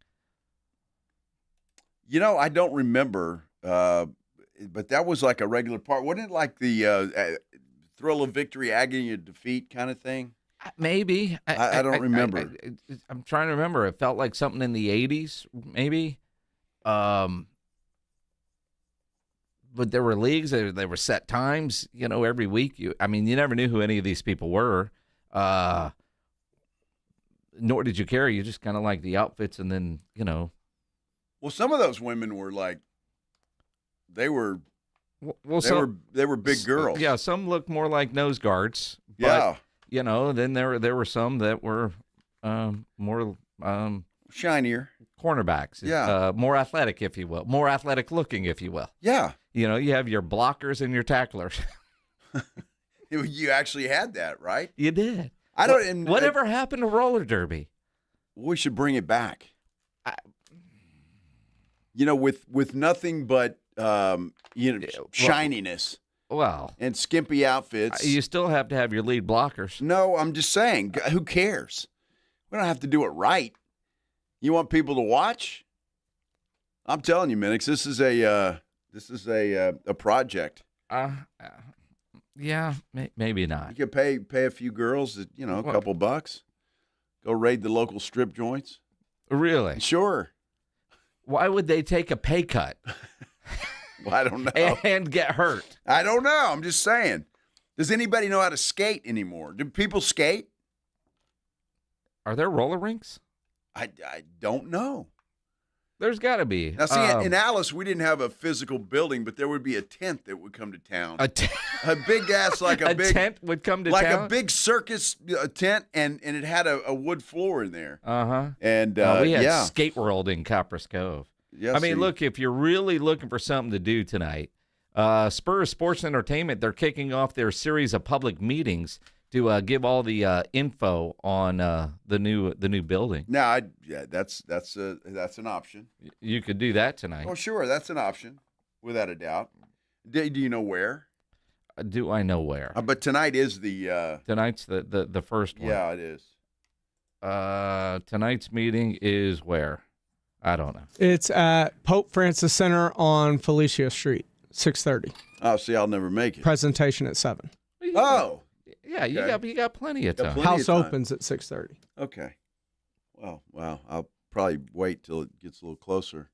You know, I don't remember, but that was like a regular part. Wasn't it like the thrill of victory, agony of defeat kind of thing?
Maybe.
I don't remember.
I'm trying to remember. It felt like something in the 80s, maybe. But there were leagues. There were set times, every week. You never knew who any of these people were. Nor did you care. You just kind of like the outfits and then,
Well, some of those women were like, they were big girls.
Yeah, some looked more like nose guards. But, then there were some that were more
shinier
cornerbacks.
Yeah,
more athletic, if you will, more athletic looking, if you will.
Yeah,
you have your blockers and your tacklers.
You actually had that, right?
You did.
I don't.
Whatever happened to roller derby?
We should bring it back. With nothing but shininess.
Well,
and skimpy outfits.
You still have to have your lead blockers.
No, I'm just saying. Who cares? We don't have to do it right. You want people to watch? I'm telling you, Minix, this is a project.
Yeah, maybe not.
You could pay a few girls, a couple bucks. Go raid the local strip joints.
Really?
Sure.
Why would they take a pay cut?
Well, I don't know.
And get hurt.
I don't know. I'm just saying. Does anybody know how to skate anymore? Do people skate?
Are there roller rinks?
I don't know.
There's got to be.
Now, see, in Alice, we didn't have a physical building, but there would be a tent that would come to town.
A
big ass, like a big
tent would come to
town,
like
a big circus tent, and it had a wood floor in there. And
we had Skate World in Copper's Cove.
Yes,
I mean, look, if you're really looking for something to do tonight, Spurs Sports Entertainment, they're kicking off their series of public meetings to give all the info on the new building.
Now, that's an option.
You could do that tonight.
Oh, sure, that's an option, without a doubt. Do you know where?
Do I know where?
But tonight is the
tonight's the first one.
Yeah, it is.
Tonight's meeting is where? I don't know.
It's at Pope Francis Center on Felicia Street, 6:30.
Oh, see, I'll never make it.
Presentation at 7.
Oh.
Yeah, you got plenty of time.
House opens at 6:30.
Okay. Well, I'll probably wait till it gets a little closer.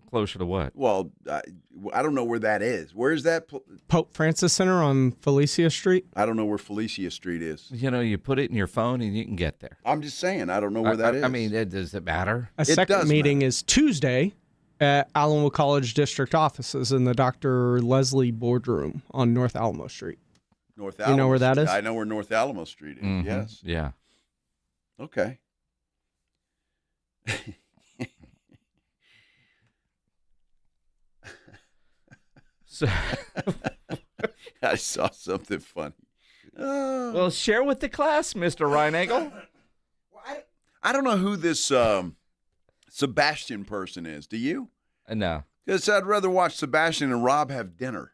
Closer to what?
Well, I don't know where that is. Where's that?
Pope Francis Center on Felicia Street.
I don't know where Felicia Street is.
You know, you put it in your phone and you can get there.
I'm just saying, I don't know where that is.
I mean, does it matter?
A second meeting is Tuesday at Allenwood College District offices in the Dr. Leslie Boardroom on North Alamo Street.
North Alamo.
You know where that is?
I know where North Alamo Street is.
Mm-hmm.
Yes.
Yeah.
Okay.
So
I saw something funny.
Well, share with the class, Mr. Reinagel.
I don't know who this Sebastian person is. Do you?
No.
Because I'd rather watch Sebastian and Rob have dinner.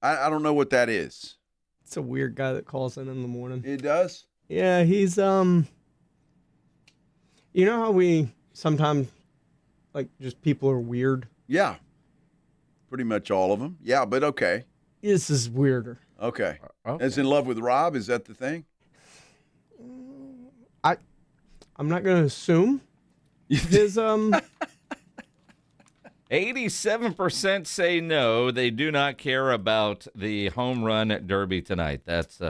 I don't know what that is.
It's a weird guy that calls in the morning.
It does?
Yeah, he's you know how we sometimes like just people are weird?
Yeah. Pretty much all of them. Yeah, but okay.
This is weirder.
Okay. As in love with Rob, is that the thing?
I'm not going to assume his
87% say no. They do not care about the home run derby tonight. That's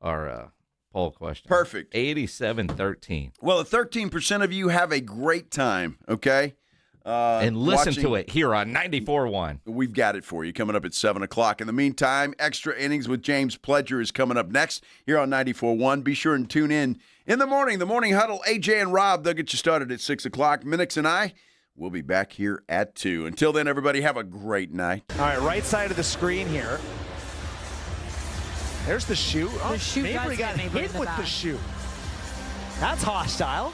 our poll question.
Perfect.
87-13.
Well, 13% of you have a great time, okay?
And listen to it here on 94.1.
We've got it for you coming up at 7 o'clock. In the meantime, Extra Innings with James Pledger is coming up next here on 94.1. Be sure and tune in the morning. The Morning Huddle, AJ and Rob, they'll get you started at 6 o'clock. Minix and I will be back here at 2. Until then, everybody, have a great night.
All right, right side of the screen here. There's the shoe. Oh,
the shoe
Mabry got hit with the shoe. That's hostile.